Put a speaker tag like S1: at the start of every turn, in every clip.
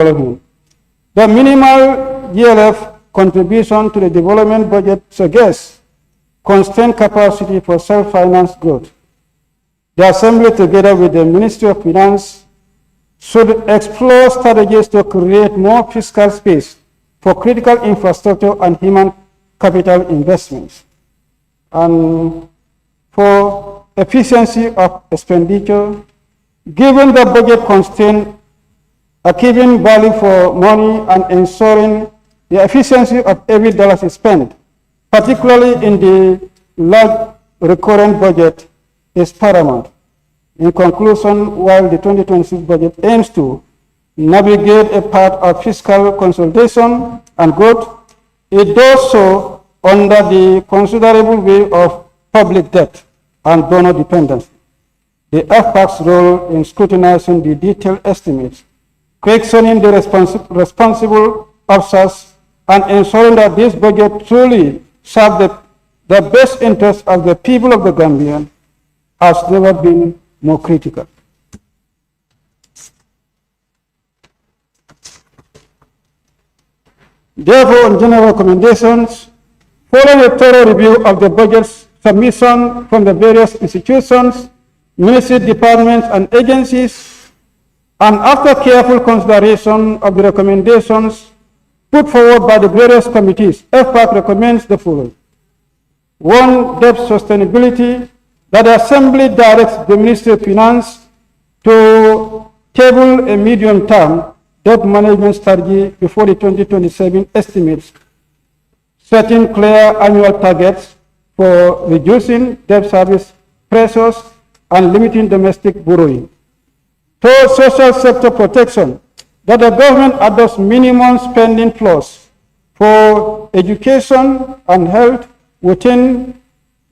S1: development. The minimal GLF contribution to the development budget suggests constant capacity for self-finance growth. The Assembly, together with the Ministry of Finance, should explore strategies to create more fiscal space for critical infrastructure and human capital investments. And for efficiency of expenditure, given the budget constraint, achieving value for money and ensuring the efficiency of every dollar is spent, particularly in the large recurrent budget, is paramount. In conclusion, while the 2026 budget aims to navigate a path of fiscal consolidation and growth, it does so under the considerable weight of public debt and donor dependency. The FPAC's role in scrutinizing the detailed estimates, questioning the responsible officers, and ensuring that this budget truly serves the best interests of the people of the Gambia has never been more critical. Therefore, on general recommendations, following a thorough review of the budget's submission from the various institutions, ministries, departments, and agencies, and after careful consideration of the recommendations put forward by the various committees, FPAC recommends the following. 1. Debt sustainability, that the Assembly directs the Ministry of Finance to table a medium-term debt management strategy before the 2027 estimates, setting clear annual targets for reducing debt service pressures and limiting domestic borrowing. 2. Social sector protection, that the government adopts minimum spending floors for education and health within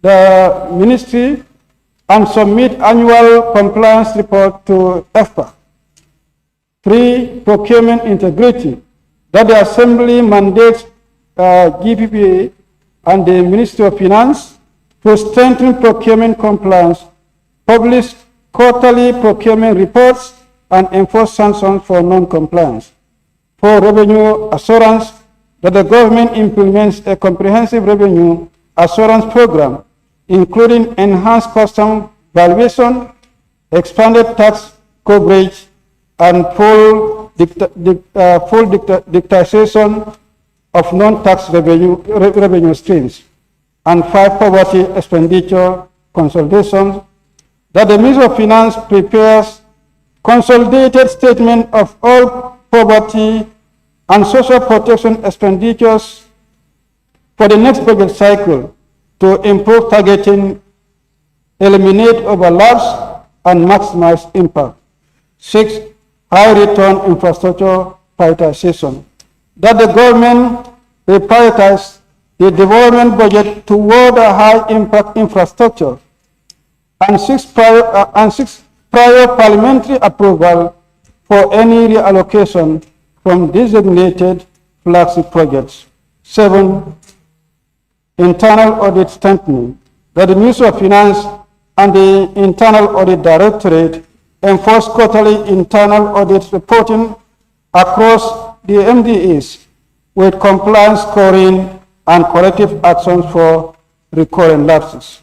S1: the ministry and submit annual compliance report to FPAC. 3. Procurement integrity, that the Assembly mandates GPPA and the Ministry of Finance to strengthen procurement compliance, publish quarterly procurement reports, and enforce sanctions for non-compliance. 4. Revenue assurance, that the government implements a comprehensive revenue assurance program, including enhanced custom valuation, expanded tax coverage, and full digitization of non-tax revenue streams. And 5. Poverty expenditure consolidation, that the Ministry of Finance prepares consolidated statement of all poverty and social protection expenditures for the next budget cycle to improve targeting, eliminate overlaps, and maximize impact. 6. High return infrastructure prioritization, that the government will prioritize the development budget toward a high impact infrastructure, and 6. Prior parliamentary approval for any reallocation from designated flagship projects. 7. Internal audit strengthening, that the Ministry of Finance and the Internal Audit Directorate enforce quarterly internal audit reporting across the MDAs with compliance scoring and corrective actions for recurrent lapses.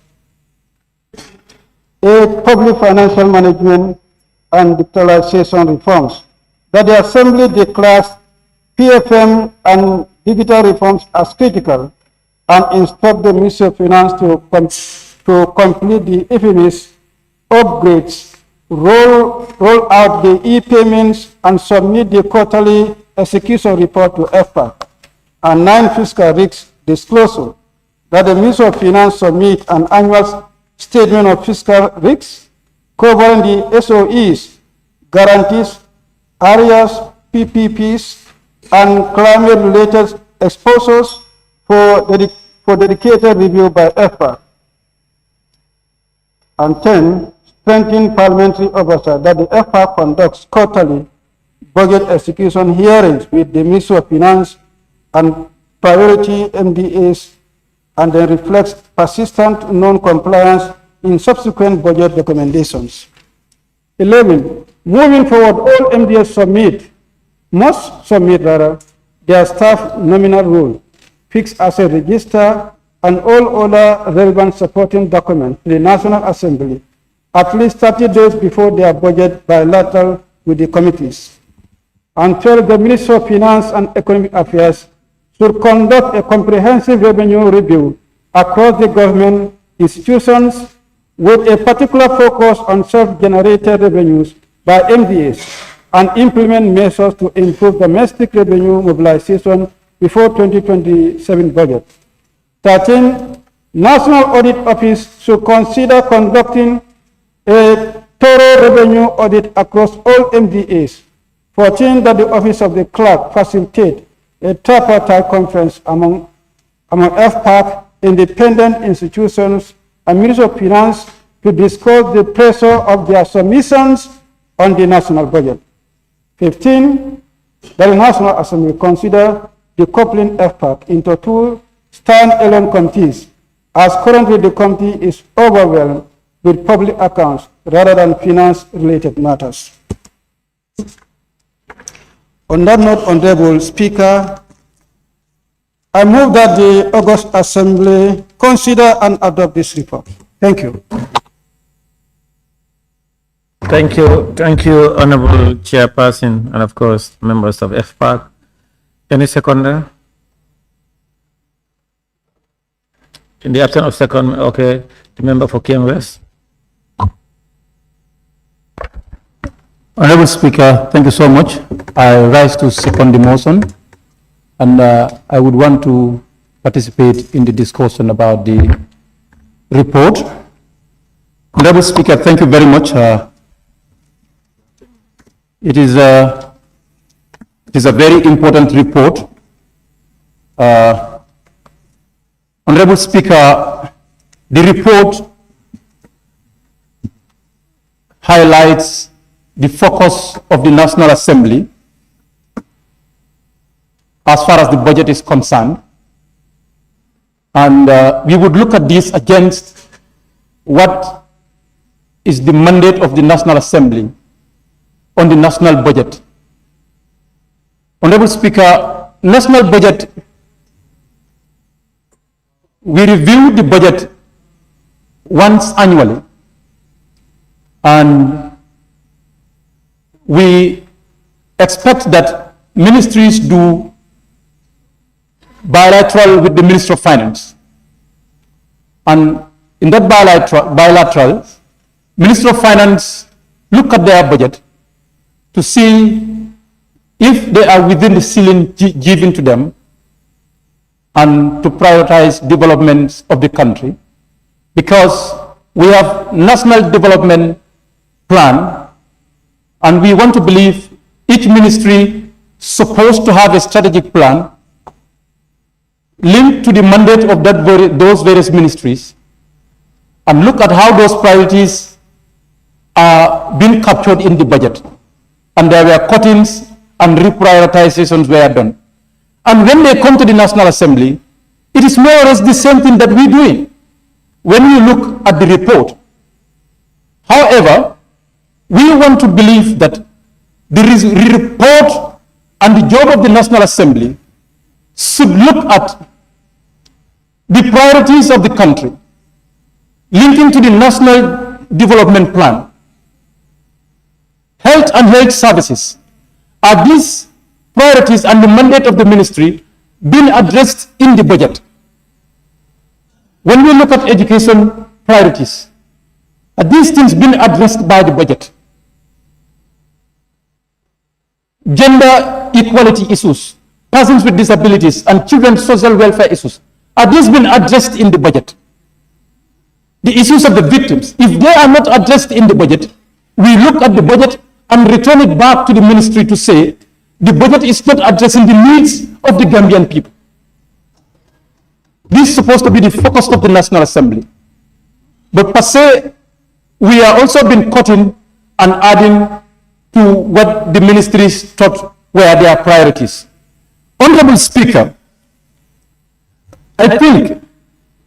S1: 8. Public financial management and digitalization reforms, that the Assembly declares PFM and digital reforms as critical and instruct the Ministry of Finance to complete the FMS upgrades, roll out the e-payments, and submit the quarterly execution report to FPAC. And 9. Fiscal risk disclosure, that the Ministry of Finance submit an annual statement of fiscal risks covering the SOEs, guarantees, areas, PPPs, and climate-related exposures for dedicated review by FPAC. And 10. Strengthen parliamentary oversight, that the FPAC conducts quarterly budget execution hearings with the Ministry of Finance and priority MDAs, and then reflects persistent non-compliance in subsequent budget recommendations. 11. Moving forward, all MDAs submit must submit their staff nominal roll, fixed asset register, and all other relevant supporting documents to the National Assembly at least 30 days before their budget bilateral with the committees. And 12, the Ministry of Finance and Economic Affairs should conduct a comprehensive revenue review across the government institutions with a particular focus on self-generated revenues by MDAs and implement measures to improve domestic revenue mobilization before 2027 budget. 13, National Audit Office should consider conducting a thorough revenue audit across all MDAs. 14, that the Office of the Clerk facilitate a tripartite conference among FPAC, independent institutions, and Ministry of Finance to discuss the pressure of their submissions on the national budget. 15, that the National Assembly consider decoupling FPAC into two stand-alone committees, as currently the committee is overwhelmed with public accounts rather than finance-related matters. On that note, Honorable Speaker, I move that the August Assembly consider and adopt this report. Thank you.
S2: Thank you, Honorable Chairperson, and of course, members of FPAC. Any seconder? In the absence of second, okay, the member for King West.
S3: Honorable Speaker, thank you so much. I rise to second the motion, and I would want to participate in the discussion about the report. Honorable Speaker, thank you very much. It is a very important report. Honorable Speaker, the report highlights the focus of the National Assembly as far as the budget is concerned. And we would look at this against what is the mandate of the National Assembly on the national budget. Honorable Speaker, national budget, we review the budget once annually, and we expect that ministries do bilateral with the Minister of Finance. And in that bilateral, Minister of Finance look at their budget to see if they are within the ceiling given to them and to prioritize development of the country. Because we have national development plan, and we want to believe each ministry supposed to have a strategic plan linked to the mandate of those various ministries, and look at how those priorities are being captured in the budget. And there were cuttings and reprioritizations were done. And when they come to the National Assembly, it is more or less the same thing that we're doing when we look at the report. However, we want to believe that the report and the job of the National Assembly should look at the priorities of the country, linking to the National Development Plan. Health and health services. Are these priorities and the mandate of the ministry being addressed in the budget? When we look at education priorities, are these things being addressed by the budget? Gender equality issues, persons with disabilities, and children's social welfare issues, are these being addressed in the budget? The issues of the victims, if they are not addressed in the budget, we look at the budget and return it back to the ministry to say the budget is not addressing the needs of the Gambian people. This is supposed to be the focus of the National Assembly. But per se, we are also been cutting and adding to what the ministries thought were their priorities. Honorable Speaker, I think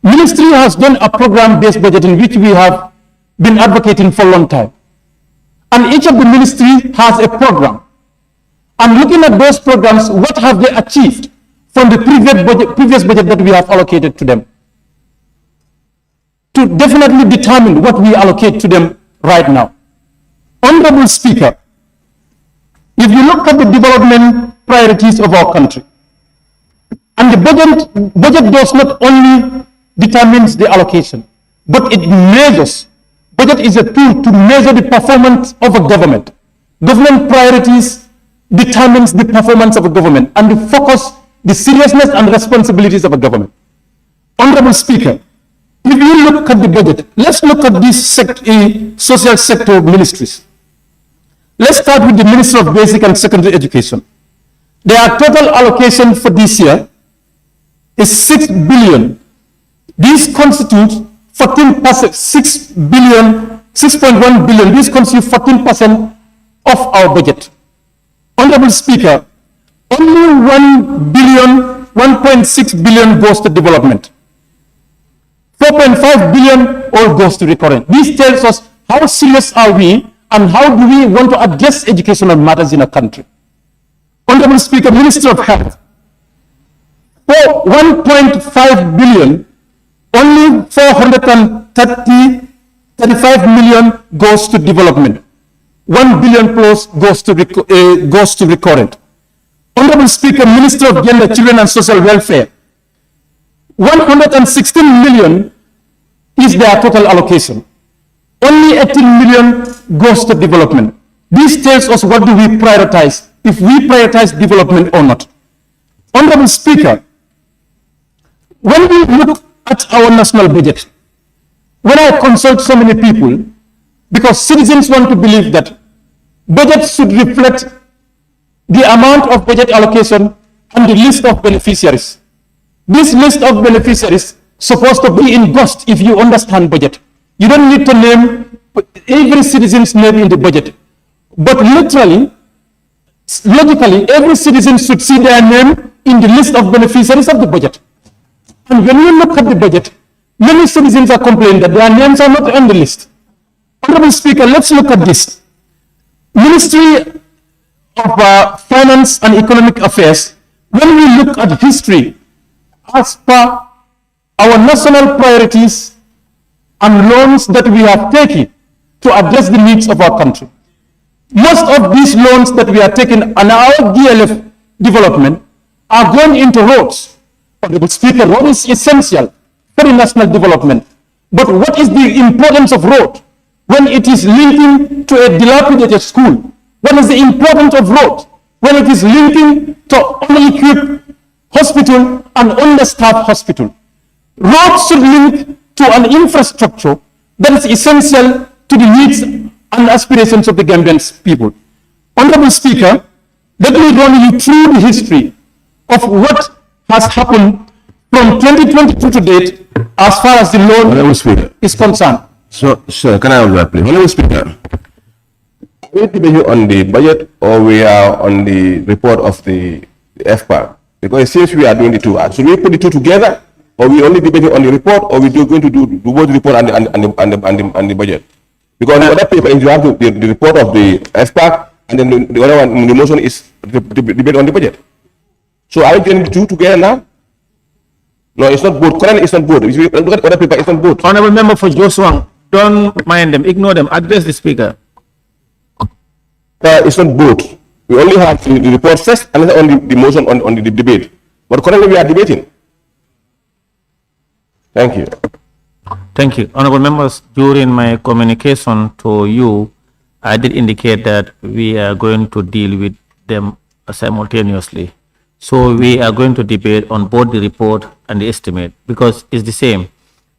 S3: ministry has done a program-based budget in which we have been advocating for a long time. And each of the ministry has a program. and looking at those programs, what have they achieved from the previous budget that we have allocated to them, to definitely determine what we allocate to them right now. Honorable Speaker, if you look at the development priorities of our country, and the budget does not only determines the allocation, but it measures. Budget is a tool to measure the performance of a government. Government priorities determines the performance of a government and the focus, the seriousness and responsibilities of a government. Honorable Speaker, if you look at the budget, let's look at these social sector ministries. Let's start with the Minister of Basic and Secondary Education. Their total allocation for this year is 6 billion. These constitute 14%, 6.1 billion. These constitute 14% of our budget. Honorable Speaker, only 1 billion, 1.6 billion goes to development. 4.5 billion all goes to recurrent. This tells us how serious are we and how do we want to address educational matters in a country. Honorable Speaker, Minister of Health, for 1.5 billion, only 435 million goes to development. 1 billion plus goes to recurrent. Honorable Speaker, Minister of Gender, Children and Social Welfare, 116 million is their total allocation. Only 18 million goes to development. This tells us what do we prioritize, if we prioritize development or not. Honorable Speaker, when we look at our national budget, when I consult so many people, because citizens want to believe that budget should reflect the amount of budget allocation and the list of beneficiaries. This list of beneficiaries supposed to be in ghost if you understand budget. You don't need to name every citizen's name in the budget. But logically, every citizen should see their name in the list of beneficiaries of the budget. And when you look at the budget, many citizens are complaining that their names are not on the list. Honorable Speaker, let's look at this. Ministry of Finance and Economic Affairs, when we look at history, as per our national priorities and loans that we have taken to address the needs of our country, most of these loans that we are taking on our DLF development are going into roads. Honorable Speaker, road is essential for the national development. But what is the importance of road when it is linking to a dilapidated school? What is the importance of road when it is linking to unequipped hospital and understaffed hospital? Roads should link to an infrastructure that is essential to the needs and aspirations of the Gambian people. Honorable Speaker, let me run you through the history of what has happened from 2022 to date as far as the loan is concerned.
S4: So, sir, can I have that, please? Honorable Speaker, are we debating on the budget or we are on the report of the FPAC? Because it seems we are doing the two. Should we put the two together, or we only debating on the report, or we going to do both the report and the budget? Because the other paper is you have the report of the FPAC, and then the other one, the motion is the debate on the budget. So are we getting the two together now? No, it's not both. Currently, it's not both. If you look at other paper, it's not both.
S2: Honorable Member for Joshua, don't mind them, ignore them, address the speaker.
S4: It's not both. We only have the report first and then on the motion on the debate. But currently we are debating. Thank you.
S2: Thank you. Honorable members, during my communication to you, I did indicate that we are going to deal with them simultaneously. So we are going to debate on both the report and the estimate because it's the same.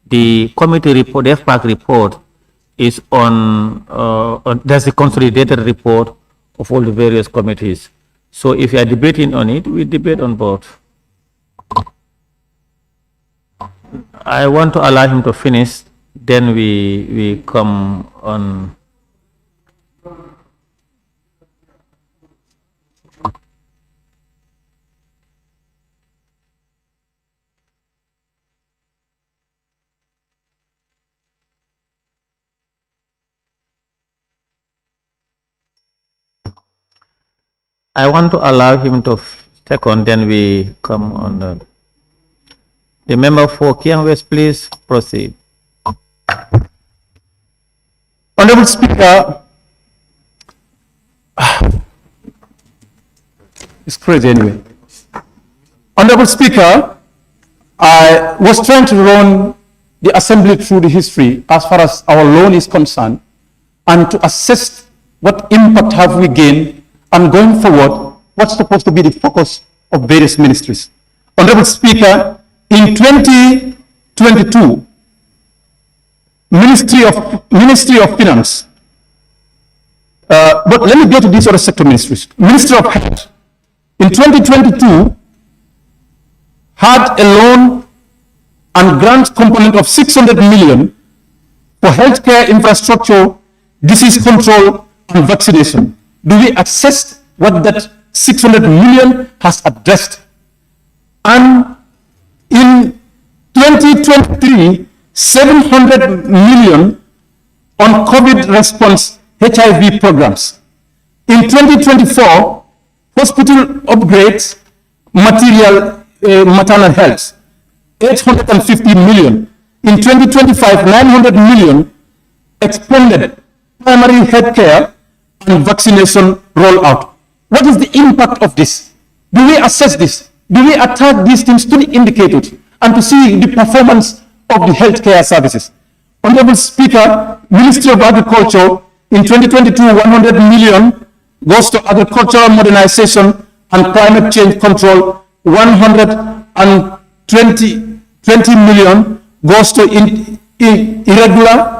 S2: The committee report, the FPAC report, is there's a consolidated report of all the various committees. So if you are debating on it, we debate on both. I want to allow him to finish, then we come on. I want to allow him to second, then we come on. The member for Kiang West, please proceed.
S3: Honorable Speaker, it's crazy anyway. Honorable Speaker, I was trying to run the Assembly through the history as far as our loan is concerned and to assess what impact have we gained and going forward, what's supposed to be the focus of various ministries. Honorable Speaker, in 2022, Ministry of Finance, but let me go to these other sector ministries. Ministry of Health, in 2022, had a loan and grant component of 600 million for healthcare infrastructure, disease control, and vaccination. Do we assess what that 600 million has addressed? And in 2023, 700 million on COVID response HIV programs. In 2024, hospital upgrades, maternal health, 850 million. In 2025, 900 million expanded primary health care and vaccination rollout. What is the impact of this? Do we assess this? Do we attack these things to the indicators and to see the performance of the healthcare services? Honorable Speaker, Ministry of Agriculture, in 2022, 100 million goes to agricultural modernization and climate change control. 120 million goes to irregular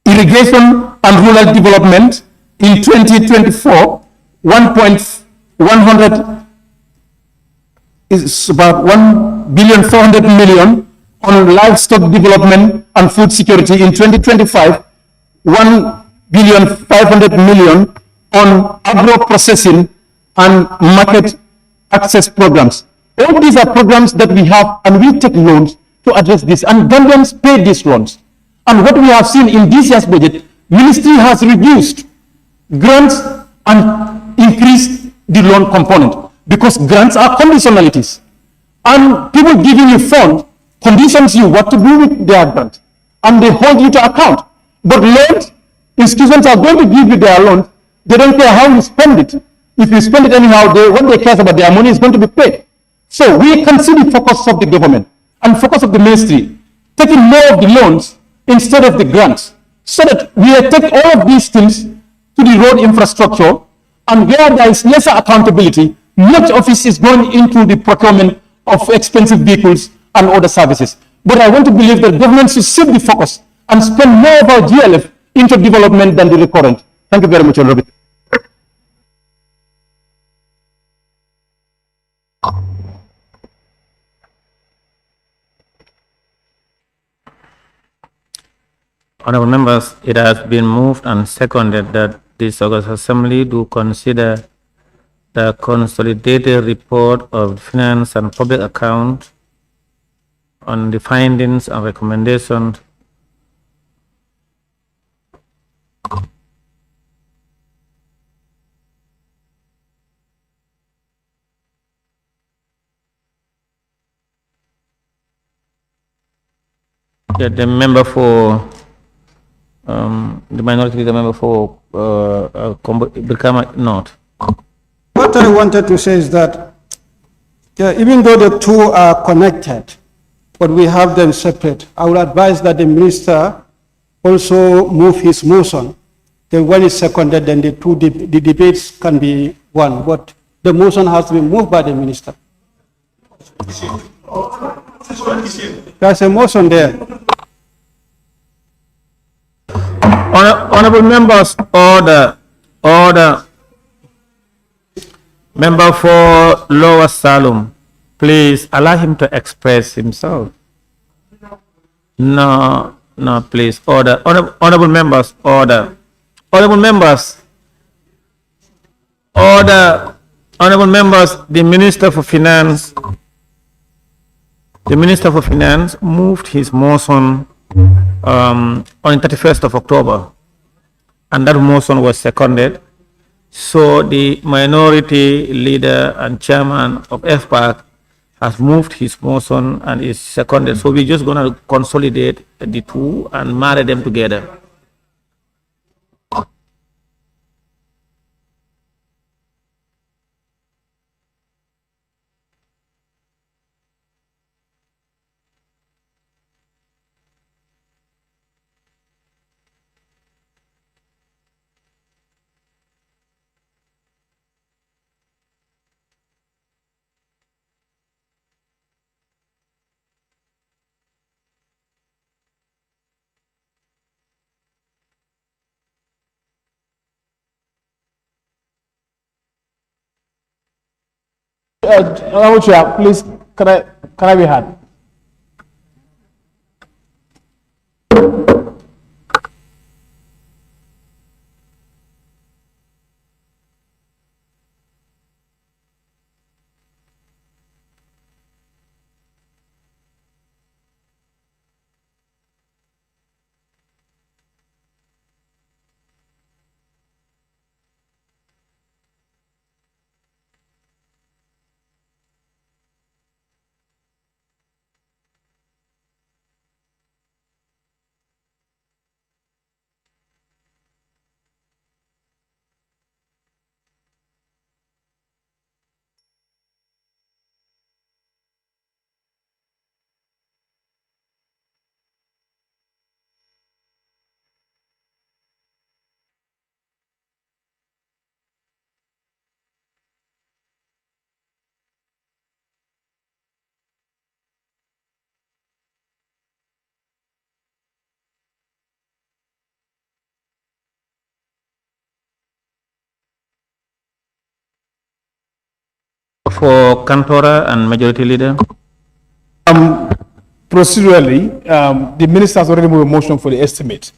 S3: irrigation and rural development. In 2024, 100 is about 1,400 million on livestock development and food security. In 2025, 1,500 million on agro processing and market access programs. All these are programs that we have, and we take loans to address this, and Gambians pay these loans. And what we have seen in this year's budget, ministry has reduced grants and increased the loan component, because grants are conditionalities. And people giving you fund conditions you what to do with their grant, and they hold you to account. But loans, institutions are going to give you their loans. They don't care how you spend it. If you spend it anyhow, what they care about their money is going to be paid. So we can see the focus of the government and focus of the ministry, taking more of the loans instead of the grants, so that we take all of these things to the road infrastructure, and where there is lesser accountability, much of it is going into the procurement of expensive vehicles and other services. But I want to believe that government should shift the focus and spend more of our GLF into development than the recurrent. Thank you very much, Honorable.
S2: Honorable members, it has been moved and seconded that this August Assembly do consider the consolidated report of finance and public account on the findings and recommendations the member for the minority leader member for Brikama North.
S1: What I wanted to say is that even though the two are connected, but we have them separate, I would advise that the minister also move his motion. Then when it's seconded, then the debates can be one. But the motion has to be moved by the minister. There's a motion there.
S2: Honorable members, order. Member for Lower Salem, please allow him to express himself. No, please, order. Honorable members, order. Honorable members, order. Honorable members, the Minister for Finance moved his motion on the 31st of October, and that motion was seconded. So the minority leader and chairman of FPAC has moved his motion and is seconded. So we're just going to consolidate the two and marry them together.
S5: Honorable Chair, please, can I be heard?
S2: For Cantora and majority leader,
S5: Procedurally, the minister has already moved a motion for the estimate.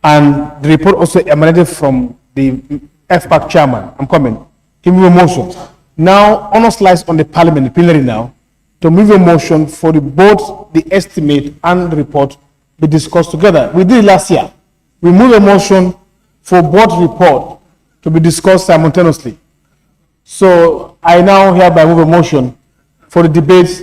S5: And the report also emanated from the FPAC chairman. I'm coming. He moved a motion. Now, honors lies on the parliament, the plenary now, to move a motion for the both the estimate and the report be discussed together. We did it last year. We moved a motion for both report to be discussed simultaneously. So I now hereby move a motion for the debates.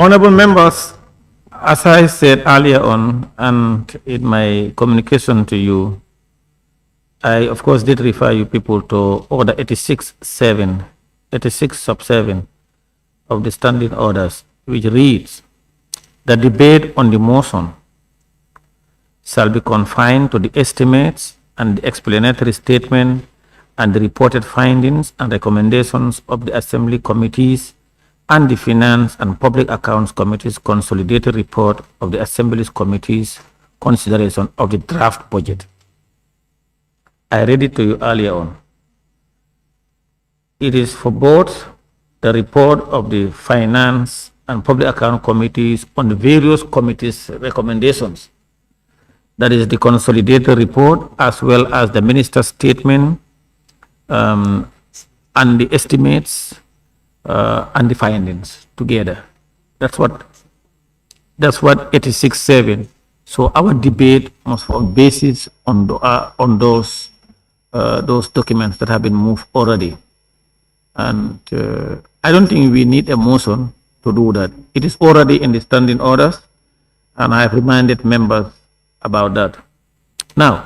S2: honorable members, as I said earlier on and in my communication to you, I of course did refer you people to order 86-7, 86-7 of the standing orders, which reads, the debate on the motion shall be confined to the estimates and the explanatory statement and the reported findings and recommendations of the Assembly committees and the Finance and Public Accounts Committee's consolidated report of the Assembly's committees consideration of the draft budget. I read it to you earlier on. It is for both the report of the Finance and Public Account Committees on the various committees' recommendations. That is the consolidated report as well as the minister's statement and the estimates and the findings together. That's what 86-7. So our debate must form basis on those documents that have been moved already. And I don't think we need a motion to do that. It is already in the standing orders, and I have reminded members about that. Now,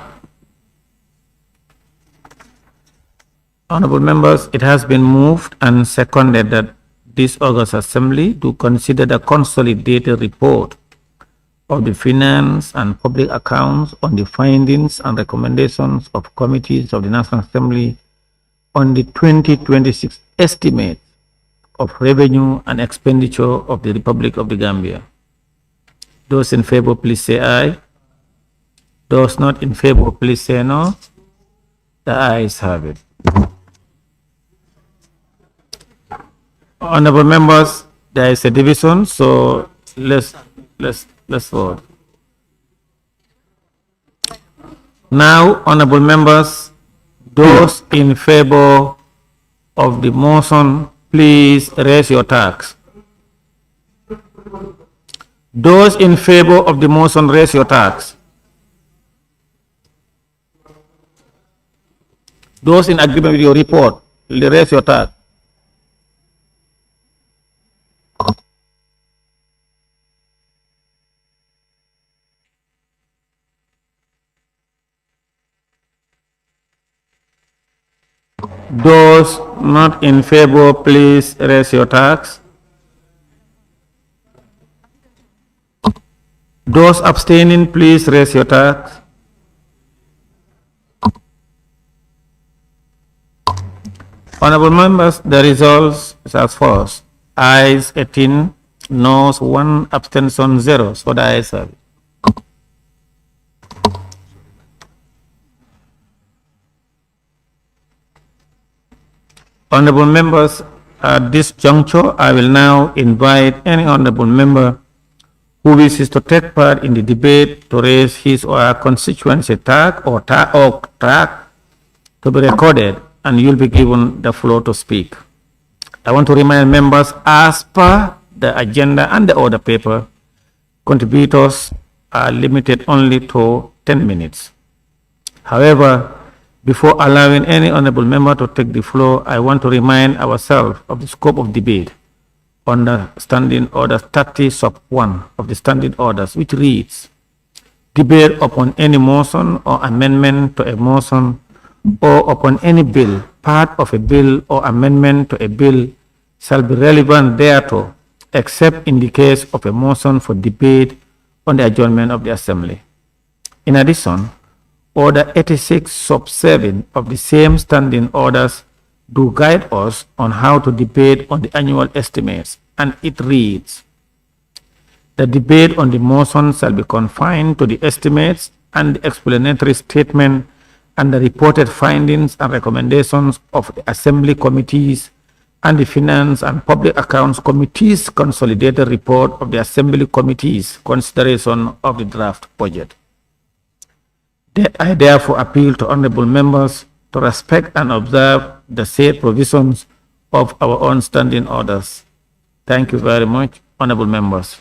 S2: honorable members, it has been moved and seconded that this August Assembly do consider the consolidated report of the Finance and Public Accounts on the findings and recommendations of committees of the National Assembly on the 2026 estimate of revenue and expenditure of the Republic of the Gambia. Those in favor, please say aye. Those not in favor, please say no. The ayes have it. Honorable members, there is a division, so let's vote. Now, honorable members, those in favor of the motion, please raise your tags. Those in favor of the motion, raise your tags. Those in agreement with your report, raise your tag. Those not in favor, please raise your tags. Those abstaining, please raise your tags. Honorable members, the results is as follows. Ayes 18, noes 1, abstention 0. So the ayes have it. Honorable members, at this juncture, I will now invite any honorable member who wishes to take part in the debate to raise his or her constituency tag or track to be recorded, and you'll be given the floor to speak. I want to remind members, as per the agenda and the order paper, contributors are limited only to 10 minutes. However, before allowing any honorable member to take the floor, I want to remind ourselves of the scope of debate under Standing Order 30 sub 1 of the Standing Orders, which reads, debate upon any motion or amendment to a motion or upon any bill, part of a bill or amendment to a bill shall be relevant thereto, except in the case of a motion for debate on the adjournment of the Assembly. In addition, Order 86 sub 7 of the same Standing Orders do guide us on how to debate on the annual estimates, and it reads, the debate on the motion shall be confined to the estimates and the explanatory statement and the reported findings and recommendations of the Assembly committees and the Finance and Public Accounts Committee's consolidated report of the Assembly committees' consideration of the draft budget. I therefore appeal to honorable members to respect and observe the said provisions of our own standing orders. Thank you very much, honorable members.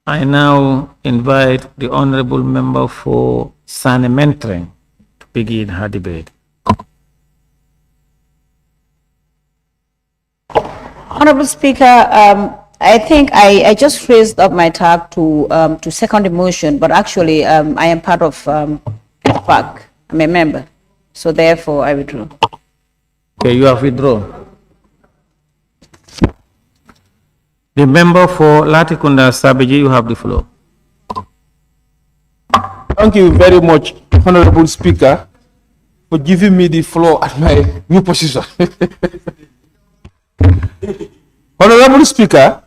S2: I now invite the honorable member for Sanementring to begin her debate.
S6: Honorable Speaker, I think I just raised up my tag to second the motion, but actually I am part of FPAC. I'm a member, so therefore I withdraw.
S2: Okay, you have withdrawn. The member for Latikunda Sabeji, you have the floor.
S5: Thank you very much, Honorable Speaker, for giving me the floor at my new position. Honorable Speaker,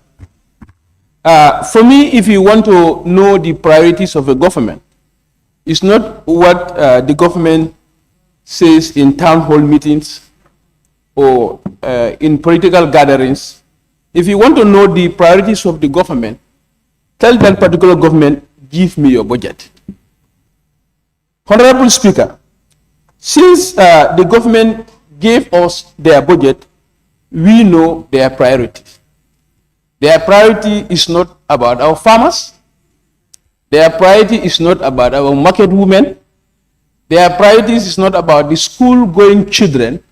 S5: for me, if you want to know the priorities of a government, it's not what the government says in town hall meetings or in political gatherings. If you want to know the priorities of the government, tell that particular government, give me your budget. Honorable Speaker, since the government gave us their budget, we know their priorities. Their priority is not about our farmers. Their priority is not about our market women. Their priorities is not about the school-going children.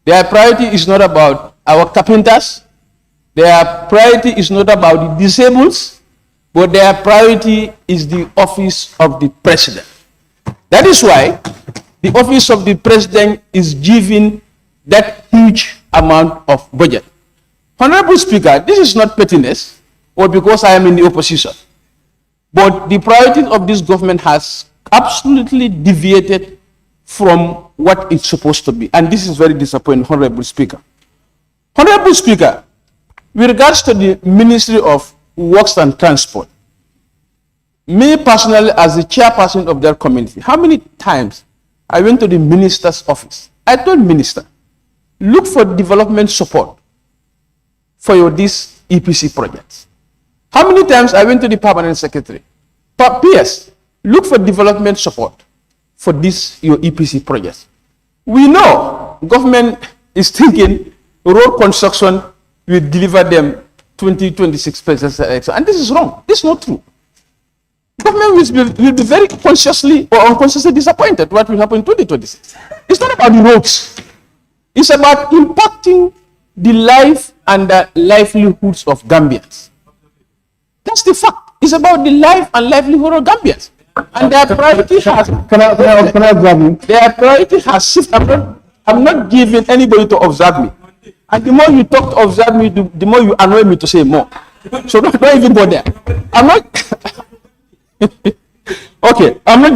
S5: Their priority is not about our carpenters. Their priority is not about the disabled, but their priority is the office of the president. That is why the office of the president is given that huge amount of budget. Honorable Speaker, this is not pettiness or because I am in the opposition, but the priority of this government has absolutely deviated from what it's supposed to be, and this is very disappointing, Honorable Speaker. Honorable Speaker, with regards to the Ministry of Works and Transport, me personally as the chairperson of that committee, how many times I went to the minister's office? I told minister, look for development support for these EPC projects. How many times I went to the permanent secretary? PS, look for development support for this, your EPC projects. We know government is thinking road construction will deliver them 2026 presidential, and this is wrong. This is not true. Government will be very consciously or unconsciously disappointed what will happen in 2026. It's not about the roads. It's about impacting the life and the livelihoods of Gambians. That's the fact. It's about the life and livelihood of Gambians. And their priority has,
S1: Can I observe you?
S5: their priority has shifted. I'm not giving anybody to observe me. And the more you talk to observe me, the more you annoy me to say more. So don't even go there. I'm not. Okay, I'm not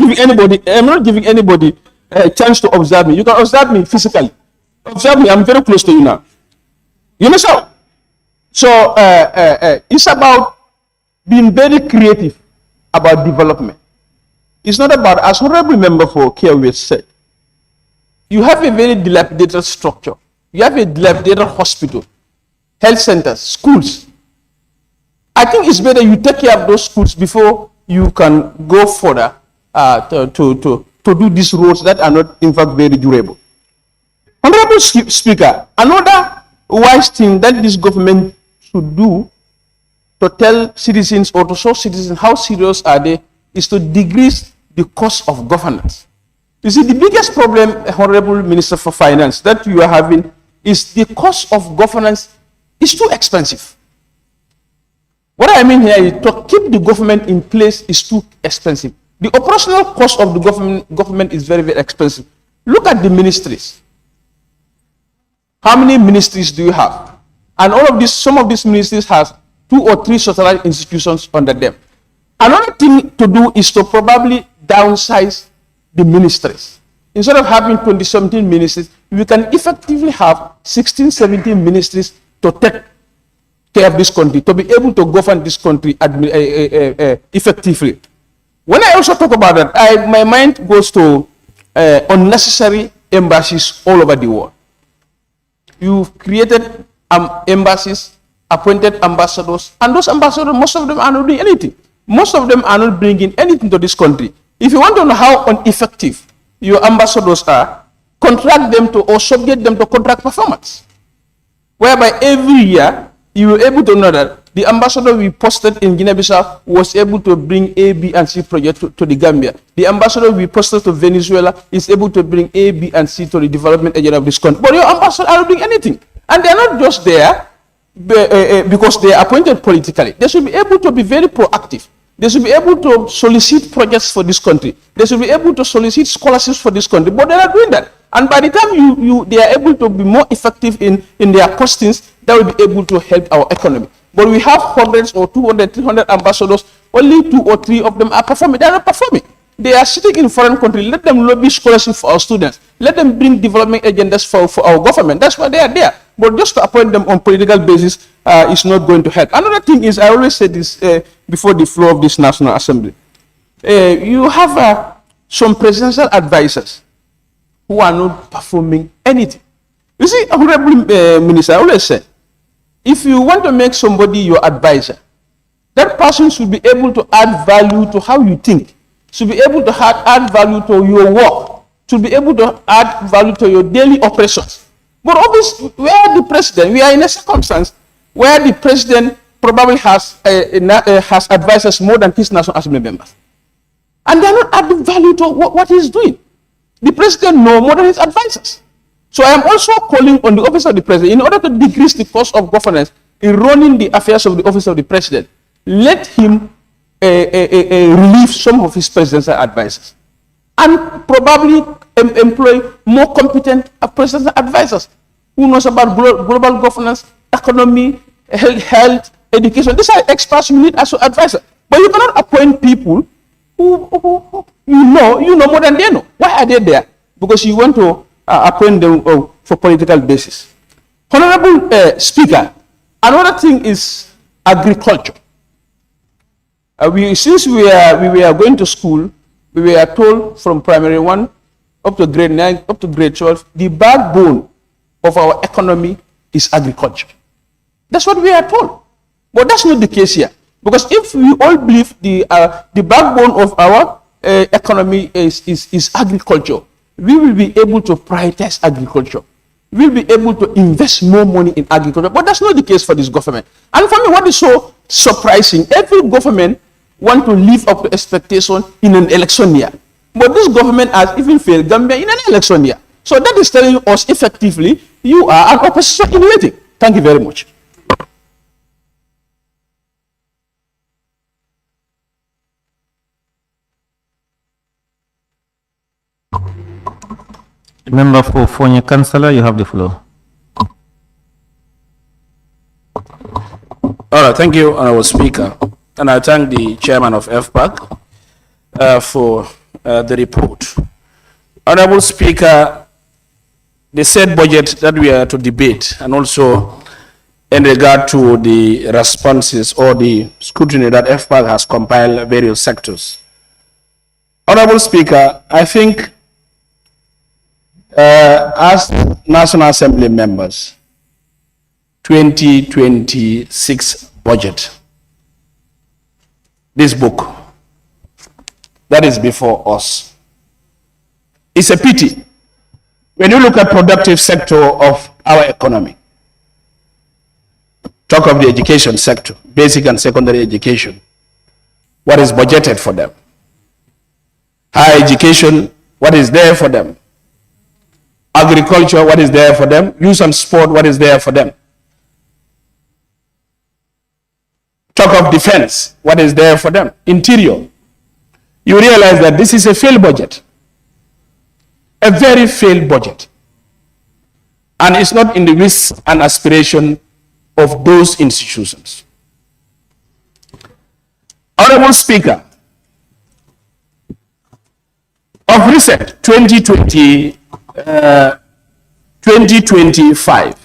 S5: giving anybody a chance to observe me. You can observe me physically. Observe me, I'm very close to you now. You understand? So it's about being very creative about development. It's not about, as honorable member for Kiawe said, you have a very dilapidated structure. You have a dilapidated hospital, health centers, schools. I think it's better you take care of those schools before you can go further to do these roads that are not, in fact, very durable. Honorable Speaker, another wise thing that this government should do to tell citizens or to show citizens how serious are they is to decrease the cost of governance. You see, the biggest problem, Honorable Minister for Finance, that you are having is the cost of governance is too expensive. What I mean here is to keep the government in place is too expensive. The operational cost of the government is very, very expensive. Look at the ministries. How many ministries do you have? And all of these, some of these ministries has 2 or 3 satellite institutions under them. Another thing to do is to probably downsize the ministries. Instead of having 20-17 ministries, we can effectively have 16, 17 ministries to take care of this country, to be able to govern this country effectively. When I also talk about that, my mind goes to unnecessary embassies all over the world. You've created embassies, appointed ambassadors, and those ambassadors, most of them are not doing anything. Most of them are not bringing anything to this country. If you want to know how ineffective your ambassadors are, contract them to or subject them to contract performance, whereby every year you were able to know that the ambassador we posted in Guinea-Bissau was able to bring A, B, and C projects to the Gambia. The ambassador we posted to Venezuela is able to bring A, B, and C to the development agenda of this country. But your ambassadors are not doing anything. And they're not just there because they are appointed politically. They should be able to be very proactive. They should be able to solicit projects for this country. They should be able to solicit scholarships for this country. But they're not doing that. And by the time they are able to be more effective in their costings, that will be able to help our economy. But we have hundreds or 200, 300 ambassadors, only 2 or 3 of them are performing. They are not performing. They are sitting in foreign countries. Let them lobby scholarships for our students. Let them bring development agendas for our government. That's why they are there. But just to appoint them on political basis is not going to help. Another thing is, I always say this before the floor of this National Assembly. You have some presidential advisors who are not performing anything. You see, Honorable Minister, I always say, if you want to make somebody your advisor, that person should be able to add value to how you think, should be able to add value to your work, should be able to add value to your daily operations. But obviously, we are in a circumstance where the president probably has advisors more than his National Assembly members. And they're not adding value to what he's doing. The president knows more than his advisors. So I am also calling on the office of the president, in order to decrease the cost of governance in running the affairs of the office of the president, let him relieve some of his presidential advisors and probably employ more competent presidential advisors who knows about global governance, economy, health, education. These are experts you need as an advisor. But you cannot appoint people who you know more than they know. Why are they there? Because you want to appoint them for political basis. Honorable Speaker, another thing is agriculture. Since we were going to school, we were told from primary 1 up to grade 9, up to grade 12, the backbone of our economy is agriculture. That's what we are told. But that's not the case here. Because if we all believe the backbone of our
S7: economy is agriculture. We will be able to prioritize agriculture. We'll be able to invest more money in agriculture. But that's not the case for this government. And for me, what is so surprising, every government want to live up to expectation in an election year. But this government has even failed Gambia in an election year. So that is telling us effectively, you are an opposition in waiting. Thank you very much.
S2: Member for Fonya Councillor, you have the floor.
S8: All right, thank you, Honorable Speaker. And I thank the chairman of FPAC for the report. Honorable Speaker, the said budget that we are to debate, and also in regard to the responses or the scrutiny that FPAC has compiled various sectors. Honorable Speaker, I think as National Assembly members, 2026 budget, this book that is before us, it's a pity when you look at productive sector of our economy. Talk of the education sector, basic and secondary education, what is budgeted for them? Higher education, what is there for them? Agriculture, what is there for them? Youth and sport, what is there for them? Talk of defense, what is there for them? Interior. You realize that this is a failed budget. A very failed budget. And it's not in the wish and aspiration of those institutions. Honorable Speaker, of recent 2025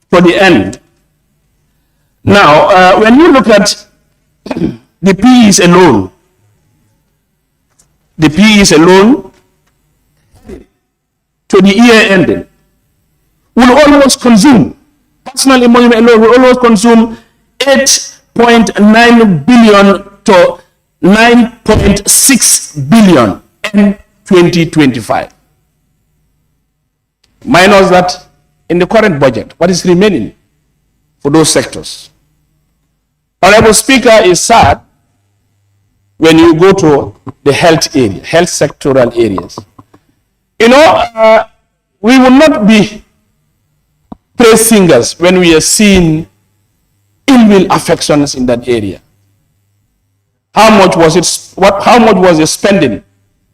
S8: for the end. Now, when you look at the PEs alone, the PEs alone to the year ending will almost consume, personal emolument alone will almost consume 8.9 billion to 9.6 billion in 2025. Minus that in the current budget, what is remaining for those sectors? Honorable Speaker, is sad when you go to the health area, health sectoral areas. You know, we will not be praise singers when we are seeing ill will affections in that area. How much was it? How much was the spending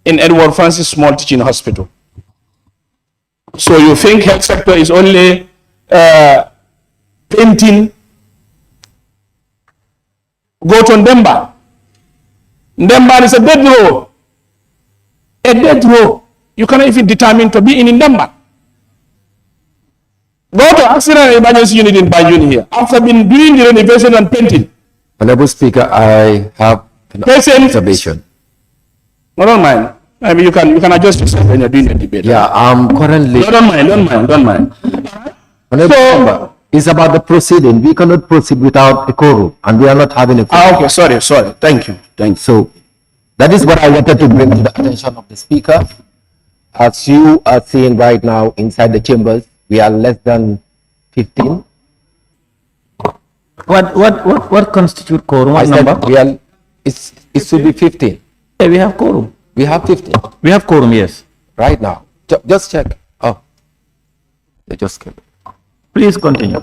S8: in Edward Francis Small Teaching Hospital? So you think health sector is only painting? Go to Ndemba. Ndemba is a dead row. A dead row. You cannot even determine to be in Ndemba. Go to accident and emergency unit in Banjuni here. After been doing the renovation and painting.
S9: Honorable Speaker, I have an observation.
S8: No, don't mind. I mean, you can adjust yourself when you're doing the debate.
S9: Yeah, I'm currently.
S8: No, don't mind.
S9: Honorable Member, it's about the proceeding. We cannot proceed without a quorum, and we are not having a quorum.
S8: Okay, sorry. Thank you.
S9: So, that is what I wanted to bring to the attention of the Speaker. As you are seeing right now inside the chambers, we are less than 15.
S2: What constitute quorum? What number?
S9: It should be 15.
S2: Yeah, we have quorum.
S9: We have 15
S2: We have quorum, yes.
S9: right now. Just check. Oh, they just came.
S2: Please continue.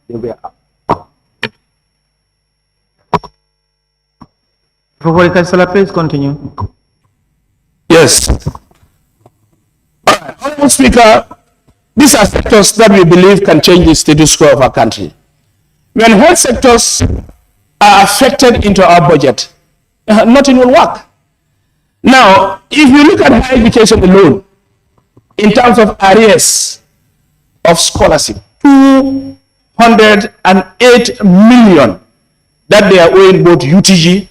S9: They were up.
S2: Professor Councillor, please continue.
S8: Yes. All right. Honorable Speaker, these are sectors that we believe can change the status quo of our country. When health sectors are affected into our budget, nothing will work. Now, if you look at higher education alone, in terms of arrears of scholarship, 208 million that they are owing both UTG,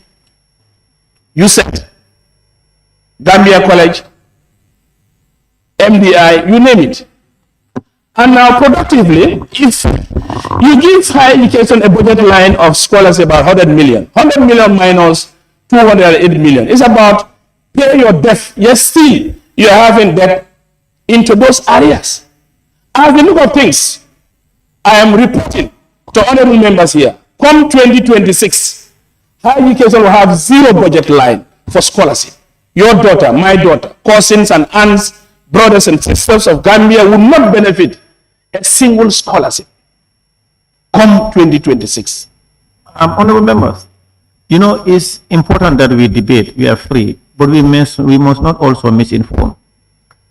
S8: USET, Gambia College, MDI, you name it. And now productively, if you give higher education a budget line of scholarship about 100 million minus 208 million. It's about pay your debt. Yes, still you are having debt into those areas. As we look at things, I am reporting to honorable members here, come 2026, higher education will have zero budget line for scholarship. Your daughter, my daughter, cousins and aunts, brothers and sisters of Gambia will not benefit a single scholarship come 2026.
S2: Honorable members, you know, it's important that we debate, we are free, but we must not also misinform.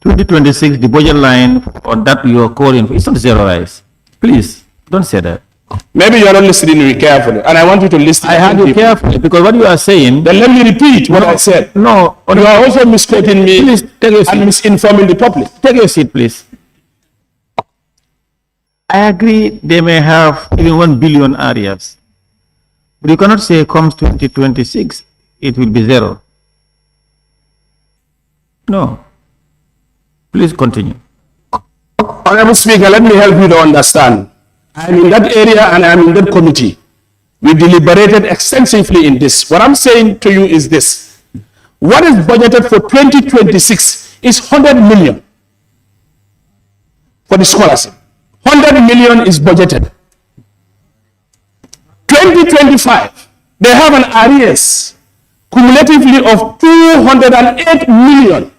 S2: 2026, the budget line on that you are calling for, it's not zeroized. Please, don't say that.
S8: Maybe you are not listening to me carefully, and I want you to listen.
S2: I heard you carefully, because what you are saying...
S8: Then let me repeat what I said.
S2: No.
S8: You are also misquoting me.
S2: Please, take your seat.
S8: And misinforming the public.
S2: Take your seat, please. I agree they may have even 1 billion areas, but you cannot say comes 2026, it will be zero. No. Please continue.
S8: Honorable Speaker, let me help you to understand. I'm in that area and I'm in that committee. We deliberated extensively in this. What I'm saying to you is this. What is budgeted for 2026 is 100 million for the scholarship. 100 million is budgeted. 2025, they have an arrears cumulatively of 208 million.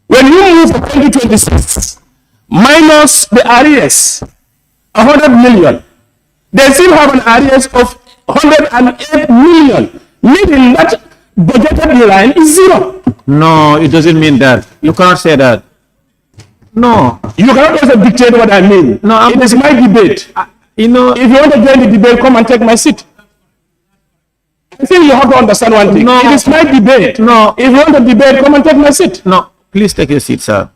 S8: When you move to 2026, minus the arrears, 100 million, they still have an arrears of 108 million, meaning that budgeted line is zero.
S2: No, it doesn't mean that. You cannot say that. No.
S8: You cannot also dictate what I mean.
S2: No,
S8: it is my debate.
S2: You know,
S8: if you want to join the debate, come and take my seat. I think you have to understand one thing.
S2: No.
S8: It is my debate.
S2: No.
S8: If you want to debate, come and take my seat.
S2: No, please take your seat, sir.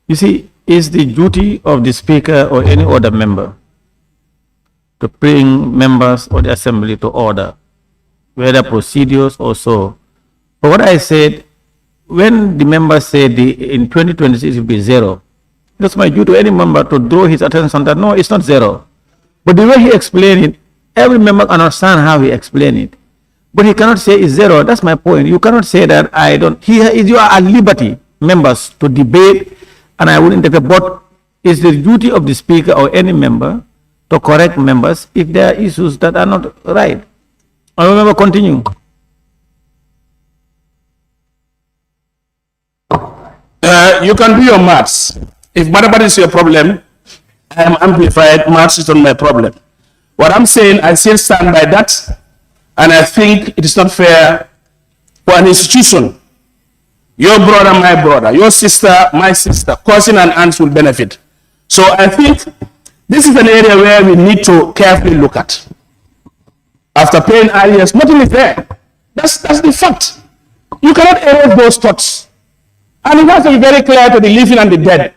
S2: You see, it's the duty of the Speaker or any other member to bring members of the Assembly to order, whether procedures or so. But what I said, when the member said in 2026 it will be zero, that's my duty to any member to draw his attention that no, it's not zero. But the way he explained it, every member understand how he explained it. But he cannot say it's zero. That's my point. You cannot say that I don't. You are at liberty, members, to debate, and I will interpret. But it's the duty of the Speaker or any member to correct members if there are issues that are not right. I remember, continue.
S8: You can do your maths. If mathematics is your problem, I am amplified. Maths is not my problem. What I'm saying, I still stand by that, and I think it is not fair for an institution. Your brother, my brother, your sister, my sister, cousin and aunts will benefit. So I think this is an area where we need to carefully look at. After paying arrears, nothing is there. That's the fact. You cannot erase those thoughts. And it has to be very clear to the living and the dead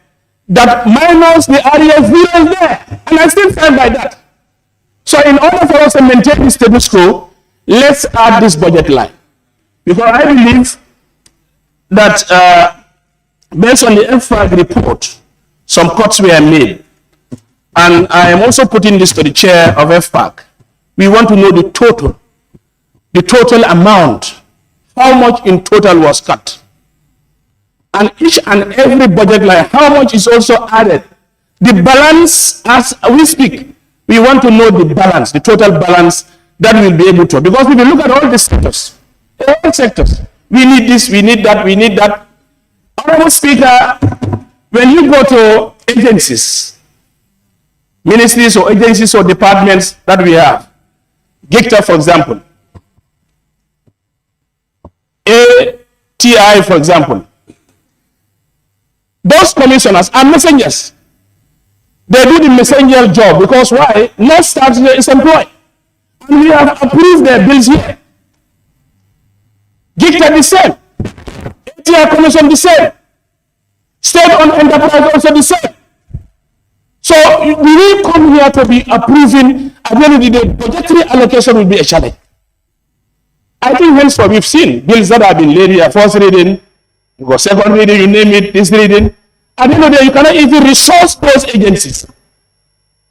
S8: that minus the arrears, zero is there. And I still stand by that. So in order for us to maintain the status quo, let's add this budget line. Because I believe that based on the FFAG report, some cuts were made. And I am also putting this to the chair of FFAG. We want to know the total amount, how much in total was cut. And each and every budget line, how much is also added. The balance, as we speak, we want to know the balance, the total balance that we'll be able to. Because if you look at all the sectors, we need this, we need that, we need that. Honorable Speaker, when you go to agencies, ministries or agencies or departments that we have, GICTA, for example, ATI, for example, those commissioners are messengers. They do the messenger job because why? No staff is employed. And we have approved their bills here. GICTA the same. ATI Commission the same. State-owned enterprise also the same. So we will come here to be approving. At the end of the day, budgetary allocation will be a challenge. I think henceforth we've seen bills that have been laid here, first reading, you go second reading, you name it, this reading. At the end of the day, you cannot even resource those agencies.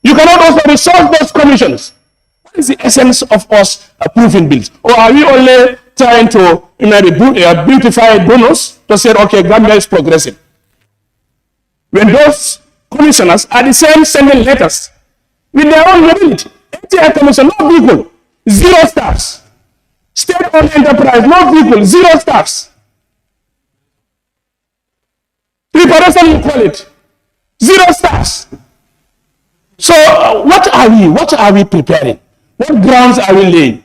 S8: You cannot also resource those commissions. What is the essence of us approving bills? Or are we only trying to beautify bonus to say, okay, Gambia is progressing? When those commissioners are the same sending letters with their own mobility. ATI commission, no vehicle, 0 stars. State-owned enterprise, no vehicle, 0 stars. Preparation, you call it, 0 stars. So what are we preparing? What grounds are we laying?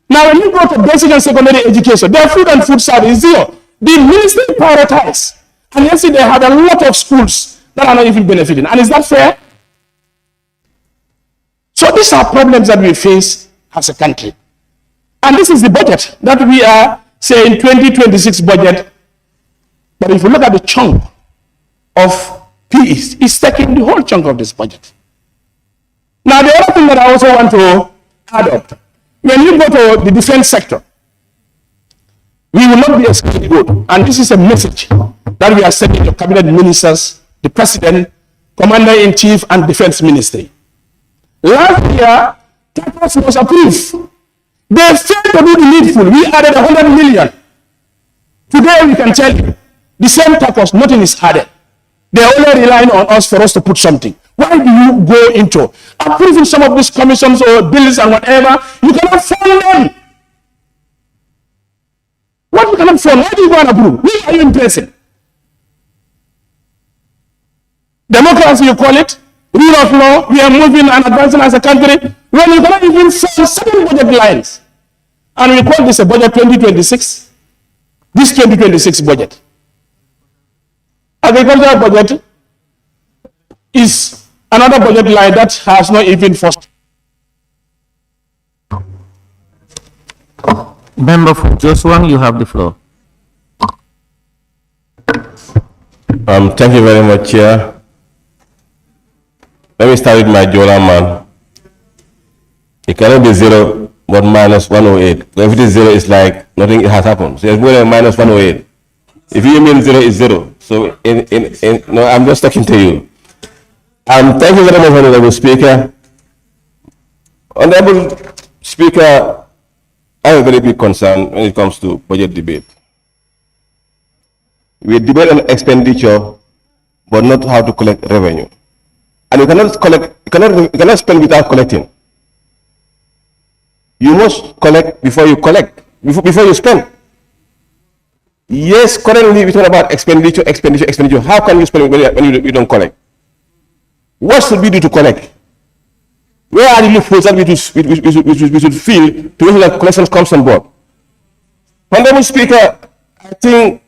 S8: Now, when you go to basic and secondary education, their food and food service is 0. The ministry prioritize. And you see they have a lot of schools that are not even benefiting. And is that fair? So these are problems that we face as a country. And this is the budget that we are saying 2026 budget. But if you look at the chunk of PEs, it's taking the whole chunk of this budget. Now, the other thing that I also want to add up, when you go to the defense sector, we will not be a scapegoat. And this is a message that we are sending to cabinet ministers, the president, commander-in-chief, and defense ministry. Last year, TAPAS was approved. They failed to do the needful. We added 100 million. Today, we can tell you, the same TAPAS, nothing is added. They are only relying on us for us to put something. Why do you go into approving some of these commissions or bills and whatever? You cannot fund them. What you cannot fund? Why do you go and approve? Who are you impressing? Democracy, you call it? Rule of law, we are moving and advancing as a country. When you cannot even fund 7 budget lines. And we call this a budget 2026. This 2026 budget. Agricultural budget is another budget line that has not even first.
S2: Member for Joshua, you have the floor.
S4: Thank you very much, Chair. Let me start with my Jola man. It cannot be 0 but minus 108. If it is 0, it's like nothing has happened. So it's more than minus 108. If you mean 0 is 0. So no, I'm just talking to you. Thank you very much, Honorable Speaker. Honorable Speaker, I have a very big concern when it comes to budget debate. We debate on expenditure, but not how to collect revenue. And you cannot collect, you cannot spend without collecting. You must collect before you collect, before you spend. Yes, currently we talk about expenditure. How can you spend when you don't collect? What should we do to collect? Where are the loopholes that we should fill to ensure that collections comes on board? Honorable Speaker, I think,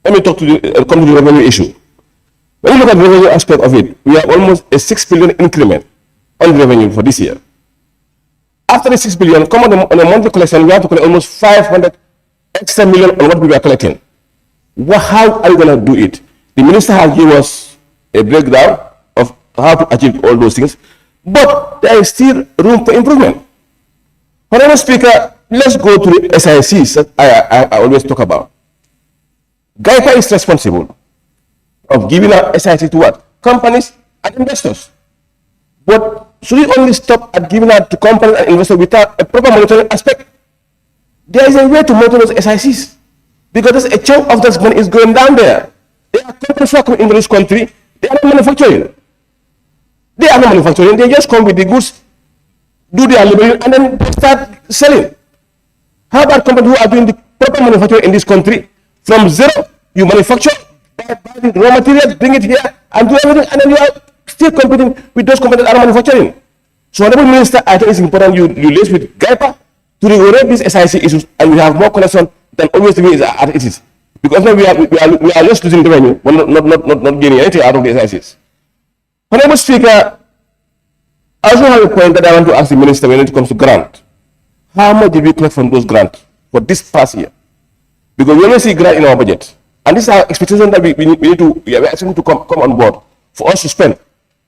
S4: let me talk to come to the revenue issue. When you look at the revenue aspect of it, we have almost a 6 billion increment on revenue for this year. After the 6 billion, come on a monthly collection, we have to collect almost 500 extra million on what we are collecting. How are you going to do it? The minister has given us a breakdown of how to achieve all those things, but there is still room for improvement. Honorable Speaker, let's go to the SICs that I always talk about. GAIPA is responsible of giving out SIC to what? Companies and investors. But should we only stop at giving out to companies and investors without a proper monitoring aspect? There is a way to monitor those SICs, because a chunk of this money is going down there. They are companies who are coming into this country, they are not manufacturing. They are not manufacturing, they just come with the goods, do their labeling, and then they start selling. How about companies who are doing the proper manufacturing in this country? From zero, you manufacture, buy the raw materials, bring it here, and do everything, and then you are still competing with those companies that are manufacturing. So, Honorable Minister, I think it's important you liaise with GAIPA to regulate these SIC issues, and we have more connection than always the way it is. Because now we are just losing revenue, but not getting anything out of the SICs. Honorable Speaker, I also have a point that I want to ask the Minister when it comes to grant. How much did we collect from those grants for this past year? Because we only see grant in our budget. And this is our expectation that we are asking to come on board for us to spend.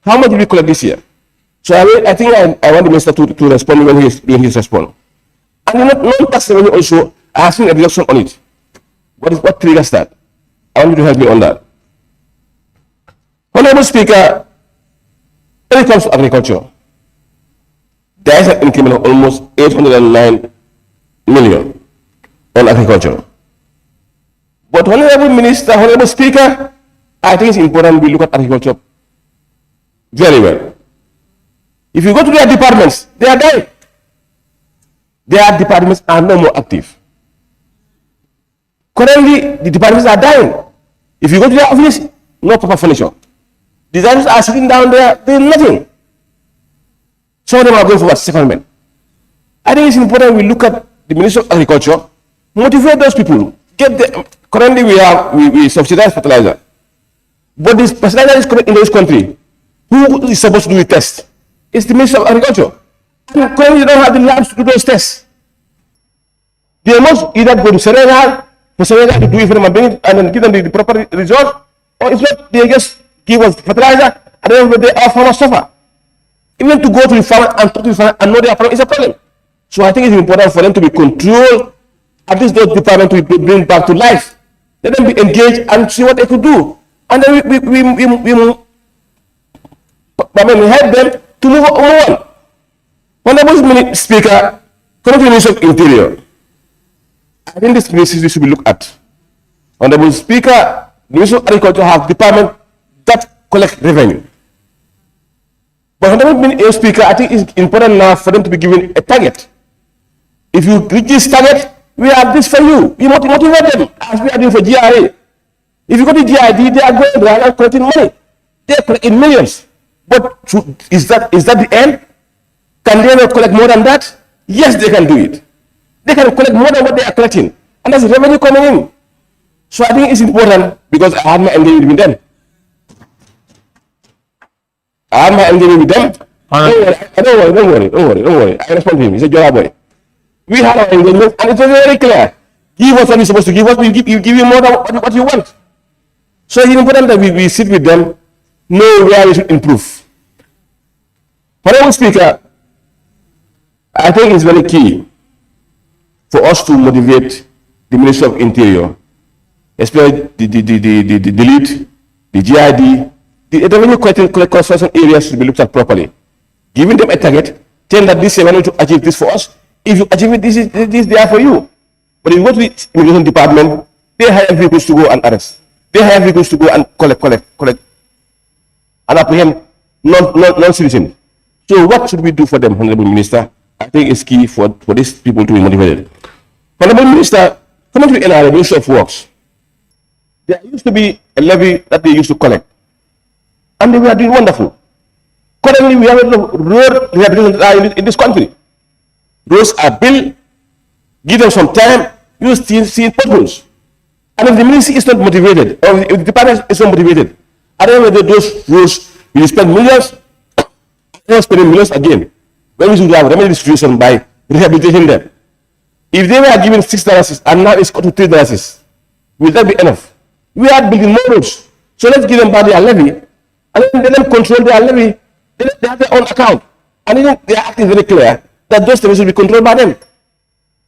S4: How much did we collect this year? So I think I want the Minister to respond when he is doing his response. And non-tax revenue also, I have seen a reduction on it. What triggers that? I want you to help me on that. Honorable Speaker, when it comes to agriculture, there is an increment of almost 809 million on agriculture. But Honorable Minister, Honorable Speaker, I think it's important we look at agriculture very well. If you go to their departments, they are dying. Their departments are no more active. Currently, the departments are dying. If you go to their office, no proper furniture. Designers are sitting down there doing nothing. Some of them are going for a secondment. I think it's important we look at the Ministry of Agriculture, motivate those people. Get them. Currently, we subsidize fertilizer. But this fertilizer is coming in this country. Who is supposed to do the test? It's the Ministry of Agriculture. And currently, they don't have the labs to do those tests. They must either go to Senegal, for Senegal to do it for them and then give them the proper result, or if not, they just give us fertilizer and then they our farmers suffer. Even to go to the farmer and talk to the farmer and know their problem is a problem. So I think it's important for them to be controlled, at least those departments to be bring back to life. Let them be engaged and see what they could do. And then we help them to move on. Honorable Speaker, coming to the Ministry of Interior, I think this ministry should be looked at. Honorable Speaker, the Ministry of Agriculture have department that collect revenue. But Honorable Speaker, I think it's important now for them to be given a target. If you reach this target, we have this for you. We motivate them as we are doing for GRA. If you go to GID, they are going around and collecting money. They are collecting millions. But is that the end? Can they not collect more than that? Yes, they can do it. They can collect more than what they are collecting. And there's revenue coming in. So I think it's important because I had my engagement with them. Don't worry. I respond to him. He's a Jola boy. We had our engagement and it was very clear. Give us what you're supposed to give us, we give you more than what you want. So it's important that we sit with them, know where we should improve. Honorable Speaker, I think it's very key for us to motivate the Ministry of Interior, especially the lead, the GID, the revenue collection areas should be looked at properly. Giving them a target, tell that this year we need to achieve this for us. If you achieve it, this is there for you. But if you go to the immigration department, they hire vehicles to go and arrest. They hire vehicles to go and collect, and apprehend non-citizens. So what should we do for them, Honorable Minister? I think it's key for these people to be motivated. Honorable Minister, coming to the NRA, Ministry of Works, there used to be a levy that they used to collect, and they were doing wonderful. Currently, we have a lot of road rehabilitation in this country. Roads are built, give them some time, you still see potholes. And if the ministry is not motivated, or if the department is not motivated, at the end of the day, those roads will spend millions, and spending millions again. When we should have remedied the situation by rehabilitating them. If they were given $6 and now it's got to $3, will that be enough? We are building more roads. So let's give them back their levy, and then let them control their levy. They have their own account. And then they are acting very clear that those things will be controlled by them.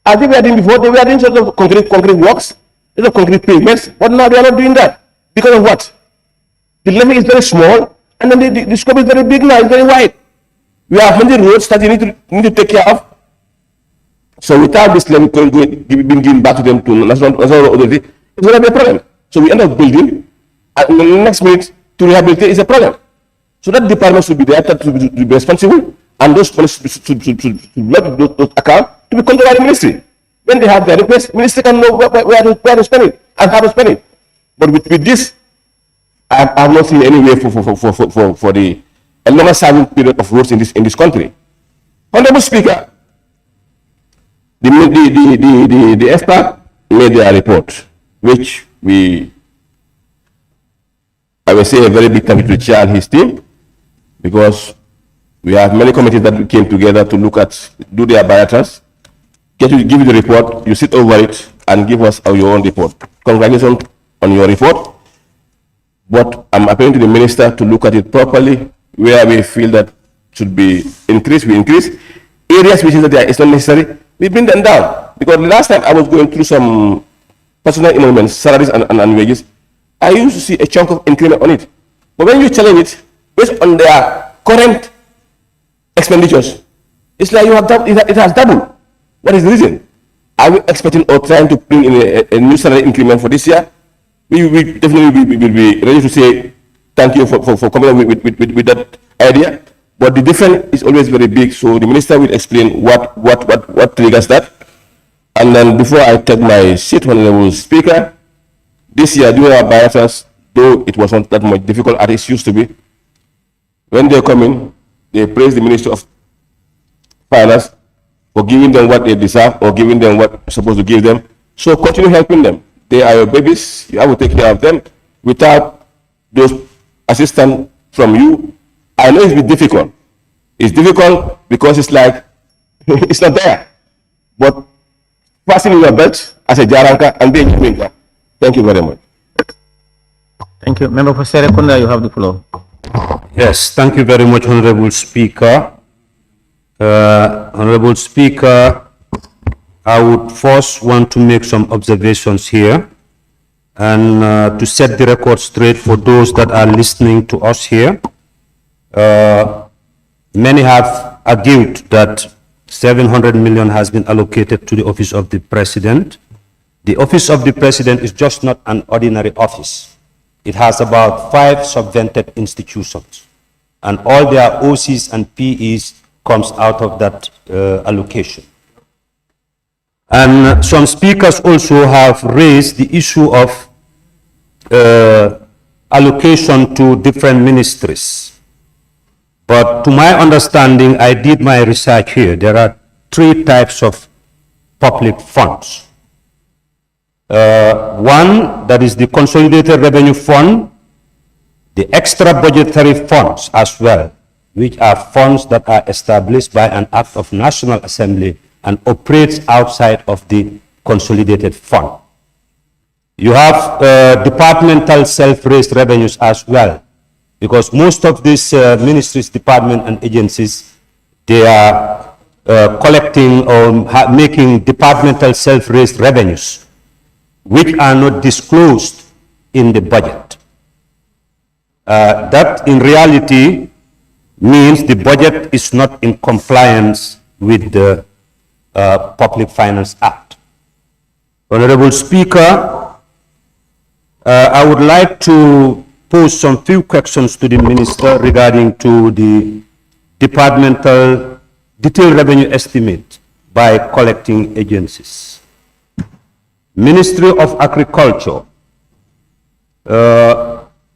S4: As they were doing before, they were doing sort of concrete works, sort of concrete pavements, but now they are not doing that. Because of what? The levy is very small, and then the scope is very big now, it's very wide. We have many roads that you need to take care of. So without this levy being given back to them to national authority, it's going to be a problem. So we end up building, and in the next minute, to rehabilitate is a problem. So that department should be there to be responsible, and those policies should block those accounts to be controlled by the ministry. When they have their request, ministry can know where to spend it and how to spend it. But with this, I have not seen any way for a longer serving period of roads in this country. Honorable Speaker, the expert made their report, which I will say a very big thank you to the chair and his team, because we have many committees that came together to look at, do their bilaterals, give you the report, you sit over it and give us your own report. Congratulations on your report. But I'm appealing to the minister to look at it properly, where we feel that should be increased, we increase. Areas which is that it's not necessary, we bring them down. Because the last time I was going through some personal emoluments, salaries and wages, I used to see a chunk of increment on it. But when you challenge it, based on their current expenditures, It's like you have it has doubled. What is the reason? Are we expecting or trying to bring in a new salary increment for this year? We definitely will be ready to say thank you for coming up with that idea. But the difference is always very big. So the minister will explain what triggers that. And then before I take my seat, Honorable Speaker, this year during our bilaterals, though it was not that much difficult as it used to be, when they come in, they praise the Ministry of Finance for giving them what they deserve or giving them what you're supposed to give them. So continue helping them. They are your babies. You have to take care of them. Without those assistance from you, I know it's been difficult. It's difficult because it's like, it's not there. But fasten your belt as a Jaranka and be a Jaminka. Thank you very much.
S2: Thank you. Member for Serekunda, you have the floor.
S10: Yes, thank you very much, Honorable Speaker. Honorable Speaker, I would first want to make some observations here and to set the record straight for those that are listening to us here. Many have argued that 700 million has been allocated to the Office of the President. The Office of the President is just not an ordinary office. It has about 5 subvented institutions, and all their OCs and PEs comes out of that allocation. And some speakers also have raised the issue of allocation to different ministries. But to my understanding, I did my research here. There are 3 types of public funds. One, that is the Consolidated Revenue Fund, the extra budgetary funds as well, which are funds that are established by an act of National Assembly and operates outside of the consolidated fund. You have departmental self-raised revenues as well, because most of these ministries, departments, and agencies, they are collecting or making departmental self-raised revenues, which are not disclosed in the budget. That in reality means the budget is not in compliance with the Public Finance Act. Honorable Speaker, I would like to pose some few questions to the Minister regarding to the departmental detailed revenue estimate by collecting agencies. Ministry of Agriculture,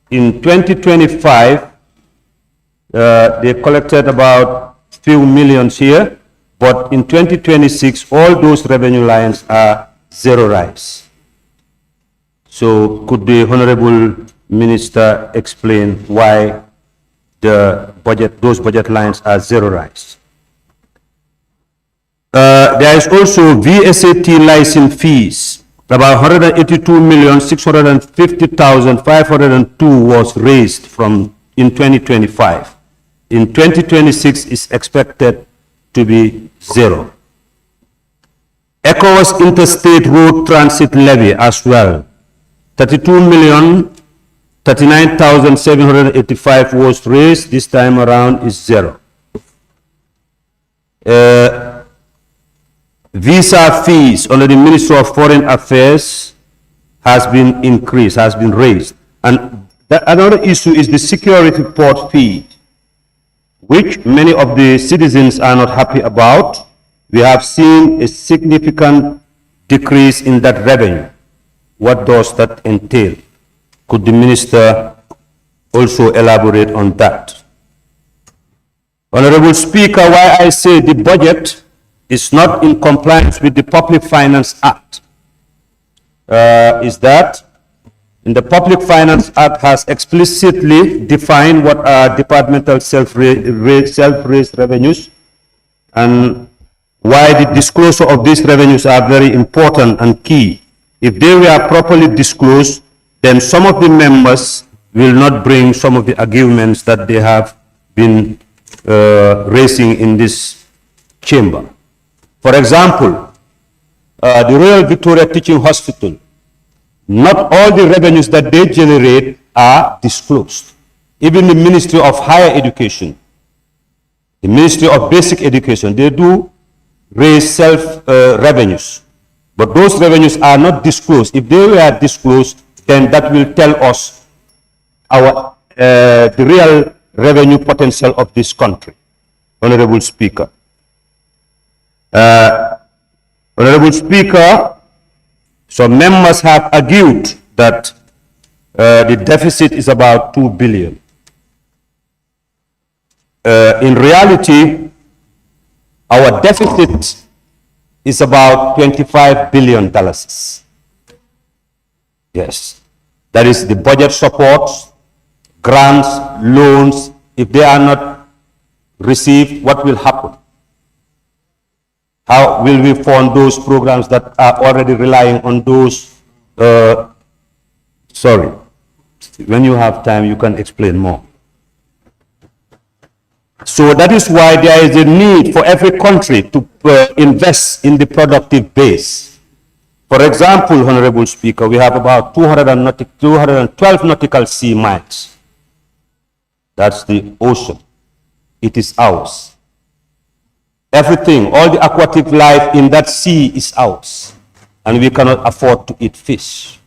S10: in 2025, they collected about few millions here, but in 2026, all those revenue lines are zeroized. So could the Honorable Minister explain why those budget lines are zeroized? There is also VSAT license fees. About 182,650,502 was raised from in 2025. In 2026 is expected to be zero. ECOWAS Interstate Road Transit Levy as well. 39,785 was raised. This time around is zero. Visa fees under the Ministry of Foreign Affairs has been increased, has been raised. And another issue is the security port fee, which many of the citizens are not happy about. We have seen a significant decrease in that revenue. What does that entail? Could the Minister also elaborate on that? Honorable Speaker, why I say the budget is not in compliance with the Public Finance Act is that in the Public Finance Act has explicitly defined what are departmental self-raised revenues, and why the disclosure of these revenues are very important and key. If they were properly disclosed, then some of the members will not bring some of the arguments that they have been raising in this chamber. For example, the Royal Victoria Teaching Hospital, not all the revenues that they generate are disclosed. Even the Ministry of Higher Education, the Ministry of Basic Education, they do raise revenues, but those revenues are not disclosed. If they were disclosed, then that will tell us the real revenue potential of this country. Honorable Speaker. Honorable Speaker, some members have argued that the deficit is about 2 billion. In reality, our deficit is about $25 billion. Yes, that is the budget supports, grants, loans. If they are not received, what will happen? How will we fund those programs that are already relying on those? Sorry, when you have time, you can explain more. So that is why there is a need for every country to invest in the productive base. For example, Honorable Speaker, we have about 212 nautical sea miles. That's the ocean. It is ours. Everything, all the aquatic life in that sea is ours. And we cannot afford to eat fish.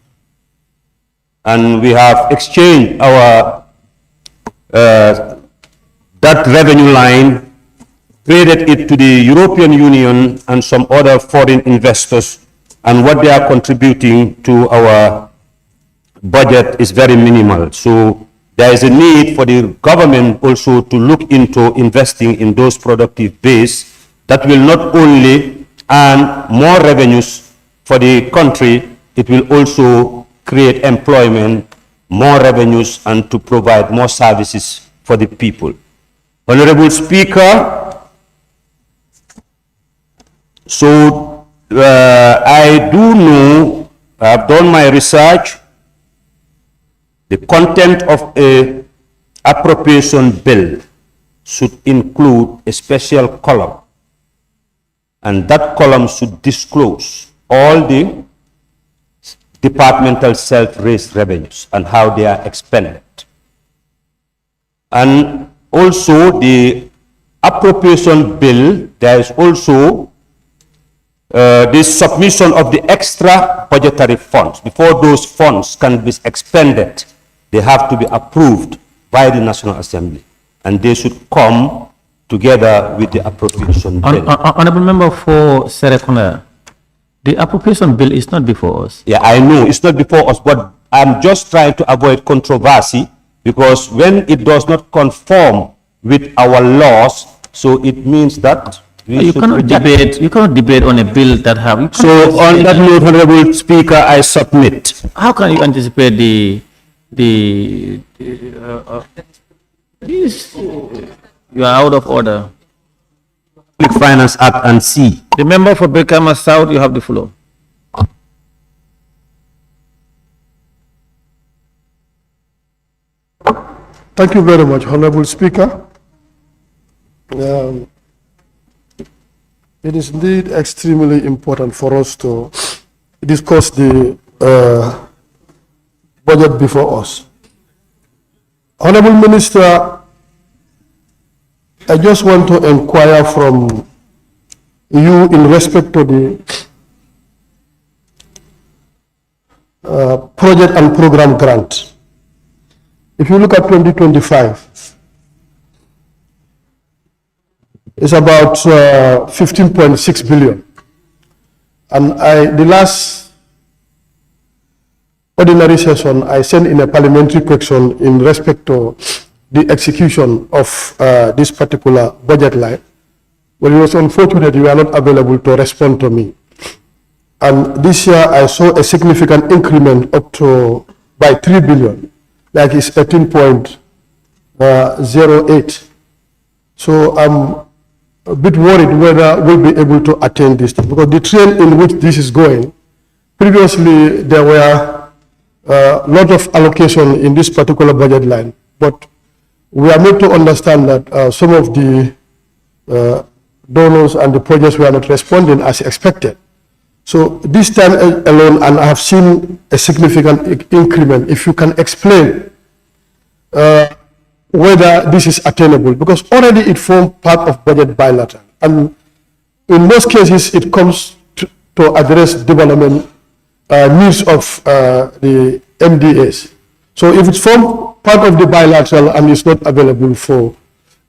S10: And we have exchanged our that revenue line, traded it to the European Union and some other foreign investors, and what they are contributing to our budget is very minimal. So there is a need for the government also to look into investing in those productive base that will not only earn more revenues for the country, it will also create employment, more revenues, and to provide more services for the people. Honorable Speaker, so I do know, I have done my research, the content of a appropriation bill should include a special column, and that column should disclose all the departmental self-raised revenues and how they are expended. And also the appropriation bill, there is also the submission of the extra budgetary funds. Before those funds can be expended, they have to be approved by the National Assembly, and they should come together with the appropriation bill.
S2: Honorable Member for Serekunda, the appropriation bill is not before us.
S10: Yeah, I know it's not before us, but I'm just trying to avoid controversy, because when it does not conform with our laws, so it means that we
S2: cannot debate. You cannot debate on a bill that have.
S10: So on that note, Honorable Speaker, I submit.
S2: How can you anticipate you are out of order.
S10: Public Finance Act and C.
S2: The member for Brikama South, you have the floor.
S11: Thank you very much, Honorable Speaker. It is indeed extremely important for us to discuss the budget before us. Honorable Minister, I just want to inquire from you in respect to the project and program grant. If you look at 2025, it's about 15.6 billion. And the last ordinary session, I sent in a parliamentary question in respect to the execution of this particular budget line. Well, it was unfortunate you are not available to respond to me. And this year I saw a significant increment up to by 3 billion, like it's 13.08. So I'm a bit worried whether we'll be able to attain this thing, because the trend in which this is going, previously there were a lot of allocation in this particular budget line, but we are made to understand that some of the donors and the projects were not responding as expected. So this time alone, and I have seen a significant increment. If you can explain what whether this is attainable, because already it forms part of budget bilateral. And in most cases, it comes to address development needs of the MDAs. So if it's formed part of the bilateral and is not available for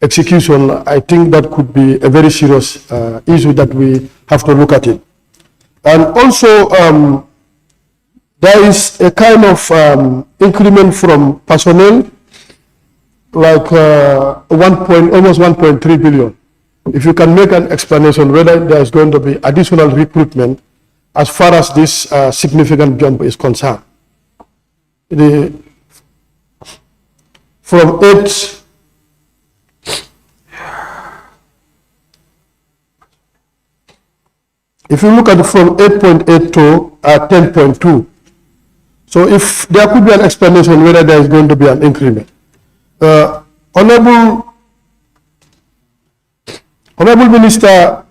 S11: execution, I think that could be a very serious issue that we have to look at it. And also, there is a kind of increment from personnel, like almost 1.3 billion. If you can make an explanation whether there is going to be additional recruitment as far as this significant jump is concerned. From 8, if you look at it from 8.8 to 10.2, so if there could be an explanation whether there is going to be an increment. Honorable Minister,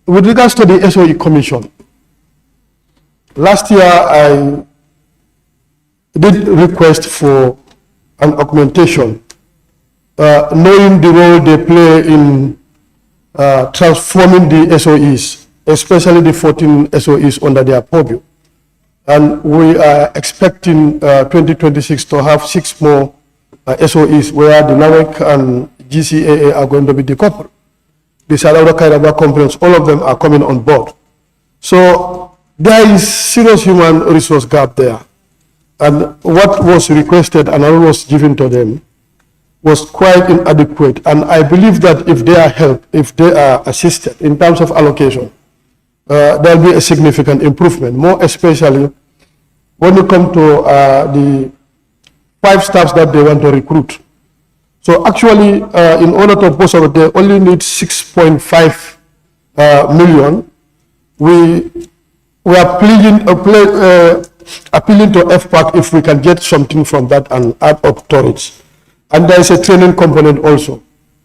S11: with regards to the SOE Commission, last year I did request for an augmentation, knowing the role they play in transforming the SOEs, especially the 14 SOEs under their purview. And we are expecting 2026 to have 6 more SOEs where the NAWEC and GCAA are going to be decoupled. The Salaura Kairaba Conference, all of them are coming on board. So there is serious human resource gap there. And what was requested and what was given to them was quite inadequate. And I believe that if they are helped, if they are assisted in terms of allocation, there will be a significant improvement, more especially when you come to the 5 staffs that they want to recruit. So actually, in order to post out, they only need 6.5 million. We are appealing to FPAC if we can get something from that and add up to it. And there is a training component also.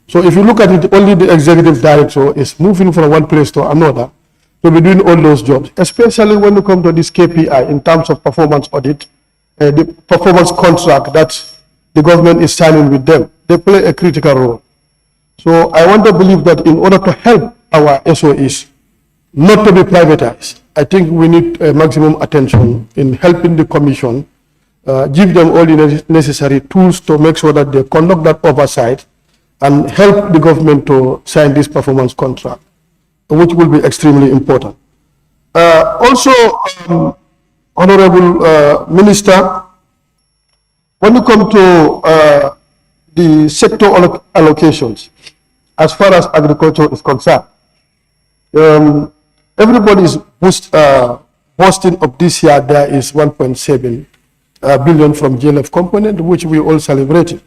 S11: So if you look at it, only the executive director is moving from one place to another to be doing all those jobs, especially when you come to this KPI in terms of performance audit, the performance contract that the government is signing with them. They play a critical role. So I want to believe that in order to help our SOEs not to be privatized, I think we need maximum attention in helping the commission, give them all the necessary tools to make sure that they conduct that oversight and help the government to sign this performance contract, which will be extremely important. Also, Honorable Minister, when you come to the sector allocations, as far as agriculture is concerned, everybody is boasting of this year there is 1.7 billion from GLF component, which we all celebrated.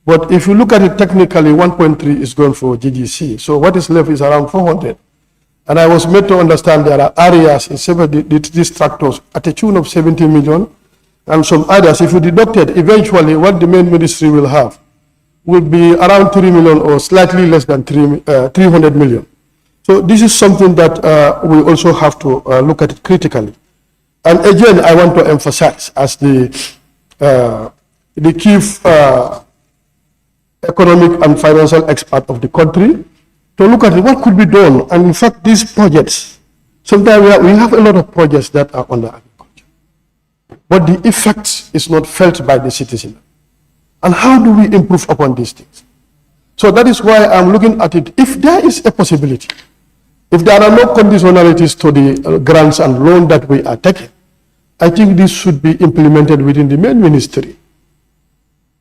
S11: But if you look at it technically, 1.3 is going for GGC. So what is left is around 400. And I was made to understand there are areas in several these tractors at a tune of 70 million, and some others. If you deducted, eventually what the main ministry will have will be around 3 million or slightly less than 300 million. So this is something that we also have to look at it critically. And again, I want to emphasize as the chief economic and financial expert of the country, to look at what could be done. And in fact, these projects, sometimes we have a lot of projects that are under agriculture, but the effect is not felt by the citizen. And how do we improve upon these things? So that is why I'm looking at it. If there is a possibility, if there are no conditionalities to the grants and loan that we are taking, I think this should be implemented within the main ministry.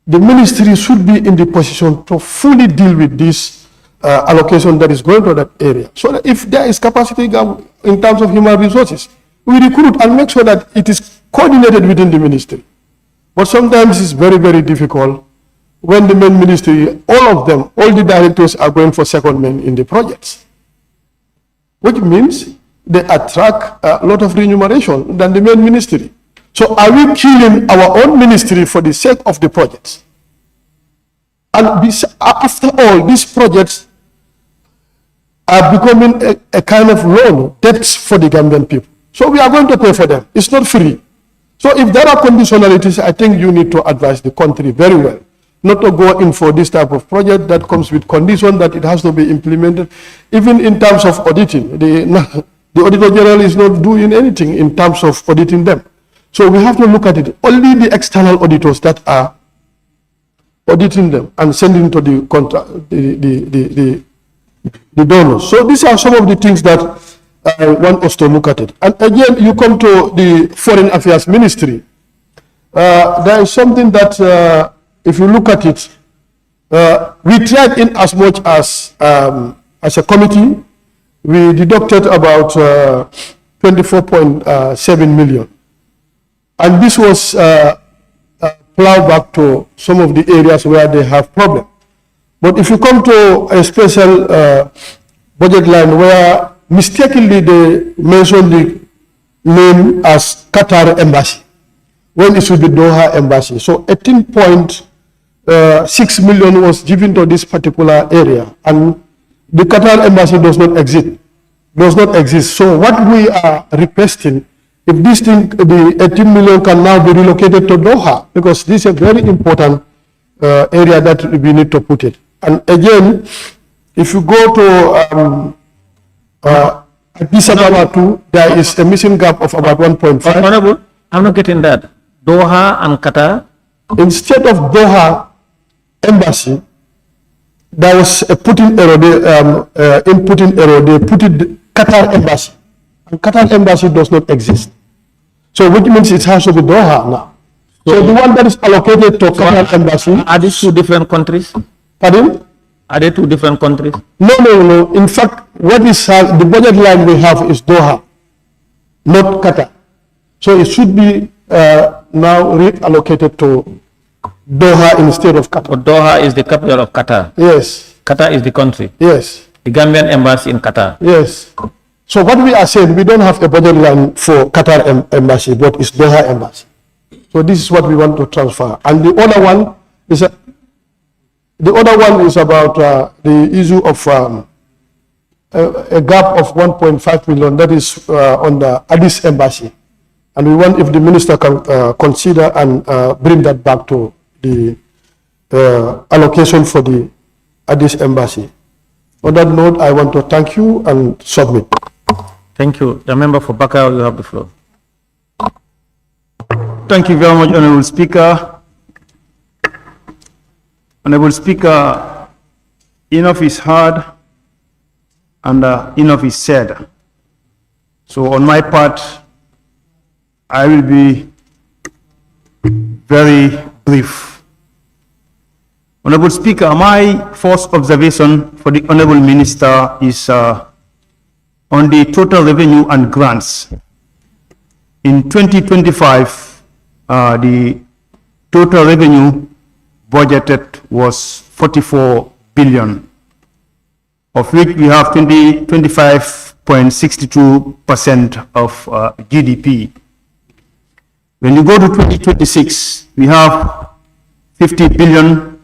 S11: The ministry should be in the position to fully deal with this allocation that is going to that area. So that if there is capacity gap in terms of human resources, we recruit and make sure that it is coordinated within the ministry. But sometimes it's very, very difficult when the main ministry, all of them, all the directors are going for secondment in the projects, which means they attract a lot of remuneration than the main ministry. So are we killing our own ministry for the sake of the projects? And after all, these projects are becoming a kind of loan, debts for the Gambian people. So we are going to pay for them. It's not free. So if there are conditionalities, I think you need to advise the country very well not to go in for this type of project that comes with condition that it has to be implemented. Even in terms of auditing, the Auditor General is not doing anything in terms of auditing them. So we have to look at it. Only the external auditors that are auditing them and sending to the donors. So these are some of the things that I want us to look at it. And again, you come to the Foreign Affairs Ministry. There is something that, if you look at it, we tried in as much as a committee, we deducted about 24.7 million. And this was plowed back to some of the areas where they have problem. But if you come to a special budget line where mistakenly they mention the name as Qatar Embassy, when it should be Doha Embassy. So 18.6 million was given to this particular area, and the Qatar Embassy does not exist. So what we are requesting, if this thing, the 18 million can now be relocated to Doha, because this is a very important area that we need to put it. And again, if you go to Addis Ababa too, there is a missing gap of about 1.5.
S2: Honorable, I'm not getting that. Doha and Qatar?
S11: Instead of Doha Embassy, there was a putting error, inputting error, they put it Qatar Embassy. And Qatar Embassy does not exist. So which means it has to be Doha now. So the one that is allocated to Qatar Embassy.
S2: Are these two different countries?
S11: Pardon?
S2: Are they two different countries?
S11: No. In fact, what is the budget line we have is Doha, not Qatar. So it should be now reallocated to Doha instead of Qatar.
S2: But Doha is the capital of Qatar.
S11: Yes.
S2: Qatar is the country.
S11: Yes.
S2: The Gambian embassy in Qatar.
S11: Yes. So what we are saying, we don't have a budget line for Qatar Embassy, but it's Doha Embassy. So this is what we want to transfer. And the other one is about the issue of a gap of 1.5 million that is on the Addis Embassy. And we want if the minister can consider and bring that back to the allocation for the Addis Embassy. On that note, I want to thank you and submit.
S2: Thank you. The member for Bakau, you have the floor.
S10: Thank you very much, Honorable Speaker. Honorable Speaker, enough is heard and enough is said. So on my part, I will be very brief. Honorable Speaker, my first observation for the Honorable Minister is on the total revenue and grants. In 2025, the total revenue budgeted was 44 billion, of which we have 25.62% of GDP. When you go to 2026, we have 50 billion,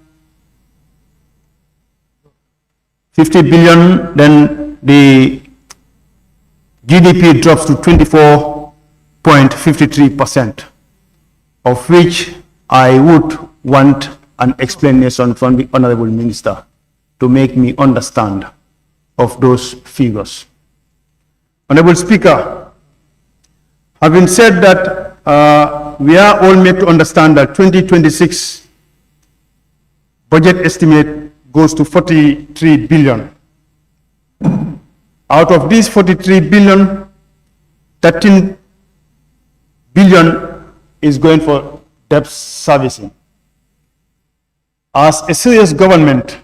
S10: then the GDP drops to 24.53%, of which I would want an explanation from the Honorable Minister to make me understand of those figures. Honorable Speaker, having said that, we are all made to understand that 2026 budget estimate goes to 43 billion. Out of these 43 billion, 13 billion is going for debt servicing. As a serious government,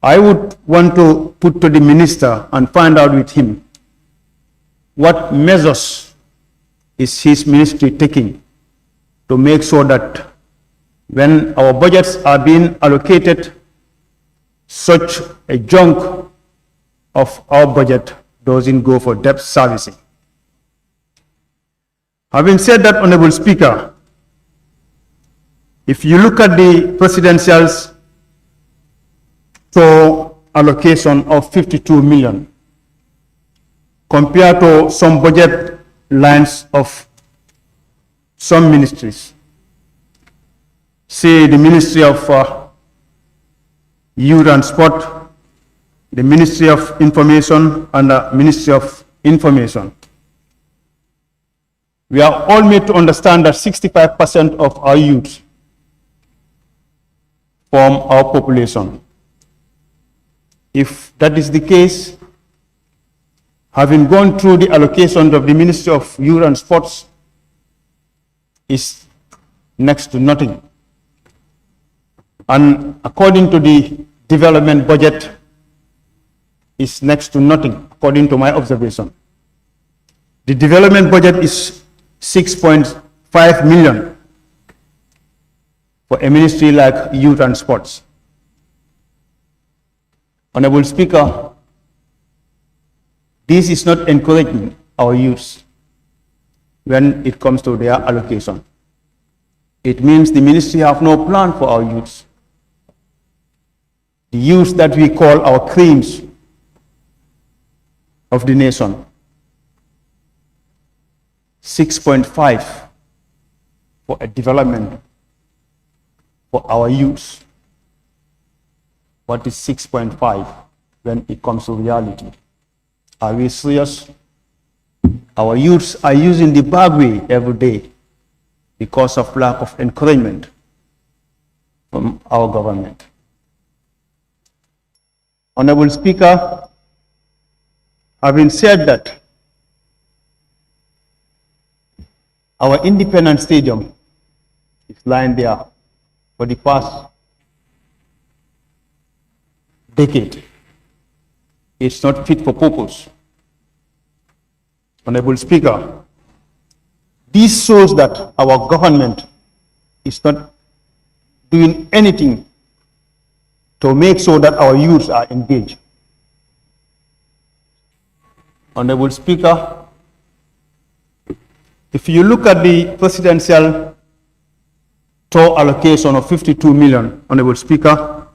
S10: I would want to put to the minister and find out with him what measures is his ministry taking to make sure that when our budgets are being allocated, such a chunk of our budget doesn't go for debt servicing. Having said that, Honorable Speaker, if you look at the presidential's allocation of 52 million compared to some budget lines of some ministries,
S5: say the Ministry of Youth and Sport, the Ministry of Information, and the Ministry of Information. We are all made to understand that 65% of our youth form our population. If that is the case, having gone through the allocations of the Ministry of Youth and Sports is next to nothing. And according to the development budget, is next to nothing, according to my observation. The development budget is 6.5 million for a ministry like Youth and Sports. Honorable Speaker, this is not encouraging our youth when it comes to their allocation. It means the ministry have no plan for our youth. The youth that we call our creams of the nation. 6.5 for a development for our youth. What is 6.5 when it comes to reality? Are we serious? Our youths are using the bad way every day because of lack of encouragement from our government. Honorable Speaker, having said that, our Independence Stadium is lying there for the past decade. It's not fit for purpose. Honorable Speaker, this shows that our government is not doing anything to make sure that our youths are engaged. Honorable Speaker, if you look at the presidential tour allocation of 52 million, Honorable Speaker,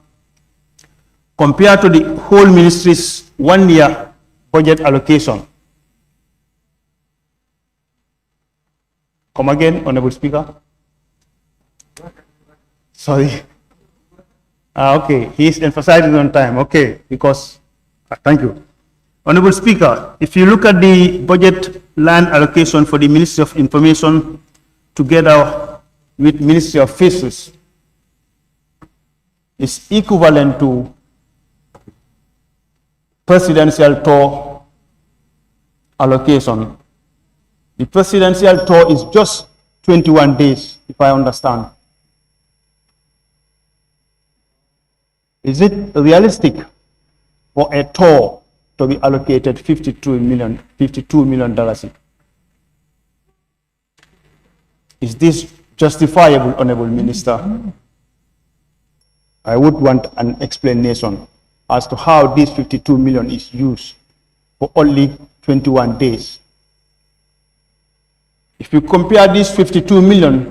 S5: compared to the whole ministry's 1 year budget allocation. Come again, Honorable Speaker. Sorry. Okay, he's emphasizing on time. Okay, because, thank you. Honorable Speaker, if you look at the budget land allocation for the Ministry of Information together with Ministry of Fiscal, is equivalent to presidential tour allocation. The presidential tour is just 21 days, if I understand. Is it realistic for a tour to be allocated $52 million? Is this justifiable, Honorable Minister? I would want an explanation as to how this 52 million is used for only 21 days. If you compare this 52 million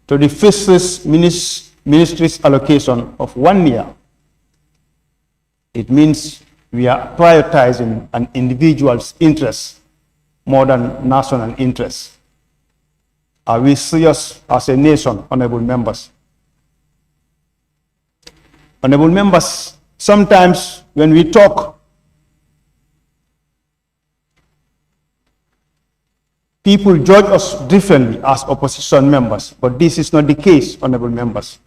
S5: to the Fiscal Ministry's allocation of 1 year, it means we are prioritizing an individual's interest more than national interest. Are we serious as a nation, honorable members? Honorable members, sometimes when we talk, people judge us differently as opposition members, but this is not the case, honorable members.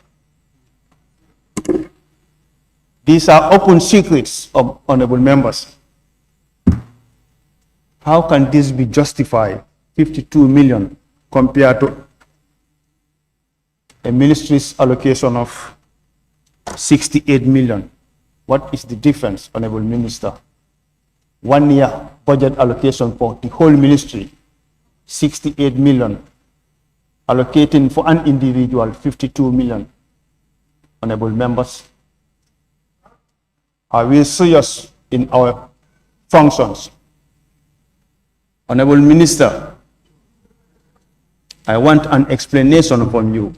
S5: These are open secrets of honorable members. How can this be justified, 52 million compared to a ministry's allocation of 68 million? What is the difference, Honorable Minister? 1 year budget allocation for the whole ministry, 68 million, allocating for an individual 52 million. Honorable members, are we serious in our functions? Honorable Minister, I want an explanation from you.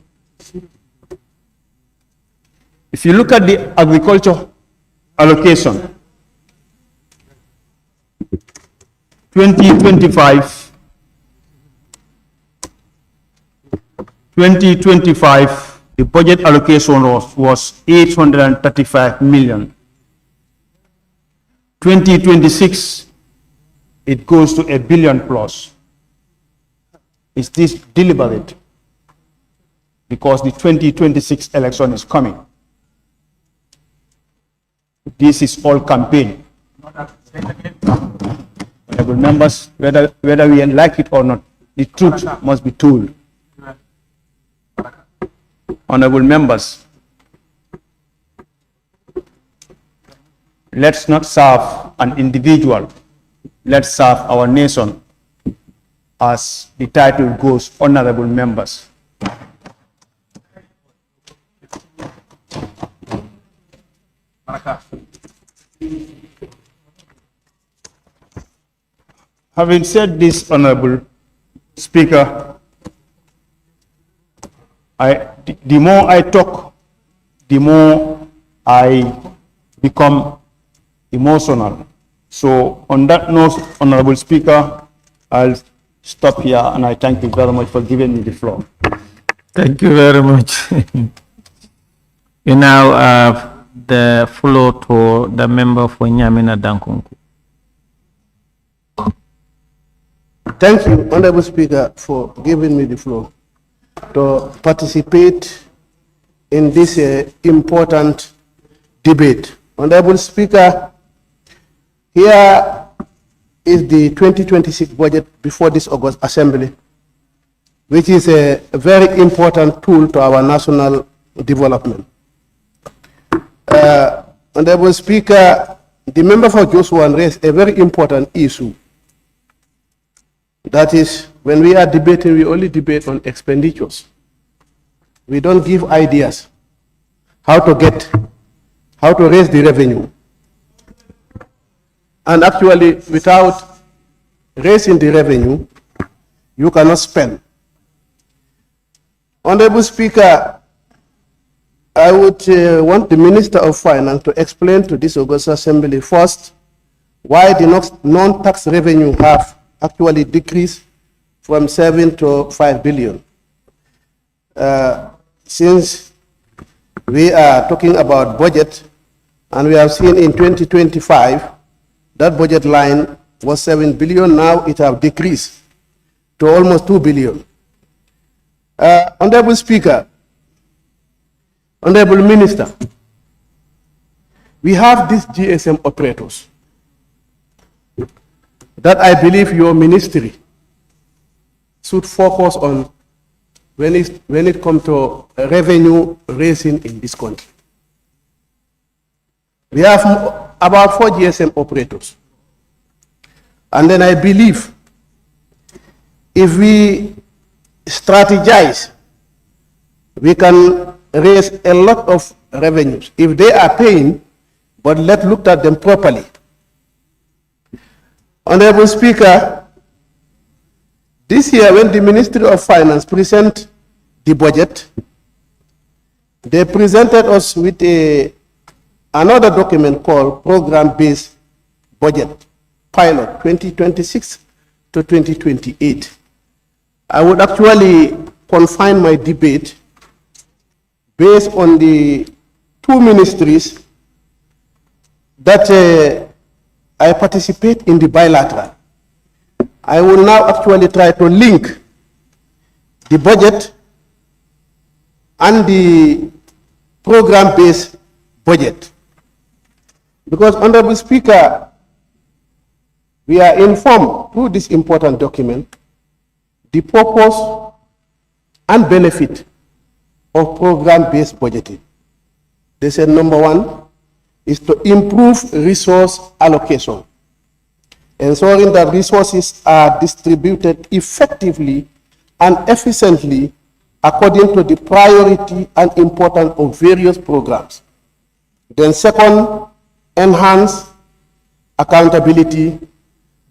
S5: If you look at the agriculture allocation, 2025
S10: the budget allocation was 835 million. 2026, it goes to $1 billion plus. Is this deliberate? Because the 2026 election is coming. This is all campaign. Honorable members, whether we like it or not, the truth must be told. Honorable members, let's not serve an individual, let's serve our nation, as the title goes, honorable members. Having said this, Honorable Speaker, the more I talk, the more I become emotional. So on that note, Honorable Speaker, I'll stop here and I thank you very much for giving me the floor.
S2: Thank you very much. We now have the floor to the member for Nyamina Dankunku.
S11: Thank you, Honorable Speaker, for giving me the floor to participate in this important debate. Honorable Speaker, here is the 2026 budget before this August Assembly, which is a very important tool to our national development. Honorable Speaker, the member for Joshua raised a very important issue. That is, when we are debating, we only debate on expenditures. We don't give ideas how to raise the revenue. And actually, without raising the revenue, you cannot spend. Honorable Speaker, I would want the Minister of Finance to explain to this August Assembly first why the non-tax revenue have actually decreased from 7 to 5 billion. Since we are talking about budget, and we have seen in 2025, that budget line was 7 billion, now it has decreased to almost 2 billion. Honorable Speaker, Honorable Minister, we have these GSM operators that I believe your ministry should focus on when it comes to revenue raising in this country. We have about 4 GSM operators. And then I believe if we strategize, we can raise a lot of revenues. If they are paying, but let's look at them properly. Honorable Speaker, this year when the Ministry of Finance present the budget, they presented us with another document called Program-Based Budget Pilot 2026 to 2028. I would actually confine my debate based on the 2 ministries that I participate in the bilateral. I will now actually try to link the budget and the program-based budget. Because, Honorable Speaker, we are informed through this important document the purpose and benefit of program-based budgeting. They said number 1 is to improve resource allocation, ensuring that resources are distributed effectively and efficiently according to the priority and importance of various programs. Then second, enhance accountability.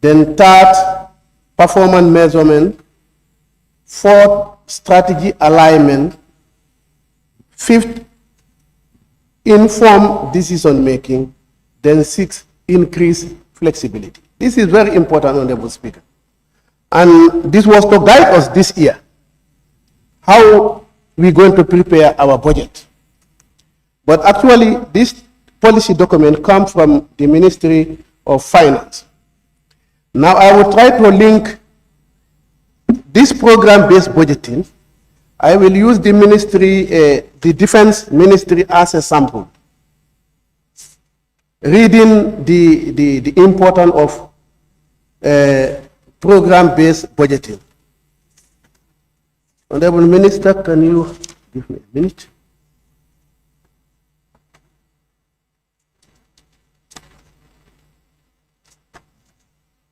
S11: Then third, performance measurement. Fourth, strategy alignment. Fifth, informed decision making. Then sixth, increase flexibility. This is very important, Honorable Speaker. And this was to guide us this year, how we're going to prepare our budget. But actually, this policy document comes from the Ministry of Finance. Now, I will try to link this program-based budgeting. I will use the ministry, the Defense Ministry as a sample, reading the importance of program-based budgeting. Honorable Minister, can you give me a minute?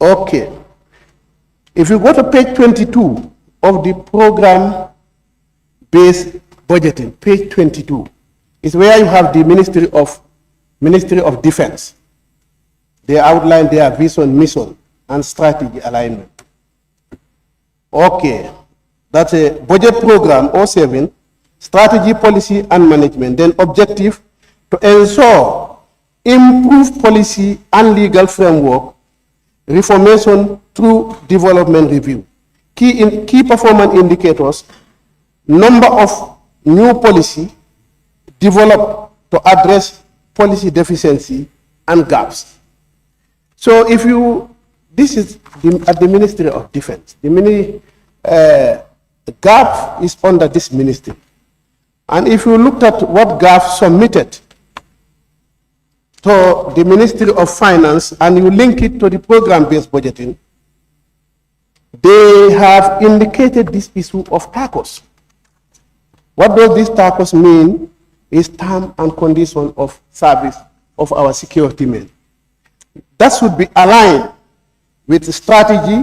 S11: Okay. If you go to page 22 of the program-based budgeting, page 22, is where you have the Ministry of Defense. They outline their vision, mission, and strategy alignment. Okay. That's a budget program, 07, strategy, policy, and management. Then objective, to ensure improved policy and legal framework, reformation through development review. Key performance indicators, number of new policy developed to address policy deficiency and gaps. So if you, this is at the Ministry of Defense. The gap is under this ministry. And if you looked at what gap submitted to the Ministry of Finance and you link it to the program-based budgeting, they have indicated this issue of TACOs. What does this TACOs mean? Is term and condition of service of our security men. That should be aligned with the strategy,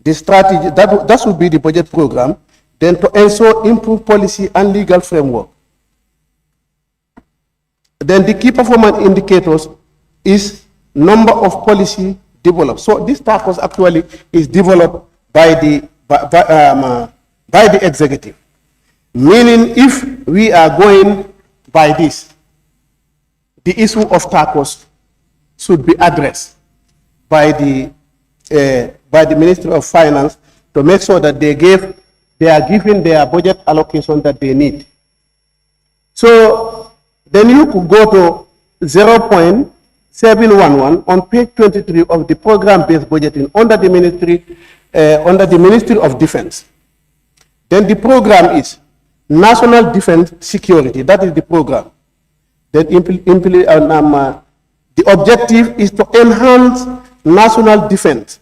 S11: that should be the budget program, then to ensure improved policy and legal framework. Then the key performance indicators is number of policy developed. So this TACOs actually is developed by the executive. Meaning if we are going by this, the issue of TACOs should be addressed by the Ministry of Finance to make sure that they are given their budget allocation that they need. So then you could go to 0.711 on page 23 of the program-based budgeting under the Ministry of Defense. Then the program is National Defense Security. That is the program. Then the objective is to enhance national defense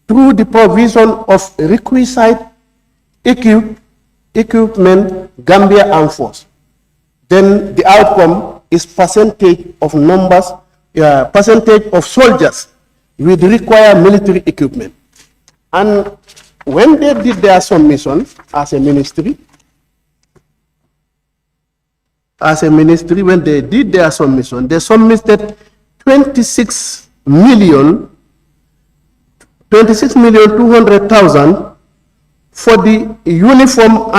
S11: through the provision of requisite equipment, Gambia Armed Force. Then the outcome is percentage of numbers, percentage of soldiers with required military equipment. And when they did their submission as a ministry, when they did their submission, they submitted 26,200,000 for the uniform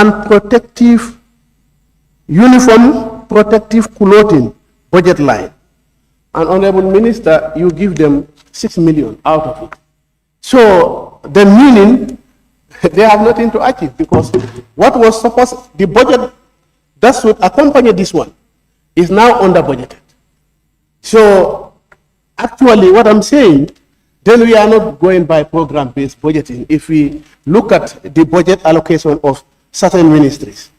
S11: protective clothing budget line. And Honorable Minister, you give them 6 million out of it. So the meaning, they have nothing to achieve, because what was supposed, the budget that should accompany this one is now under budgeted. So actually what I'm saying, then we are not going by program-based budgeting if we look at the budget allocation of certain ministries,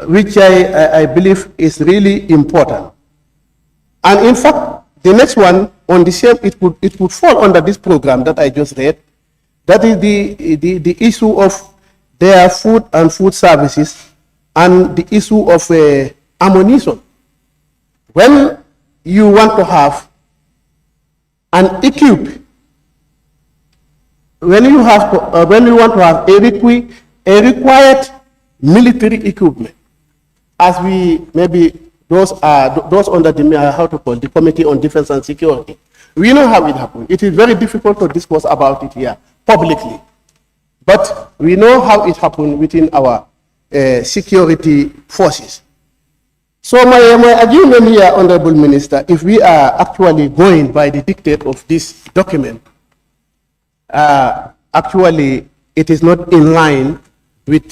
S11: which I believe is really important. And in fact, the next one on the same, it would fall under this program that I just read. That is the issue of their food and food services and the issue of ammunition. When you want to have and equip, when you want to have a required military equipment, as we maybe those under the Committee on Defense and Security, we know how it happened. It is very difficult to discuss about it here publicly, but we know how it happened within our security forces. So my argument here, Honorable Minister, if we are actually going by the dictate of this document, actually it is not in line with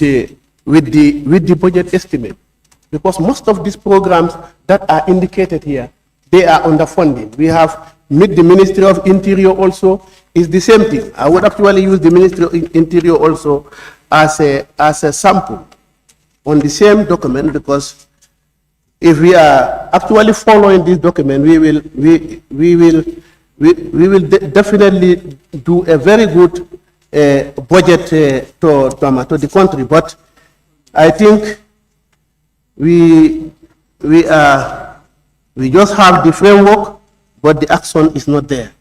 S8: with the budget estimate, because most of these programs that are indicated here, they are underfunding. We have the Ministry of Interior also is the same thing. I would actually use the Ministry of Interior also as a sample on the same document, because if we are actually following this document, we will definitely do a very good budget to the country. But I think we just have the framework, but the action is not there.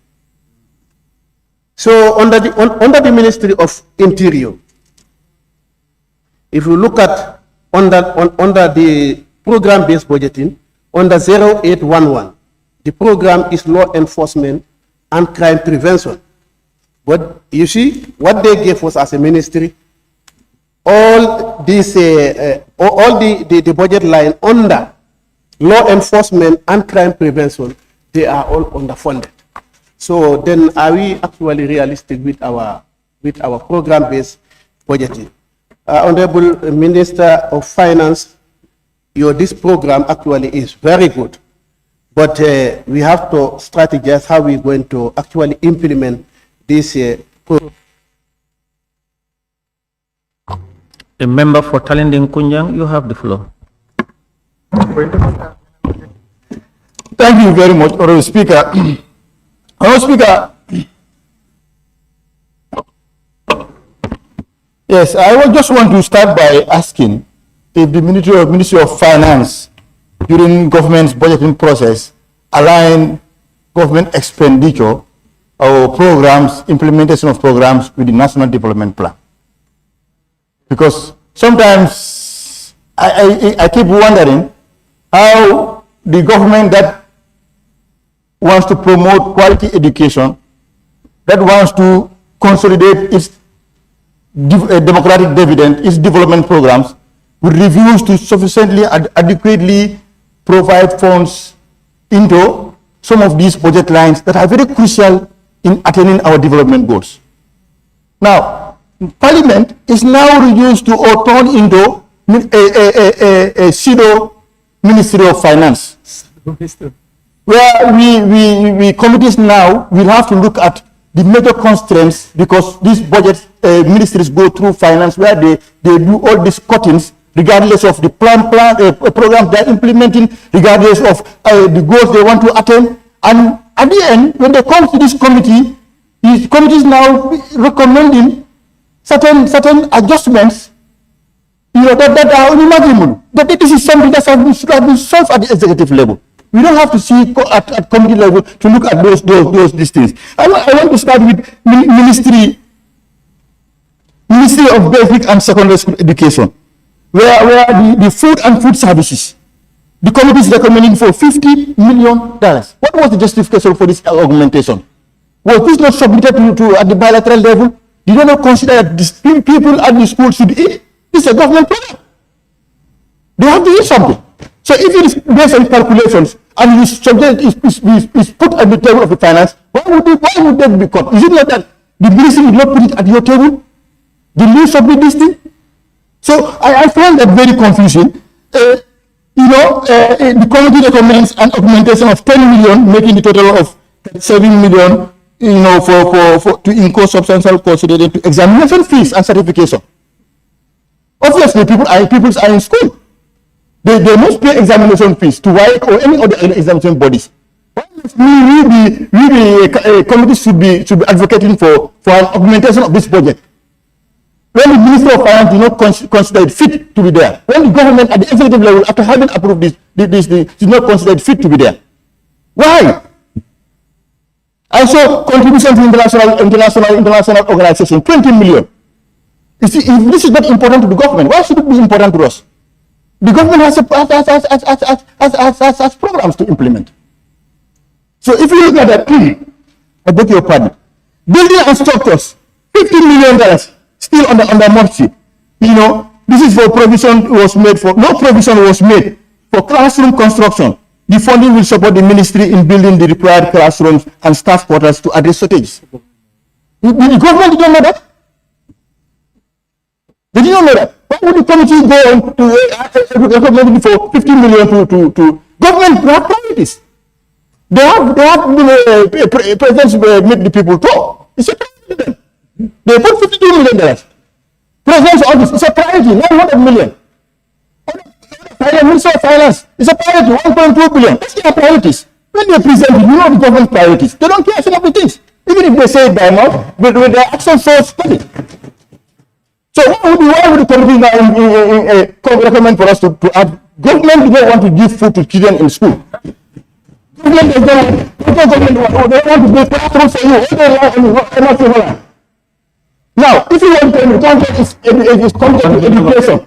S8: So under the Ministry of Interior, if you look at under the program-based budgeting, under 0811, the program is law enforcement and crime prevention. But you see, what they gave us as a ministry, all this, all the budget line under law enforcement and crime prevention, they are all underfunded. So then, are we actually realistic with our program-based budgeting? Honorable Minister of Finance, this program actually is very good, but we have to strategize how we're going to actually implement this program.
S2: The member for Talinding Kunjang, you have the floor.
S5: Thank you very much, Honorable Speaker. Honorable Speaker, yes, I just want to start by asking if the Ministry of Finance during government's budgeting process align government expenditure or programs, implementation of programs with the National Development Plan. Because sometimes I keep wondering how the government that wants to promote quality education, that wants to consolidate its democratic dividend, its development programs, would refuse to sufficiently adequately provide funds into some of these budget lines that are very crucial in attaining our development goals. Now, Parliament is now reduced to or turned into a pseudo Ministry of Finance, where we committees now will have to look at the major constraints, because these budget ministries go through finance, where they do all these cuttings regardless of the program they're implementing, regardless of the goals they want to attain. And at the end, when they come to this committee, these committees now recommending certain adjustments, that are unimaginable. But this is something that should have been solved at the executive level. We don't have to see at committee level to look at these things. I want to start with Ministry of Basic and Secondary School Education, where the food and food services, the committee is recommending for $50 million. What was the justification for this augmentation? Was this not submitted to at the bilateral level? Did you not consider that the people at the school should eat? This is a government program. They have to eat something. So if it is based on calculations and the subject is put at the table of the finance, why would that be cut? Is it not that the ministry did not put it at your table? Did you submit this thing? So I find that very confusing. The committee recommends an augmentation of 10 million, making the total of 7 million, to incur substantial costs related to examination fees and certification. Obviously, people are in school. They must pay examination fees to WIAC or any other examination bodies. We the committee should be advocating for an augmentation of this budget. When the Minister of Finance did not consider it fit to be there, when the government at the executive level, after having approved this did not consider it fit to be there. Why? Also, contribution to international organization, 20 million. You see, if this is not important to the government, why should it be important to us? The government has programs to implement. So if you look at that, I beg your pardon, building and structures, $50 million still on the market. This is for provision was made for, no provision was made for classroom construction. The funding will support the ministry in building the required classrooms and staff quarters to address shortages. The government did not know that. They did not know that. Why
S3: would the committee go on to recommend for 15 million to government? They have priorities. They have presidents meet the people talk. It's a priority. They put $52 million. President's office, it's a priority, 900 million. Minister of Finance, it's a priority, 1.2 billion. That's their priorities. When they present it, you know the government priorities. They don't care some of the things. Even if they say it by mouth, but with their action so study. So why would the committee now recommend for us to add? Government do not want to give food to children in school. Government does not want to build classrooms for you. Now, if you want to contact is contact with education.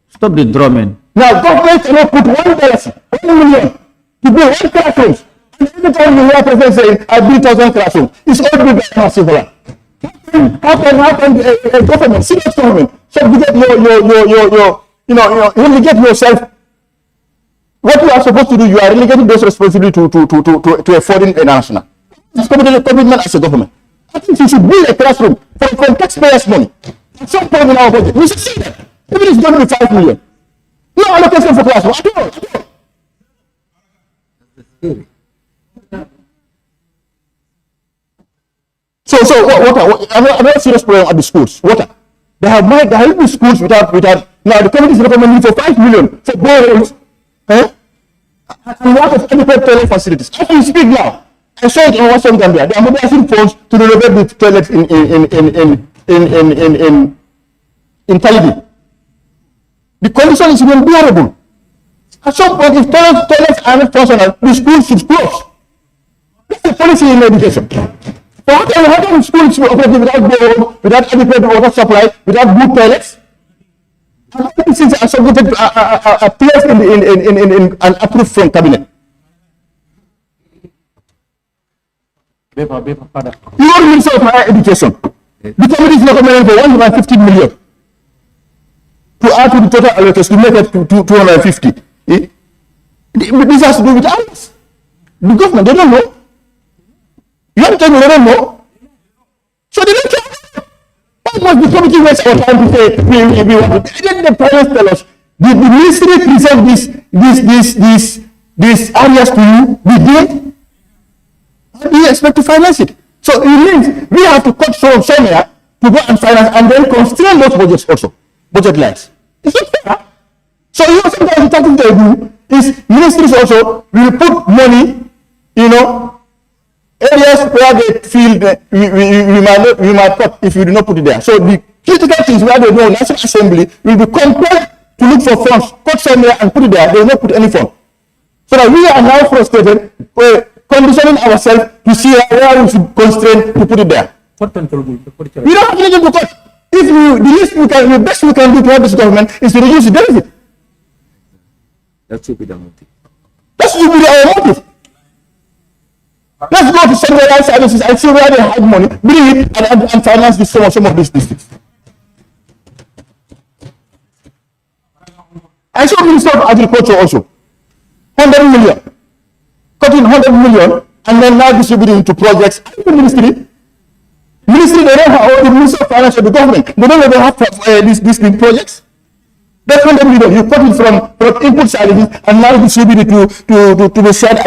S2: Stop the drumming.
S3: Now, government cannot put $1 million to build 1 classrooms. And every time you hear president saying, I built 1,000 classrooms, it's all built by massive. How can a government, serious government, subjugate relegate yourself? What you are supposed to do, you are relegating those responsibilities to a foreign national. It's commitment as a government. I think you should build a classroom from taxpayers' money. At some point in our budget, we should see that. Even if it's going to be 5 million. No allocation for classroom at all. So water, another serious problem at the schools. Water. There have been schools without. Now the committee is recommending for 5 million for boreholes, and lack of adequate toilet facilities. As we speak now, I saw it in Western Gambia. They are mobilizing funds to renovate the toilets in Talibi. The condition is unbearable. At some point, if toilets are not functional, the schools should close. That's the policy in education. So how can schools be operating without adequate water supply, without good toilets? And all these things are subjected are placed in an approved from cabinet. Your Minister of Higher Education, the committee is recommending for 150 million to add to the total allocation to make it to 250. This has to do with others. The government, they don't know. You have to tell me they don't know. So they don't care. Why must the committee waste our time to say we want to? Let the parents tell us. The ministry present these areas to you, we did. How do you expect to finance it? So it means we have to cut from somewhere to go and finance and then constrain those budgets also, budget lines. It's not fair. So sometimes the tactic they do is ministries also will put money, areas where they feel that we might cut if you do not put it there. So the critical things where they know National Assembly will be compelled to look for funds, cut somewhere and put it there. They will not put any fund. So that we are now frustrated, conditioning ourselves to see where we should constrain to put it there. We don't have anything to cut. The best we can do to help this government is to reduce the deficit. That should be the motive. That should be our motive. Let's go to centralized services and see where they have money, bring it and finance some of these districts. I saw Minister of Agriculture also. 100 million. Cutting 100 million and then now distributing to projects. Ministry, they don't have, or the Minister of Finance of the government, they don't know they have these big projects. That 100 million, you cut it from input salaries and now distribute it to the shared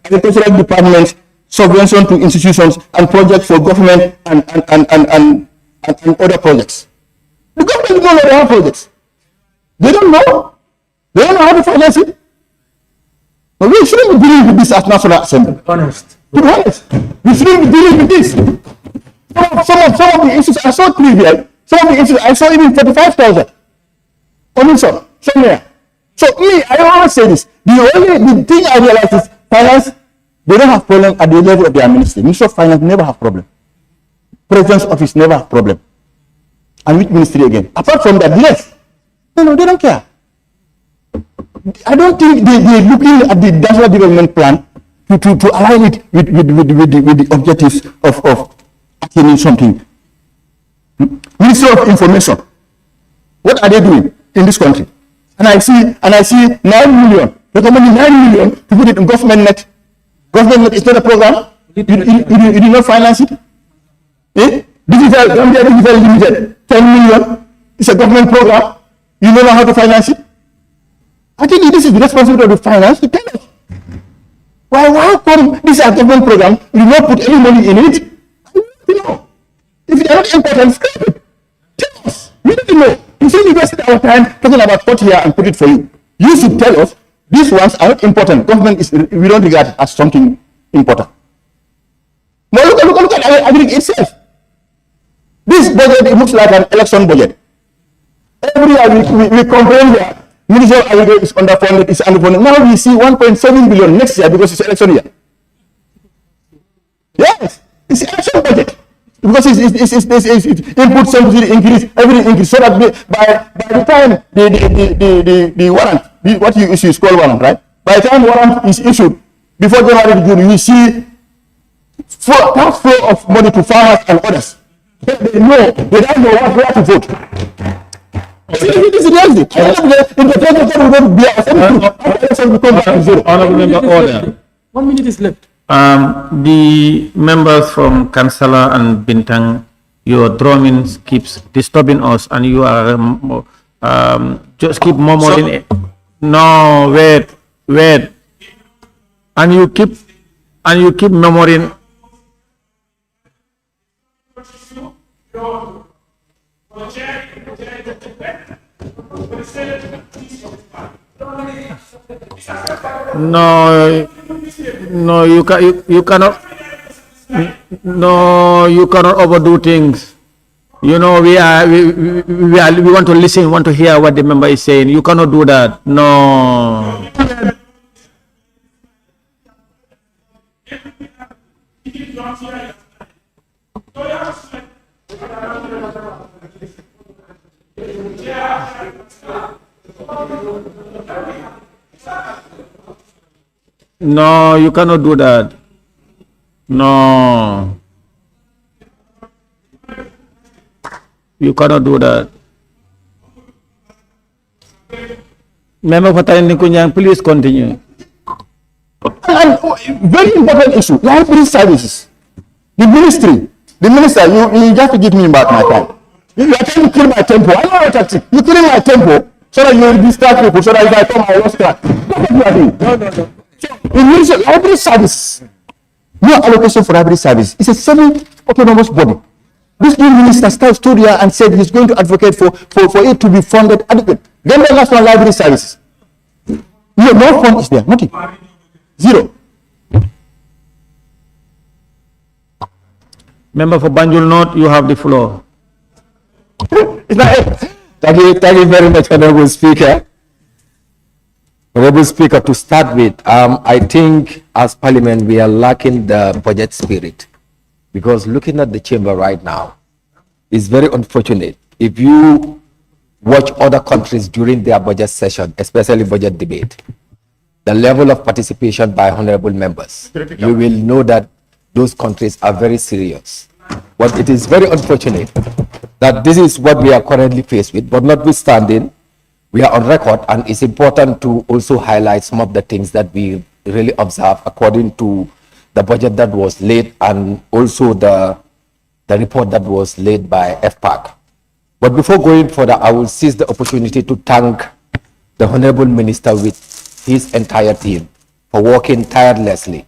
S3: agricultural departments, subvention to institutions and projects for government and other projects. The government don't know they have projects. They don't know. They don't know how to finance it. But we shouldn't be dealing with this as National Assembly. To be honest. We shouldn't be dealing with this. Some of the issues are so trivial. Some of the issues I saw even 45,000. Somewhere. So I always say this. The thing I realize is finance, they don't have problem at the level of their ministry. Minister of Finance never have problem. President's office never have problem. And which ministry again? Apart from that, yes. No, they don't care. I don't think they're looking at the national development plan to align it with the objectives of attaining something. Ministry of Information. What are they doing in this country? And I see 9 million. Recommending 9 million to put it in government net. Government net is not a program. You did not finance it. Gambia Digital Limited, 10 million. It's a government program. You don't know how to finance it? I think this is the responsibility of the finance to tell us. Why come this adjournment program, you not put any money in it? You know, if they are not important, scrap it. Tell us. We don't know. Instead we wasted our time talking about what here and put it for you. You should tell us these ones are not important. Government is, we don't regard it as something important. Now look at agric itself. This budget, it looks like an election budget. Every year we complain here, Ministerial aggregate is underfunded, it's underfunded. Now we see 1.7 billion next year because it's election year. Yes, it's election budget. Because it's input subsidy increase, everything increase, so that by the time the warrant, what you issue is called warrant, right? By the time warrant is issued, before January to June, we see tax flow of money to farmers and others. They don't know where to vote.
S2: Honorable member, order.
S5: 1 minute is left.
S2: The members from Kansala and Bintang, your drumming keeps disturbing us, and you are just keep murmuring. No, wait, and you keep murmuring. No, you cannot. No, you cannot overdo things. You know, we want to listen, want to hear what the member is saying. You cannot do that. No. No, you cannot do that. No. You cannot do that. Member Fatayani Kunyang, please continue.
S3: And very important issue, library services. The minister, you have to give me back my time. You are trying to kill my tempo. I know your tactic. You're killing my tempo so that you will distract people, so that if I come, I lost track. That's what you are doing. No. So, in ministry, library services, no allocation for library service. It's a semi-autonomous body. This new minister stood here and said he's going to advocate for it to be funded adequate. Then the national library services. No fund is there, nothing. Zero.
S2: Member for Banjul North, you have the floor.
S9: Thank you very much, Honorable Speaker. Honorable Speaker, to start with, I think as Parliament we are lacking the budget spirit, because looking at the chamber right now is very unfortunate. If you watch other countries during their budget session, especially budget debate, the level of participation by honorable members, you will know that those countries are very serious. But it is very unfortunate that this is what we are currently faced with. But notwithstanding, we are on record, and it's important to also highlight some of the things that we really observe according to the budget that was laid, and also the report that was laid by FPAC. But before going further, I will seize the opportunity to thank the Honorable Minister with his entire team for working tirelessly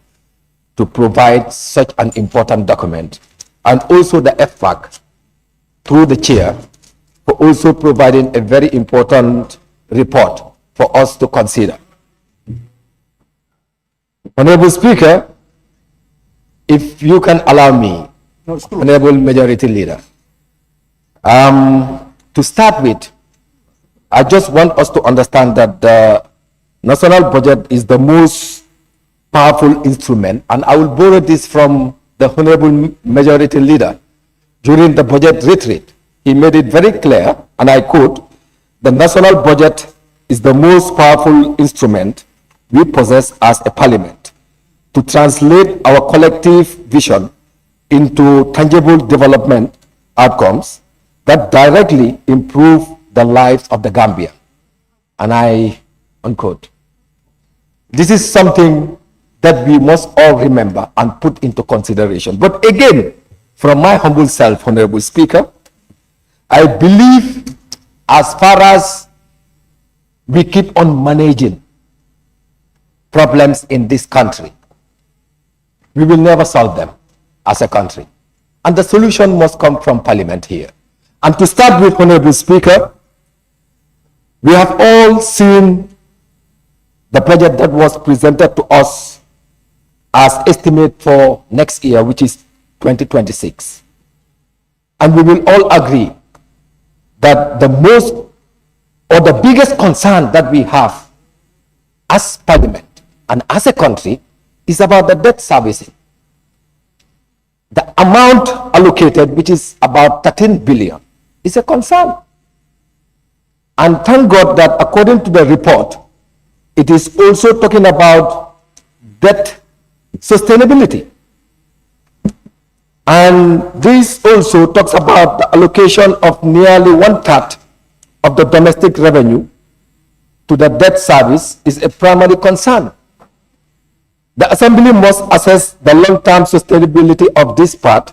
S9: to provide such an important document, and also the FPAC through the chair for also providing a very important report for us to consider. Honorable Speaker, if you can allow me, Honorable Majority Leader, to start with, I just want us to understand that the national budget is the most powerful instrument, and I will borrow this from the Honorable Majority Leader during the budget retreat. He made it very clear, and I quote, "The national budget is the most powerful instrument we possess as a parliament to translate our collective vision into tangible development outcomes that directly improve the lives of the Gambia." And I unquote. This is something that we must all remember and put into consideration. But again, from my humble self, Honorable Speaker, I believe as far as we keep on managing problems in this country, we will never solve them as a country. And the solution must come from Parliament here. And to start with, Honorable Speaker, we have all seen the budget that was presented to us as estimate for next year, which is 2026. And we will all agree that the most or the biggest concern that we have as Parliament and as a country is about the debt servicing. The amount allocated, which is about 13 billion, is a concern. And thank God that according to the report, it is also talking about debt sustainability. And this also talks about the allocation of nearly 1/3 of the domestic revenue to the debt service is a primary concern. The Assembly must assess the long-term sustainability of this part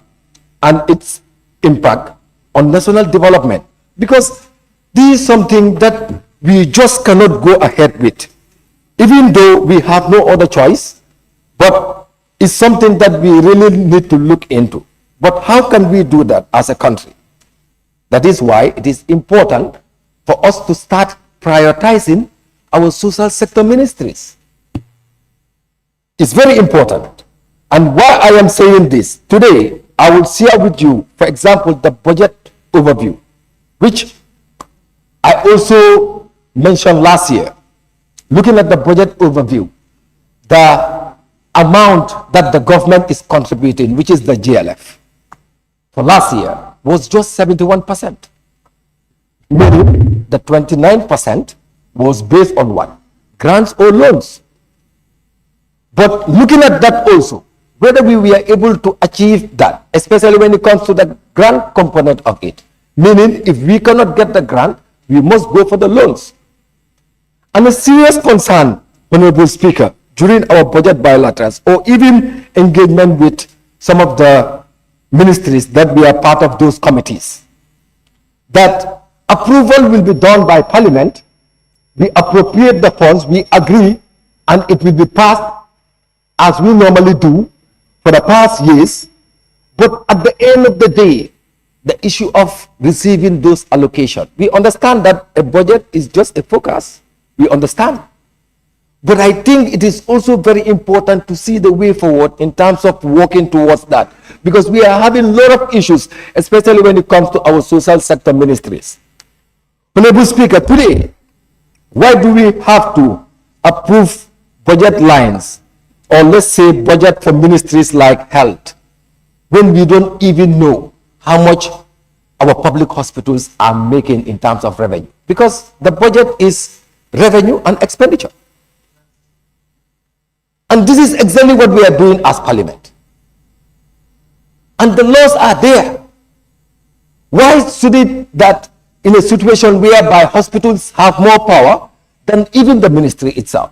S9: and its impact on national development, because this is something that we just cannot go ahead with, even though we have no other choice, but it's something that we really need to look into. But how can we do that as a country? That is why it is important for us to start prioritizing our social sector ministries. It's very important. And why I am saying this, today I will share with you, for example, the budget overview, which I also mentioned last year. Looking at the budget overview, the amount that the government is contributing, which is the GLF, for last year was just 71%. Meaning the 29% was based on what? Grants or loans. But looking at that also, whether we were able to achieve that, especially when it comes to the grant component of it, meaning if we cannot get the grant, we must go for the loans. And a serious concern, Honorable Speaker, during our budget bilaterals or even engagement with some of the ministries that we are part of those committees, that approval will be done by Parliament, we appropriate the funds, we agree, and it will be passed as we normally do for the past years. But at the end of the day, the issue of receiving those allocations, we understand that a budget is just a focus. We understand. But I think it is also very important to see the way forward in terms of working towards that, because we are having a lot of issues, especially when it comes to our social sector ministries. Honorable Speaker, today, why do we have to approve budget lines, or let's say budget for ministries like health, when we don't even know how much our public hospitals are making in terms of revenue? Because the budget is revenue and expenditure. And this is exactly what we are doing as Parliament. And the laws are there. Why should it that in a situation whereby hospitals have more power than even the ministry itself?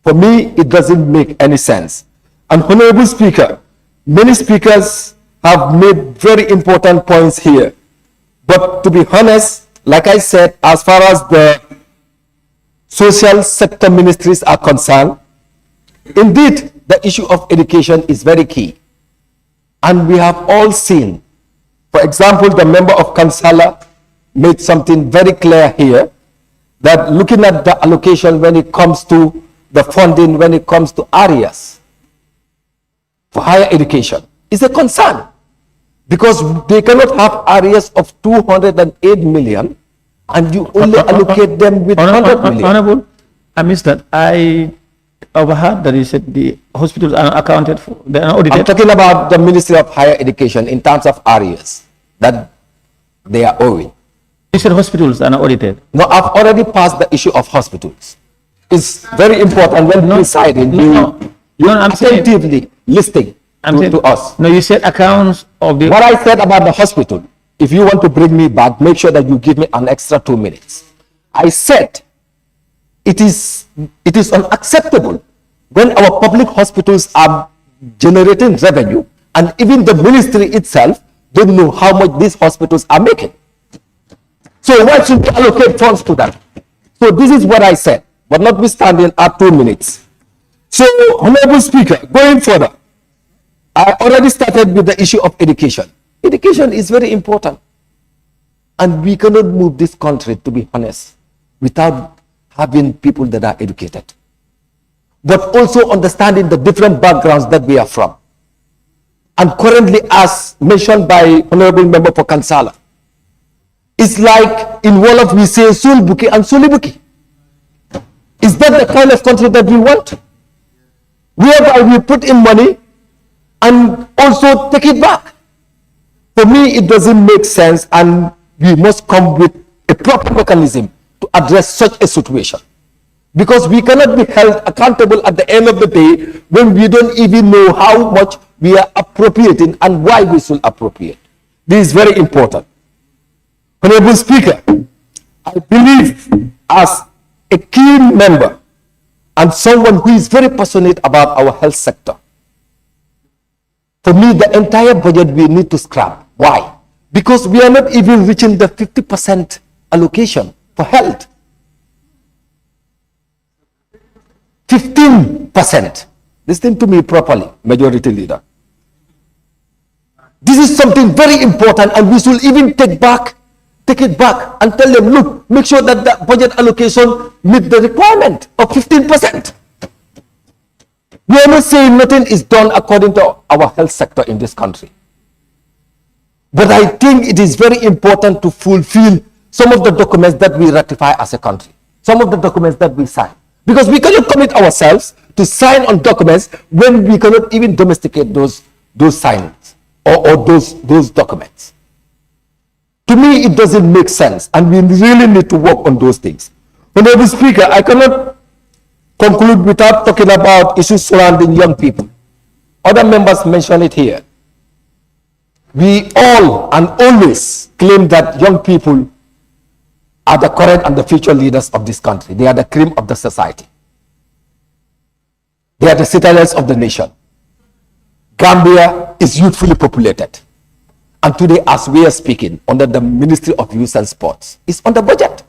S9: For me, it doesn't make any sense. And Honorable Speaker, many speakers have made very important points here. But to be honest, like I said, as far as the social sector ministries are concerned, indeed, the issue of education is very key. And we have all seen, for example, the member of Council made something very clear here, that looking at the allocation when it comes to the funding, when it comes to areas for higher education, is a concern. Because they cannot have areas of 208 million and you only allocate them with 100 million.
S2: Honorable, I missed that. I overheard that you said the hospitals are accounted for, they are audited.
S9: I'm talking about the Ministry of Higher Education in terms of areas that they are owing.
S2: You said hospitals are not audited.
S9: No, I've already passed the issue of hospitals. It's very important when deciding,
S2: I'm
S9: attentively listening to us.
S2: No, you said accounts of the...
S9: What I said about the hospital, if you want to bring me back, make sure that you give me an extra 2 minutes. I said it is unacceptable when our public hospitals are generating revenue and even the ministry itself don't know how much these hospitals are making. So why should we allocate funds to that? So this is what I said, but notwithstanding at 2 minutes. So, Honorable Speaker, going further, I already started with the issue of education. Education is very important. And we cannot move this country, to be honest, without having people that are educated. But also understanding the different backgrounds that we are from. And currently, as mentioned by Honorable Member for Kansala, it's like in Wolof we say Sulbuki and Sulibuki. Is that the kind of country that we want? Whereby we put in money and also take it back. For me, it doesn't make sense, and we must come with a proper mechanism to address such a situation. Because we cannot be held accountable at the end of the day when we don't even know how much we are appropriating and why we should appropriate. This is very important. Honorable Speaker, I believe as a key member and someone who is very passionate about our health sector, for me, the entire budget we need to scrap. Why? Because we are not even reaching the 50% allocation for health. 15%. Listen to me properly, Majority Leader. This is something very important, and we should even take it back and tell them, look, make sure that the budget allocation meet the requirement of 15%. We are not saying nothing is done according to our health sector in this country. But I think it is very important to fulfill some of the documents that we ratify as a country, some of the documents that we sign. Because we cannot commit ourselves to sign on documents when we cannot even domesticate those signings or those documents. To me, it doesn't make sense, and we really need to work on those things. Honorable Speaker, I cannot conclude without talking about issues surrounding young people. Other members mentioned it here. We all and always claim that young people are the current and the future leaders of this country. They are the cream of the society. They are the citadels of the nation. Gambia is youthfully populated. And today, as we are speaking, under the Ministry of Youth and Sports, is on the budget.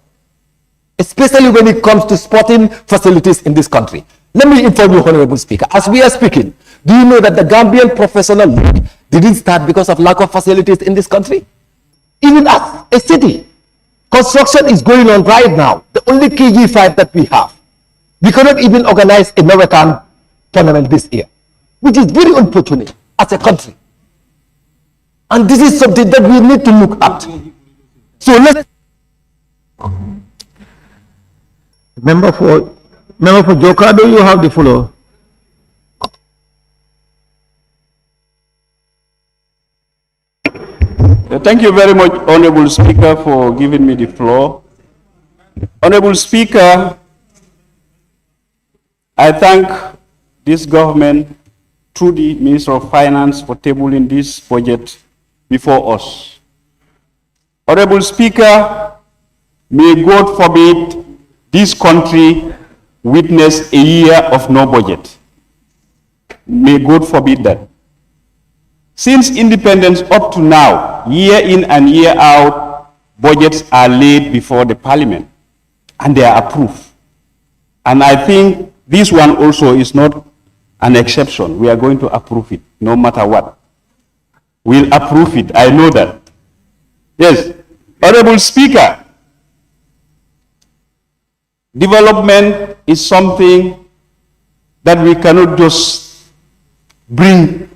S9: Especially when it comes to sporting facilities in this country. Let me inform you, Honorable Speaker, as we are speaking, do you know that the Gambian Professional League didn't start because of lack of facilities in this country? Even as a city, construction is going on right now. The only KG5 that we have. We cannot even organize a marathon tournament this year, which is very unfortunate as a country. And this is something that we need to look at. So let's...
S2: Member for Jokado, you have the floor.
S8: Thank you very much, Honorable Speaker, for giving me the floor. Honorable Speaker, I thank this government through the Minister of Finance for tabling this budget before us. Honorable Speaker, may God forbid this country witness a year of no budget. May God forbid that. Since independence up to now, year in and year out, budgets are laid before the parliament and they are approved. And I think this one also is not an exception. We are going to approve it no matter what. We'll approve it, I know that. Yes, Honorable Speaker, development is something that we cannot just bring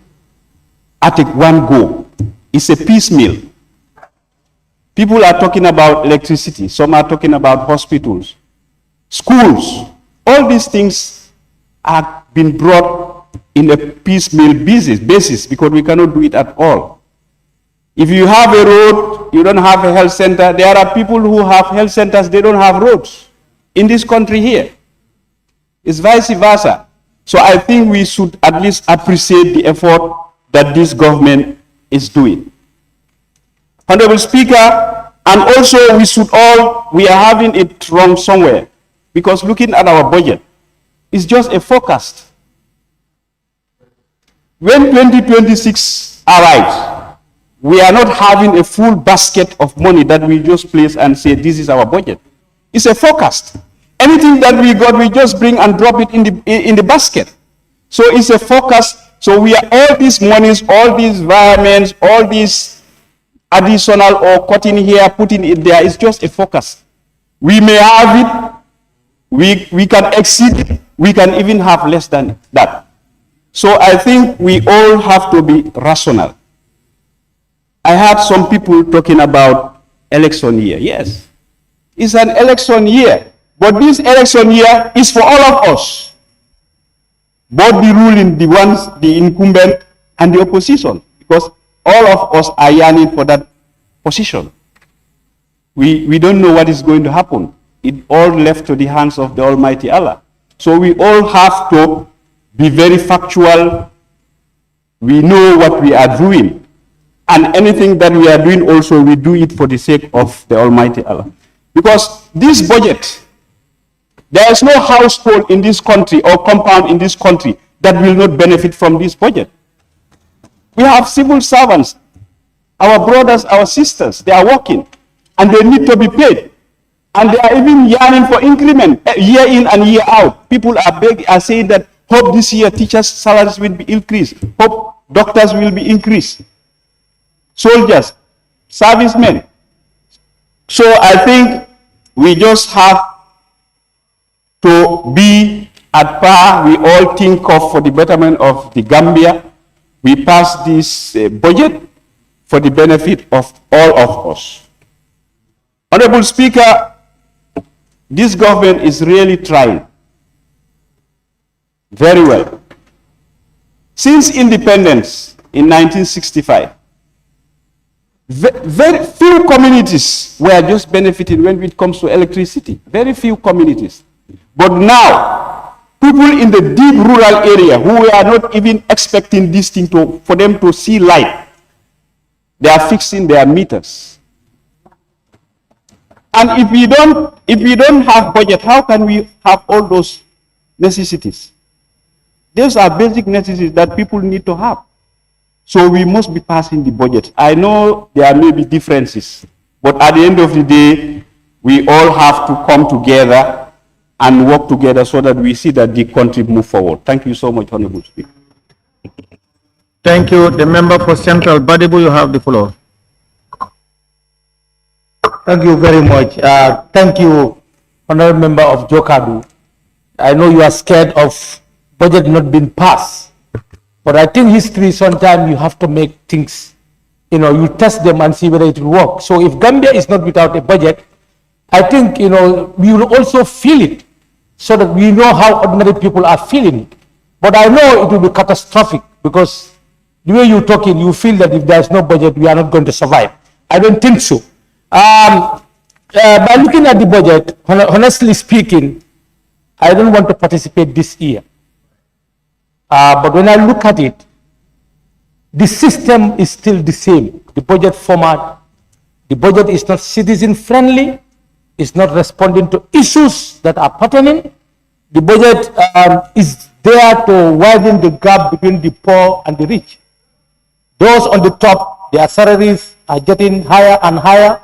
S8: at one go. It's a piecemeal. People are talking about electricity. Some are talking about hospitals, schools. All these things are being brought in a piecemeal basis because we cannot do it at all. If you have a road, you don't have a health center. There are people who have health centers, they don't have roads in this country here. It's vice versa. So I think we should at least appreciate the effort that this government is doing. Honorable Speaker, and also we are having it wrong somewhere, because looking at our budget, it's just a forecast. When 2026 arrives, we are not having a full basket of money that we just place and say this is our budget. It's a forecast. Anything that we got, we just bring and drop it in the basket. So it's a focus. So we are all these monies, all these environments, all these additional or cutting here, putting it there, it's just a focus. We may have it, we can exceed it, we can even have less than that. So I think we all have to be rational. I heard some people talking about election year. Yes, it's an election year, but this election year is for all of us. Both the ruling, the ones, the incumbent, and the opposition, because all of us are yearning for that position. We don't know what is going to happen. It all left to the hands of the Almighty Allah. So we all have to be very factual. We know what we are doing. And anything that we are doing also, we do it for the sake of the Almighty Allah. Because this budget, there is no household in this country or compound in this country that will not benefit from this budget. We have civil servants, our brothers, our sisters, they are working and they need to be paid. And they are even yearning for increment year in and year out. People are saying that hope this year teachers' salaries will be increased, hope doctors will be increased, soldiers, servicemen. So I think we just have to be at par. We all think of for the betterment of the Gambia. We pass this budget for the benefit of all of us. Honorable Speaker, this government is really trying very well. Since independence in 1965, very few communities were just benefiting when it comes to electricity. Very few communities. But now, people in the deep rural area who are not even expecting this thing for them to see light, they are fixing their meters. And if we don't have budget, how can we have all those necessities? Those are basic necessities that people need to have. So we must be passing the budget. I know there may be differences, but at the end of the day, we all have to come together and work together so that we see that the country move forward. Thank you so much, Honorable Speaker.
S2: Thank you. The member for Central Badibu, you have the floor.
S3: Thank you very much. Thank you, Honorable Member of Jokadu. I know you are scared of budget not being passed, but I think history, sometimes you have to make things, you test them and see whether it will work. So if Gambia is not without a budget, I think, we will also feel it so that we know how ordinary people are feeling it. But I know it will be catastrophic because the way you're talking, you feel that if there's no budget, we are not going to survive. I don't think so. By looking at the budget, honestly speaking, I don't want to participate this year. But when I look at it, the system is still the same. The budget format, the budget is not citizen friendly, it's not responding to issues that are pertinent. The budget is there to widen the gap between the poor and the rich. Those on the top, their salaries are getting higher and higher.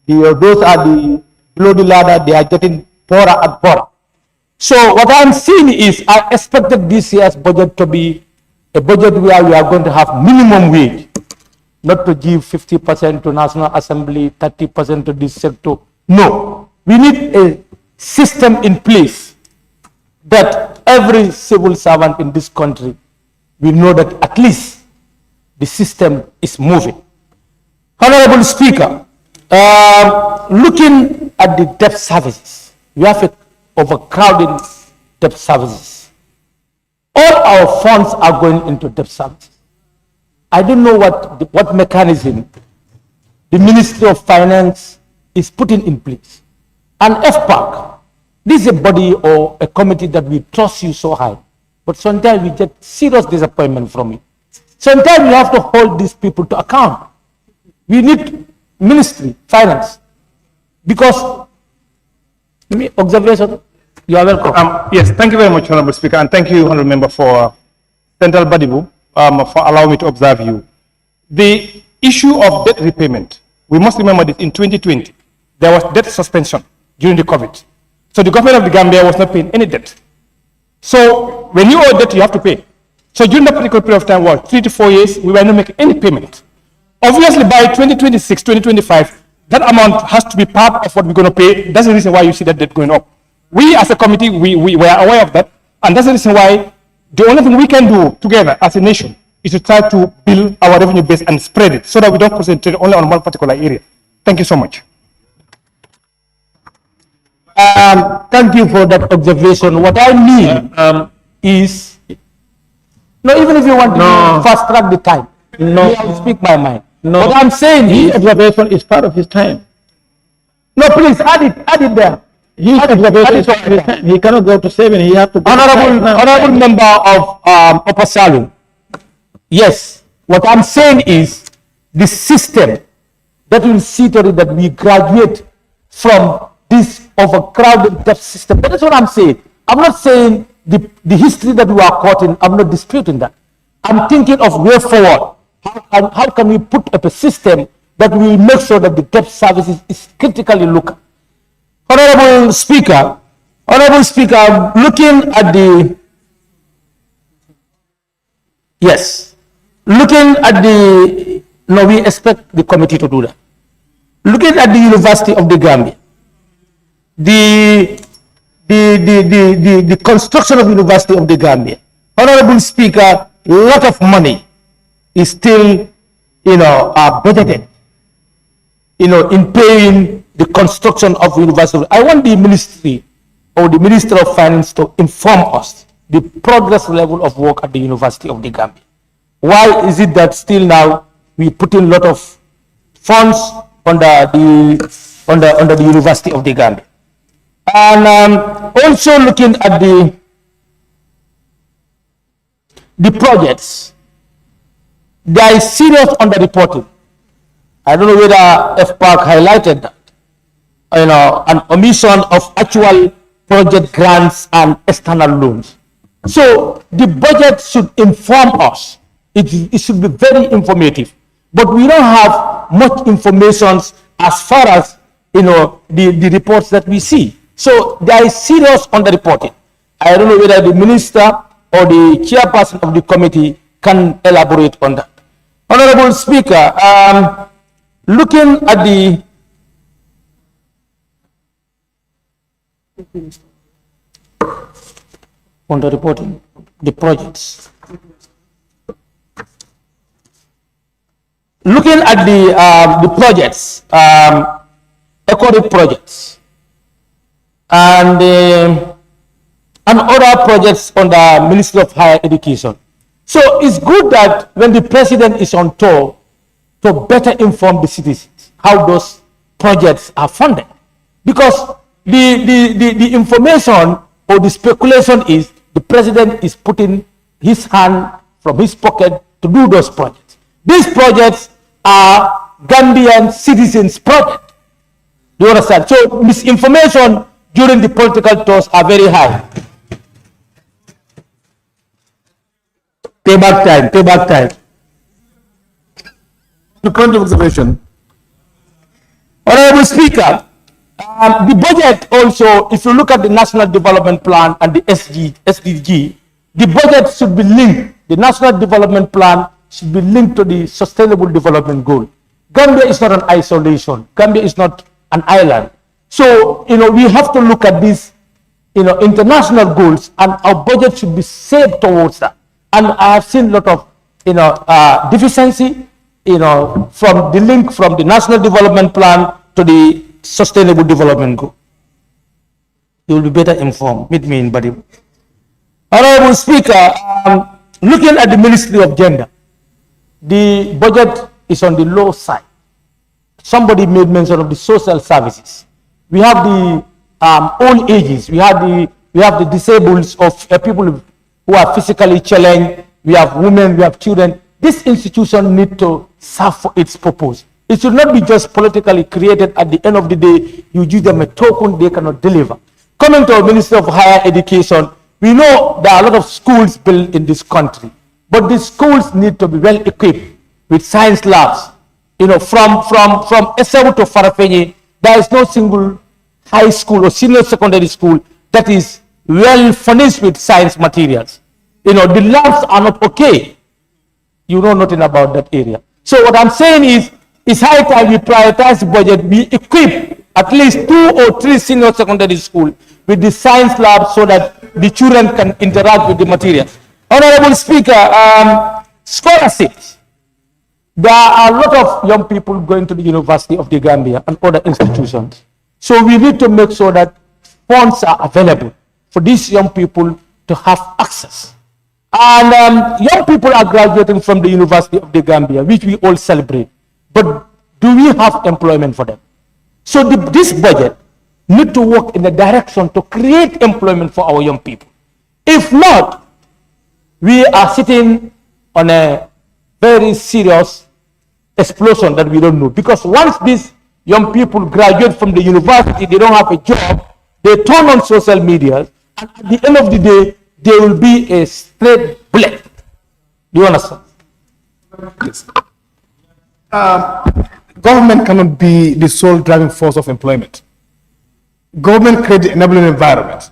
S3: Those are the below the ladder, they are getting poorer and poorer. So what I'm seeing is I expected this year's budget to be a budget where we are going to have minimum wage, not to give 50% to National Assembly, 30% to this sector. No, we need a system in place that every civil servant in this country will know that at least the system is moving. Honorable Speaker, looking at the debt services, we have an overcrowding debt services. All our funds are going into debt services. I don't know what mechanism the Ministry of Finance is putting in place. And FPAC, this is a body or a committee that we trust you so high, but sometimes we get serious disappointment from it. Sometimes we have to hold these people to account. We need Ministry, Finance, because observation, you are welcome.
S5: Yes, thank you very much, Honorable Speaker, and thank you, Honorable Member, for Central Badibu, for allowing me to observe you. The issue of debt repayment, we must remember that in 2020, there was debt suspension during the COVID. So the government of the Gambia was not paying any debt. So when you owe debt, you have to pay. So during that particular period of time, 3 to 4 years, we were not making any payment. Obviously, by 2026, 2025, that amount has to be part of what we're going to pay. That's the reason why you see that debt going up. We as a committee, we were aware of that. And that's the reason why the only thing we can do together as a nation is to try to build our revenue base and spread it so that we don't concentrate only on one particular area. Thank you so much.
S3: Thank you for that observation. What I mean is, no, even if you want to fast track the time, I'll speak my mind.
S1: No.
S3: What I'm saying
S1: His
S3: is,
S1: observation is part of his time.
S3: no, please add it there.
S1: His observation is part of his time. He cannot go to 7. He has to go
S3: Honorable member of Upper Salon. Yes, what I'm saying is the system that will see to it that we graduate from this overcrowded debt system. That is what I'm saying. I'm not saying the history that we are caught in. I'm not disputing that. I'm thinking of way forward. How can we put up a system that will make sure that the debt services is critically looked at? Honorable Speaker, looking at the, yes, looking at the, no, we expect the committee to do that. Looking at the University of the Gambia, the construction of University of the Gambia, Honorable Speaker, a lot of money is still, budgeted, in paying the construction of university. I want the ministry or the Minister of Finance to inform us the progress level of work at the University of the Gambia. Why is it that still now we put in a lot of funds under the University of the Gambia? And also looking at the projects, there is serious underreporting. I don't know whether FPAC highlighted that. An omission of actual project grants and external loans. So the budget should inform us. It should be very informative. But we don't have much information as far as the reports that we see. So there is serious underreporting. I don't know whether the minister or the chairperson of the committee can elaborate on that. Honorable Speaker, looking at the underreporting, the projects. Looking at the projects, economic projects, and other projects on the Ministry of Higher Education. So it's good that when the president is on tour to better inform the citizens how those projects are funded, because the information or the speculation is the president is putting his hand from his pocket to do those projects. These projects are Gambian citizens' projects. Do you understand? So misinformation during the political tours are very high. Payback time.
S5: The point of observation.
S3: Honorable Speaker, the budget also, if you look at the National Development Plan and the SDG, the budget should be linked. The National Development Plan should be linked to the Sustainable Development Goal. Gambia is not an isolation. Gambia is not an island. So, we have to look at these, international goals, and our budget should be saved towards that. And I have seen a lot of, deficiency, from the link from the National Development Plan to the Sustainable Development Goal. You will be better informed. Meet me in Badi. Honorable Speaker, looking at the Ministry of Gender, the budget is on the low side. Somebody made mention of the social services. We have the old ages. We have the disabled of people who are physically challenged. We have women. We have children. This institution needs to serve for its purpose. It should not be just politically created. At the end of the day, you give them a token they cannot deliver. Coming to our Minister of Higher Education, we know there are a lot of schools built in this country, but these schools need to be well equipped with science labs. From Esau to Farafenni, there is no single high school or senior secondary school that is well furnished with science materials. You know, the labs are not okay. You know nothing about that area. So what I'm saying is, it's high time we prioritize the budget, we equip at least 2 or 3 senior secondary schools with the science lab so that the children can interact with the material. Honorable Speaker, scholarships. There are a lot of young people going to the University of the Gambia and other institutions. So we need to make sure that funds are available for these young people to have access. And young people are graduating from the University of the Gambia, which we all celebrate. But do we have employment for them? So this budget need to work in the direction to create employment for our young people. If not, we are sitting on a very serious explosion that we don't know. Because once these young people graduate from the university, they don't have a job, they turn on social media, and at the end of the day, there will be a straight bullet. Do you understand?
S5: Yes. Government cannot be the sole driving force of employment. Government creates the enabling environment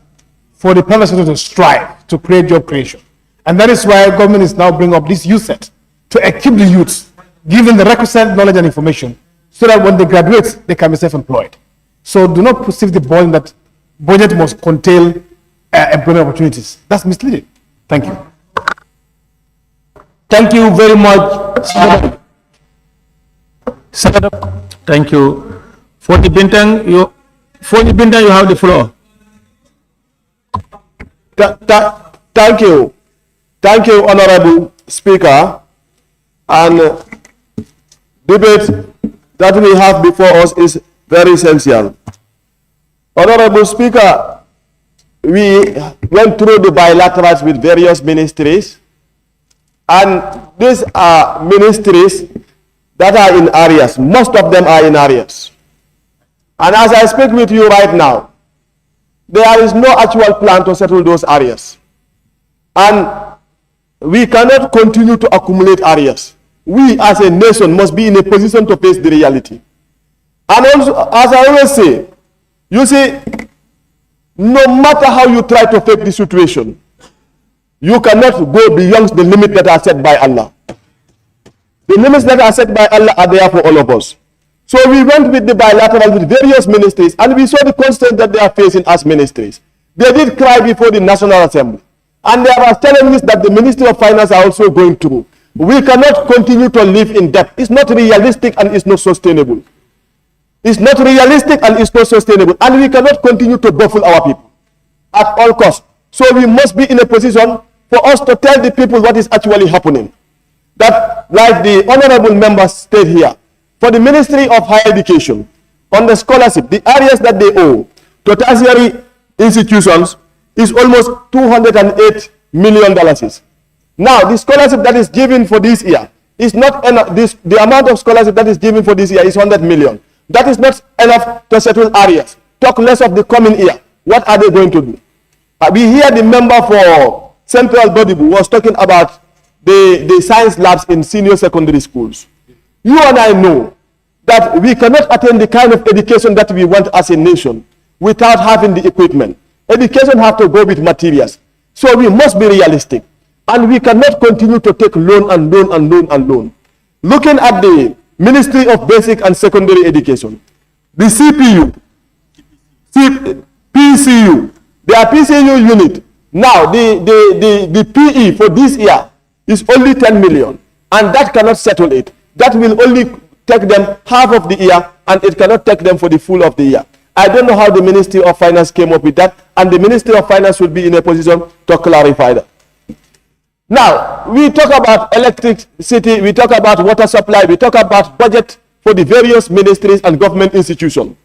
S5: for the private sector to strive to create job creation. And that is why government is now bringing up this youth set to equip the youths, give the requisite knowledge and information so that when they graduate, they can be self-employed. So do not perceive the burden that budget must contain employment opportunities. That's misleading. Thank you.
S3: Thank you very much, Senator.
S2: Thank you. For the Bintang, you have the floor.
S4: Thank you. Thank you, Honorable Speaker. And debate that we have before us is very essential. Honorable Speaker, we went through the bilaterals with various ministries, and these are ministries that are in areas. Most of them are in areas. And as I speak with you right now, there is no actual plan to settle those areas. And we cannot continue to accumulate areas. We as a nation must be in a position to face the reality. And also, as I always say, you see, no matter how you try to fake the situation, you cannot go beyond the limits that are set by Allah. The limits that are set by Allah are there for all of us. So we went with the bilateral with various ministries, and we saw the constraints that they are facing as ministries. They did cry before the National Assembly. And there are challenges that the Ministry of Finance are also going through. We cannot continue to live in debt. It's not realistic and it's not sustainable. It's not realistic and it's not sustainable. And we cannot continue to baffle our people at all costs. So we must be in a position for us to tell the people what is actually happening. That, like the honorable member stated here, for the Ministry of Higher Education, on the scholarship, the areas that they owe to tertiary institutions is almost $208 million. Now, the scholarship that is given for this year is not enough. The amount of scholarship that is given for this year is 100 million. That is not enough to settle areas. Talk less of the coming year. What are they going to do? We hear the member for Central Bodibu was talking about the science labs in senior secondary schools. You and I know that we cannot attain the kind of education that we want as a nation without having the equipment. Education has to go with materials. So we must be realistic. And we cannot continue to take loan and loan and loan and loan. Looking at the Ministry of Basic and Secondary Education, the CPU, PCU, their PCU unit, now the PE for this year is only 10 million. And that cannot settle it. That will only take them half of the year, and it cannot take them for the full of the year. I don't know how the Ministry of Finance came up with that, and the Ministry of Finance will be in a position to clarify that. Now, we talk about electricity, we talk about water supply, we talk about budget for the various ministries and government institutions.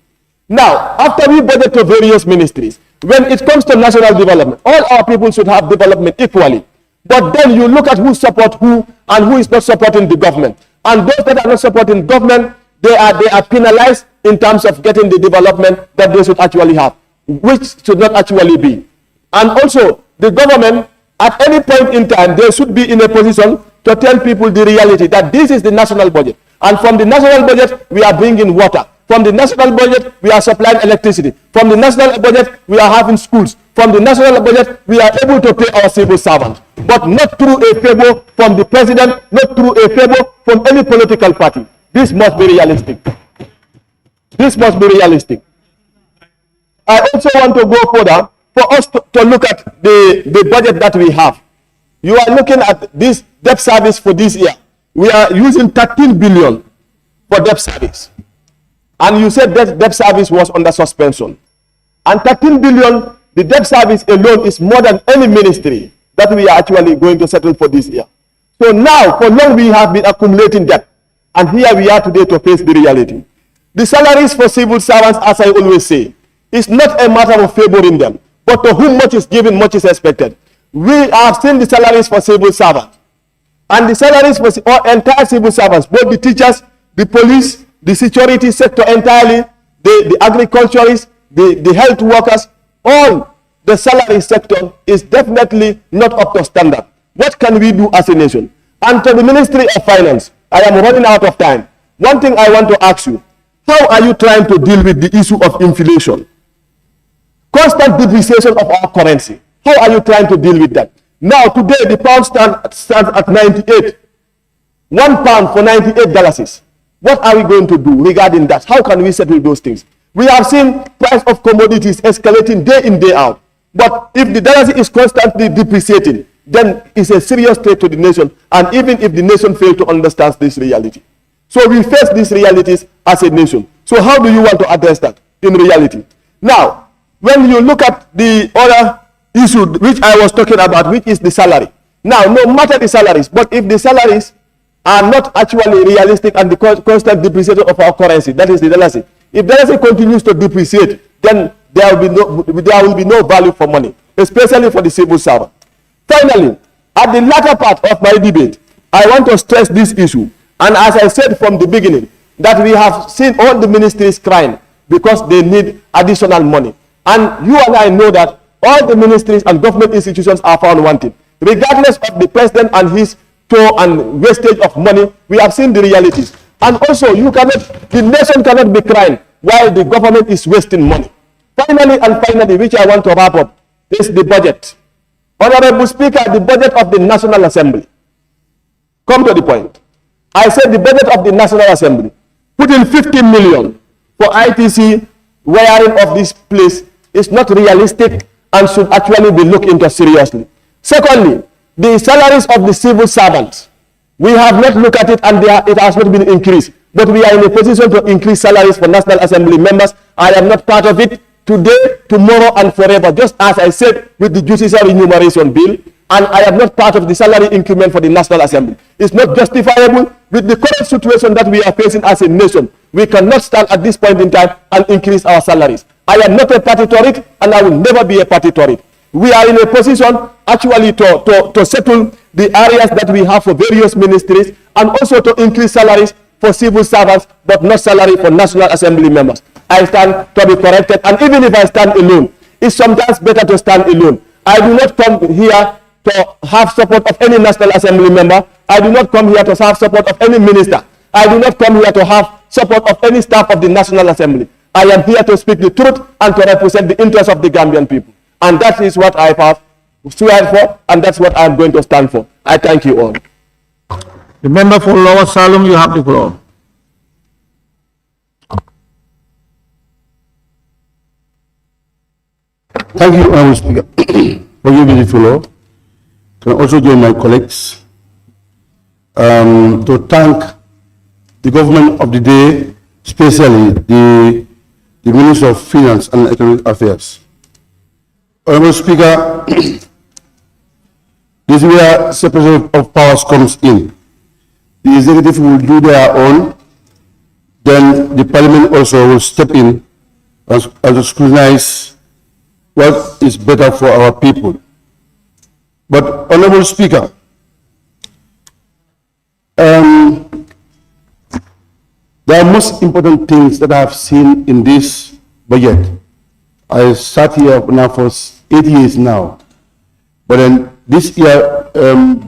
S4: Now, after we budget to various ministries, when it comes to national development, all our people should have development equally. But then you look at who support who and who is not supporting the government. And those that are not supporting government, they are penalized in terms of getting the development that they should actually have, which should not actually be. And also, the government, at any point in time, they should be in a position to tell people the reality that this is the national budget. And from the national budget, we are bringing water.
S8: From the national budget, we are supplying electricity. From the national budget, we are having schools. From the national budget, we are able to pay our civil servants. But not through a favor from the president, not through a favor from any political party. This must be realistic. This must be realistic. I also want to go further for us to look at the budget that we have. You are looking at this debt service for this year. We are using 13 billion for debt service. And you said that debt service was under suspension. And 13 billion, the debt service alone is more than any ministry that we are actually going to settle for this year. So now, for long we have been accumulating debt. And here we are today to face the reality. The salaries for civil servants, as I always say, is not a matter of favoring them, but to whom much is given, much is expected. We have seen the salaries for civil servants. And the salaries for all entire civil servants, both the teachers, the police, the security sector entirely, the agriculturists, the health workers, all the salary sector is definitely not up to standard. What can we do as a nation? And to the Ministry of Finance, I am running out of time. One thing I want to ask you, how are you trying to deal with the issue of inflation? Constant depreciation of our currency. How are you trying to deal with that? Now, today, the pound stands at 98. 1 pound for $98. What are we going to do regarding that? How can we settle those things? We have seen price of commodities escalating day in, day out. But if the dollar is constantly depreciating, then it's a serious threat to the nation. And even if the nation fails to understand this reality. So we face these realities as a nation. So how do you want to address that in reality? Now, when you look at the other issue which I was talking about, which is the salary. Now, no matter the salaries, but if the salaries are not actually realistic and the constant depreciation of our currency, that is the dollar. If dollar continues to depreciate, then there will be no value for money, especially for the civil servant. Finally, at the latter part of my debate, I want to stress this issue. And as I said from the beginning, that we have seen all the ministries crying because they need additional money. And you and I know that all the ministries and government institutions are found wanting. Regardless of the president and his toll and wastage of money, we have seen the realities. And also, the nation cannot be crying while the government is wasting money. Finally, which I want to wrap up, is the budget. Honorable Speaker, the budget of the National Assembly. Come to the point. I said the budget of the National Assembly, put in 50 million for ITC wiring of this place is not realistic and should actually be looked into seriously. Secondly, the salaries of the civil servants. We have not looked at it and it has not been increased. But we are in a position to increase salaries for National Assembly members. I am not part of it today, tomorrow, and forever, just as I said with the judicial remuneration bill. And I am not part of the salary increment for the National Assembly. It's not justifiable with the current situation that we are facing as a nation. We cannot stand at this point in time and increase our salaries. I am not a party to it, and I will never be a party to it. We are in a position actually to settle the areas that we have for various ministries and also to increase salaries for civil servants, but not salary for National Assembly members. I stand to be corrected, and even if I stand alone, it's sometimes better to stand alone. I do not come here to have support of any National Assembly member. I do not come here to have support of any minister. I do not come here to have support of any staff of the National Assembly. I am here to speak the truth and to represent the interests of the Gambian people. And that is what I have sworn for, and that's what I am going to stand for. I thank you all.
S2: The member for Lower Salem, you have the floor.
S11: Thank you, Honorable Speaker, for giving me the floor. Can I also join my colleagues to thank the government of the day, especially the Minister of Finance and Economic Affairs. Honorable Speaker, this is where separation of powers comes in. The executive will do their own, then the parliament also will step in and scrutinize what is better for our people. But, Honorable Speaker, there are most important things that I have seen in this budget. I sat here now for 8 years now, but then this year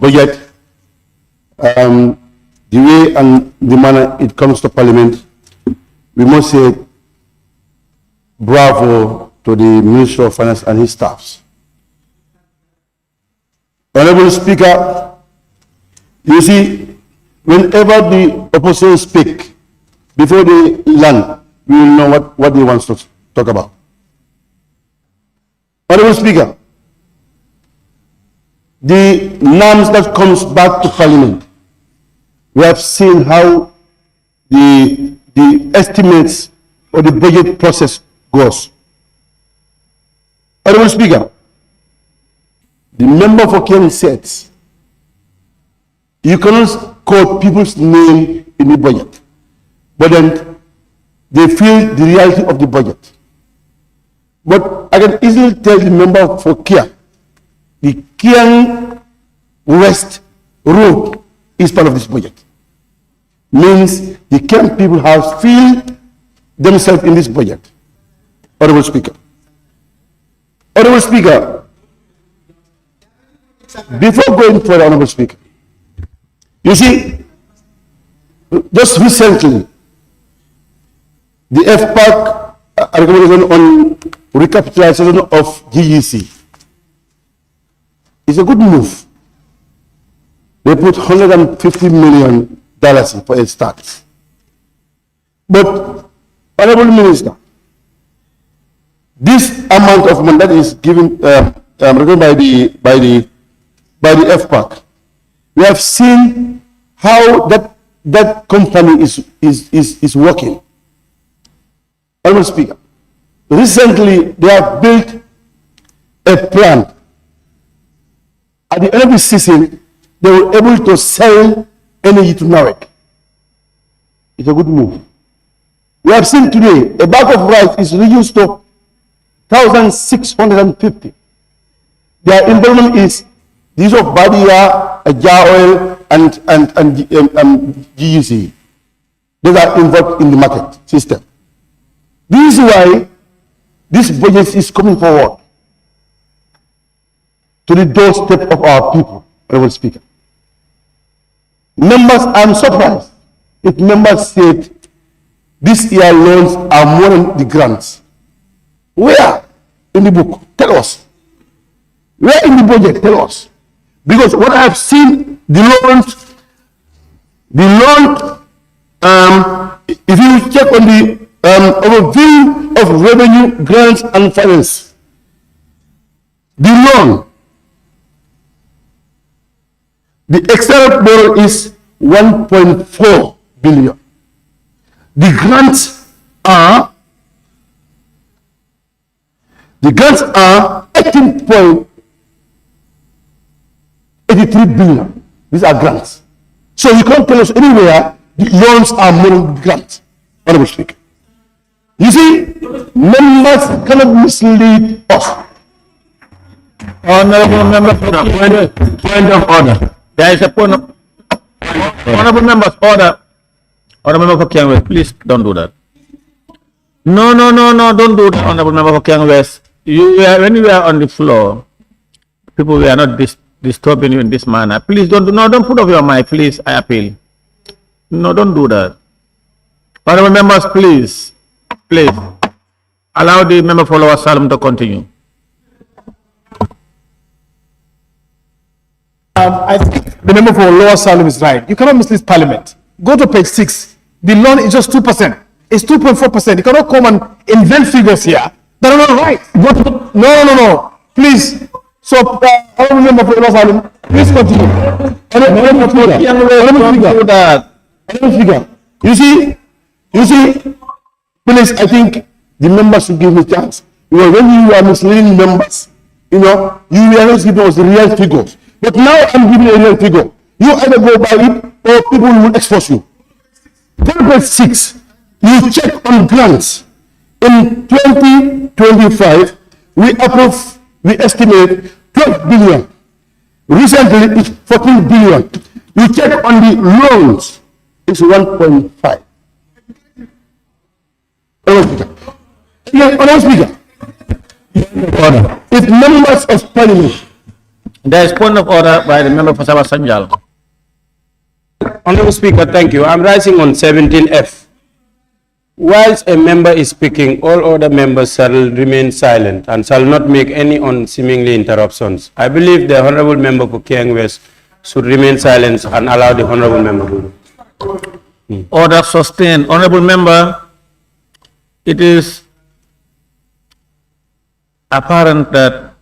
S11: budget, the way and the manner it comes to Parliament, we must say bravo to the Minister of Finance and his staffs. Honorable Speaker, you see, whenever the opposition speak, before they land, we will know what they want to talk about. Honorable Speaker, the norms that comes back to Parliament, we have seen how the estimates or the budget process goes. Honorable Speaker, the member for Ken says, you cannot quote people's name in the budget, but then they feel the reality of the budget. But I can easily tell the member for Kia, the Kiang West Road is part of this budget. Means the Kiang people have feel themselves in this budget. Honorable Speaker. Honorable Speaker, before going further, Honorable Speaker, you see, just recently, the FPAC recommendation on recapitalization of GEC is a good move. They put $150 million for a start. But, Honorable Minister, this amount of money that is given recommended by the FPAC, we have seen how that company is working. Honorable Speaker, recently they have built a plant. At the end of the season, they were able to sell energy to Narek. It's a good move. We have seen today a bag of rice is reduced to 1,650. Their involvement is the use of Badia, Jar oil, and GEC. Those are involved in the market system. This is why this budget is coming forward to the doorstep of our people, Honorable Speaker. Members, I'm surprised if members said this year loans are more than the grants. Where in the book? Tell us. Where in the budget? Tell us. Because what I have seen, the loan, if you check on the overview of revenue, grants, and finance, the loan, the external borrow is 1.4 billion. The grants are 18.83 billion. These are grants. So you can't tell us anywhere the loans are more than grants. Honorable Speaker. You see, members cannot mislead us.
S2: Honorable member, point of order. There is a point of honorable members order. Honorable member for Kiang West, please don't do that. No, don't do that, honorable member for Kiang West. When you were on the floor, people were not disturbing you in this manner. Please don't put off your mic, please. I appeal. No, don't do that. Honorable members, please allow the member for Lower Salem to continue.
S5: I think the member for Lower Salem is right. You cannot mislead Parliament. Go to page 6. The loan is just 2%. It's 2.4%. You cannot come and invent figures here that are not right. Go to the, no. Please. So, honorable member for Lower Salem, please continue. Honorable Speaker, you see, please, I think the members should give me a chance. When you are misleading members, you are not giving us the real figures. But now I'm giving you a real figure. You either go by it or people will expose you. Paragraph 6, you check on grants. In 2025, we estimate 12 billion. Recently, it's 14 billion. You check on the loans, it's 1.5. Honorable Speaker. If members of Parliament.
S2: There is point of order by the member for Sabah Sanjal.
S10: Honorable Speaker, thank you. I'm rising on 17F. Whilst a member is speaking, all other members shall remain silent and shall not make any unseemly interruptions. I believe the Honorable Member for Kiang West should remain silent and allow the Honorable Member to.
S2: Order sustained. Honorable Member, it is apparent that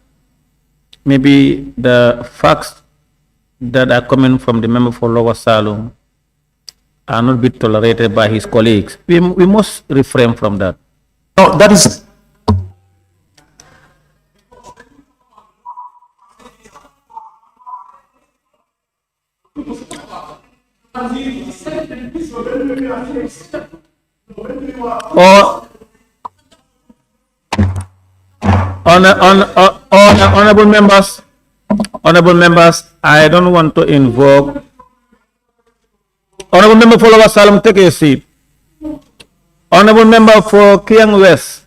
S2: maybe the facts that are coming from the member for Lower Salum are not be tolerated by his colleagues. We must refrain from that.
S11: No, that is.
S2: Honorable members, I don't want to invoke. Honorable member for Lower Salem, take a seat. Honorable member for Kiang West,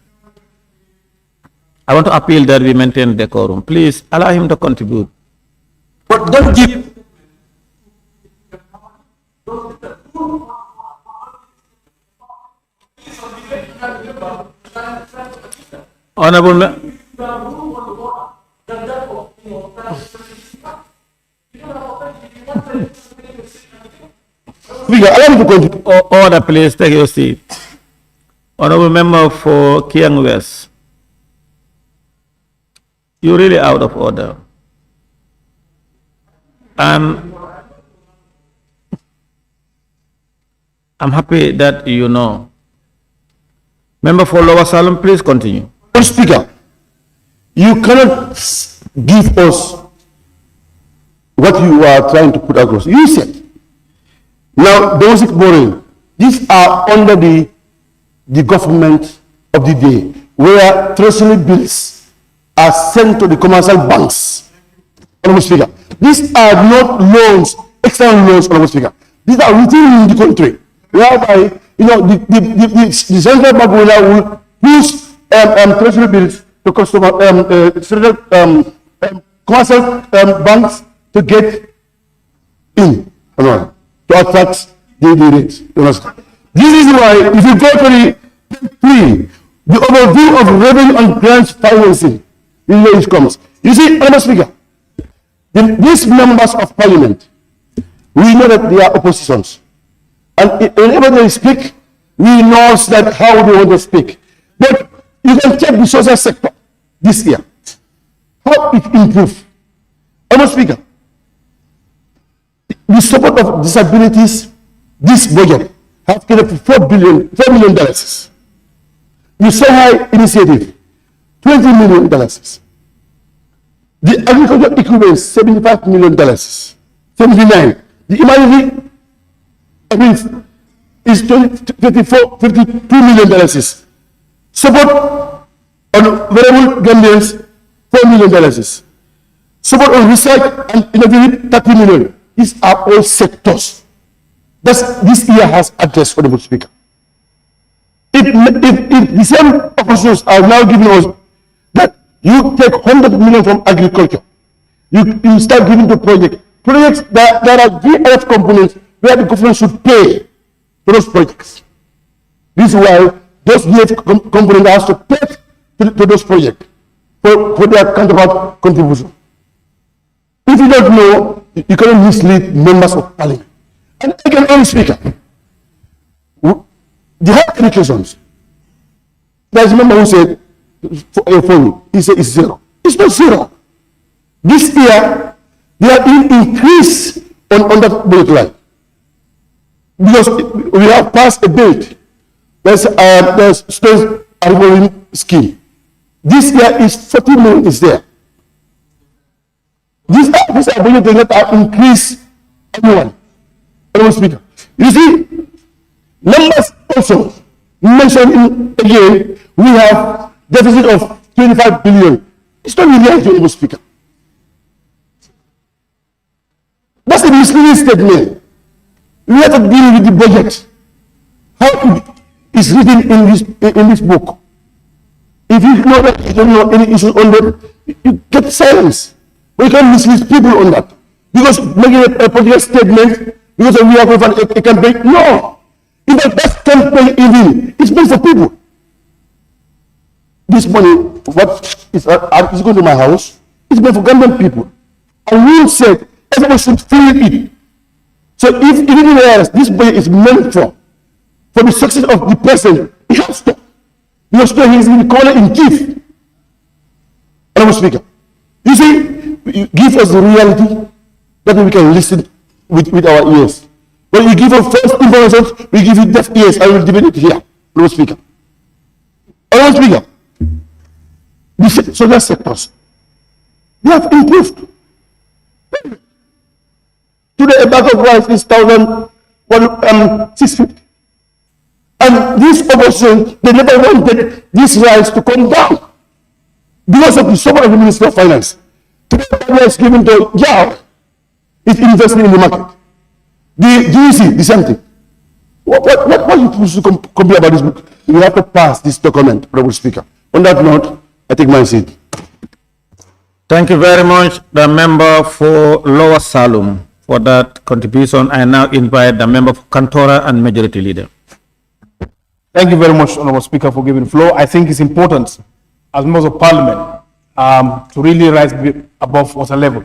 S2: I want to appeal that we maintain decorum. Please allow him to contribute.
S11: But don't give.
S2: Honorable Order, please take your seat. Honorable member for Kiang West, you're really out of order. And I'm happy that you know. Member for Lower Salem, please continue.
S11: Mr. Speaker, you cannot give us what you are trying to put across. You said, now, domestic borrowing, these are under the government of the day, where treasury bills are sent to the commercial banks. Honorable Speaker, these are not loans, external loans, Honorable Speaker. These are within the country, whereby, you know, the central bank will use treasury bills to customer, commercial banks to get in, to attract the rates. This is why, if you go to the overview of revenue and grants financing, this comes. You see, Honorable Speaker, these members of parliament, we know that they are oppositions. And whenever they speak, we know that how they want to speak. But you can check the social sector this year. How it improved. Honorable Speaker, the support of disabilities, this budget has given $4 million. The Shanghai initiative, $20 million. The agricultural equipment, $75 million. 79. The emergency is $52 million. Support on variable Gambians, $4 million. Support on research and innovative, $30 million. These are all sectors that this year has addressed, Honorable Speaker. If the same oppositions are now giving us that you take 100 million from agriculture, you start giving to projects that there are VF components where the government should pay for those projects. This is why those VF components have to pay to those projects for their counterpart contribution. If you don't know, you cannot mislead members of parliament. And again, Honorable Speaker, the higher educations, there's a member who said, for you, he said it's zero. It's not zero. This year, there have been increase on that budget line. Because we have passed a bill. There's student enrollment scheme. This year is 40 million is there. These are budget that are increased everyone. Honorable Speaker. You see, numbers also mentioned again, we have deficit of 25 billion. It's not really right, Honorable Speaker. That's a misleading statement. We have to deal with the budget. How it is written in this book. If you know that you don't know any issues on that, you get silence. We can mislead people on that. Because making a political statement, because we are going for a campaign, no. If I just can't pay even, it's meant for people. This money, what is going to my house, it's meant for government people. And we said everyone should feel it. So if anything else, this budget is meant for the success of the president, it has to. Because he is in color in chief. Honorable Speaker, you see, you give us the reality that we can listen with our ears. When you give us false information, we give you deaf ears. I will debate it here. Honorable Speaker. Honorable Speaker, the social sectors, they have improved. Today, a bag of rice is 650. And this opposition, they never wanted this rice to come down because of the support of the Minister of Finance. Today, the is given to Yao, is investing in the market. The GEC, the same thing. What you supposed to complain about this book? We have to pass this document, Honorable Speaker. On that note, I take my seat.
S2: Thank you very much, the member for Lower Salum, for that contribution. I now invite the member for Kantora and Majority Leader.
S5: Thank you very much, Honorable Speaker, for giving the floor. I think it's important, as members of Parliament, to really rise above water level.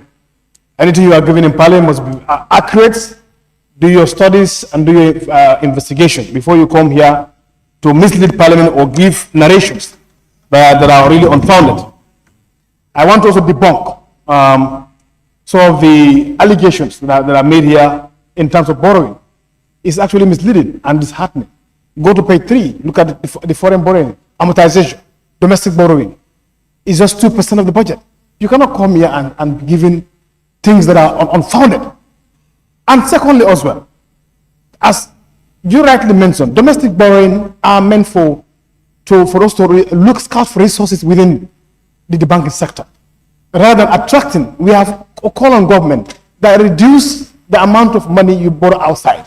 S5: Anything you are giving in Parliament must be accurate. Do your studies and do your investigation before you come here to mislead Parliament or give narrations that are really unfounded. I want to also debunk some of the allegations that are made here in terms of borrowing. It's actually misleading and disheartening. Go to page 3, look at the foreign borrowing, amortization, domestic borrowing. It's just 2% of the budget. You cannot come here and be giving things that are unfounded. And secondly, as well, as you rightly mentioned, domestic borrowing are meant for us to scout for resources within the banking sector. Rather than attracting, we have a call on government that reduce the amount of money you borrow outside.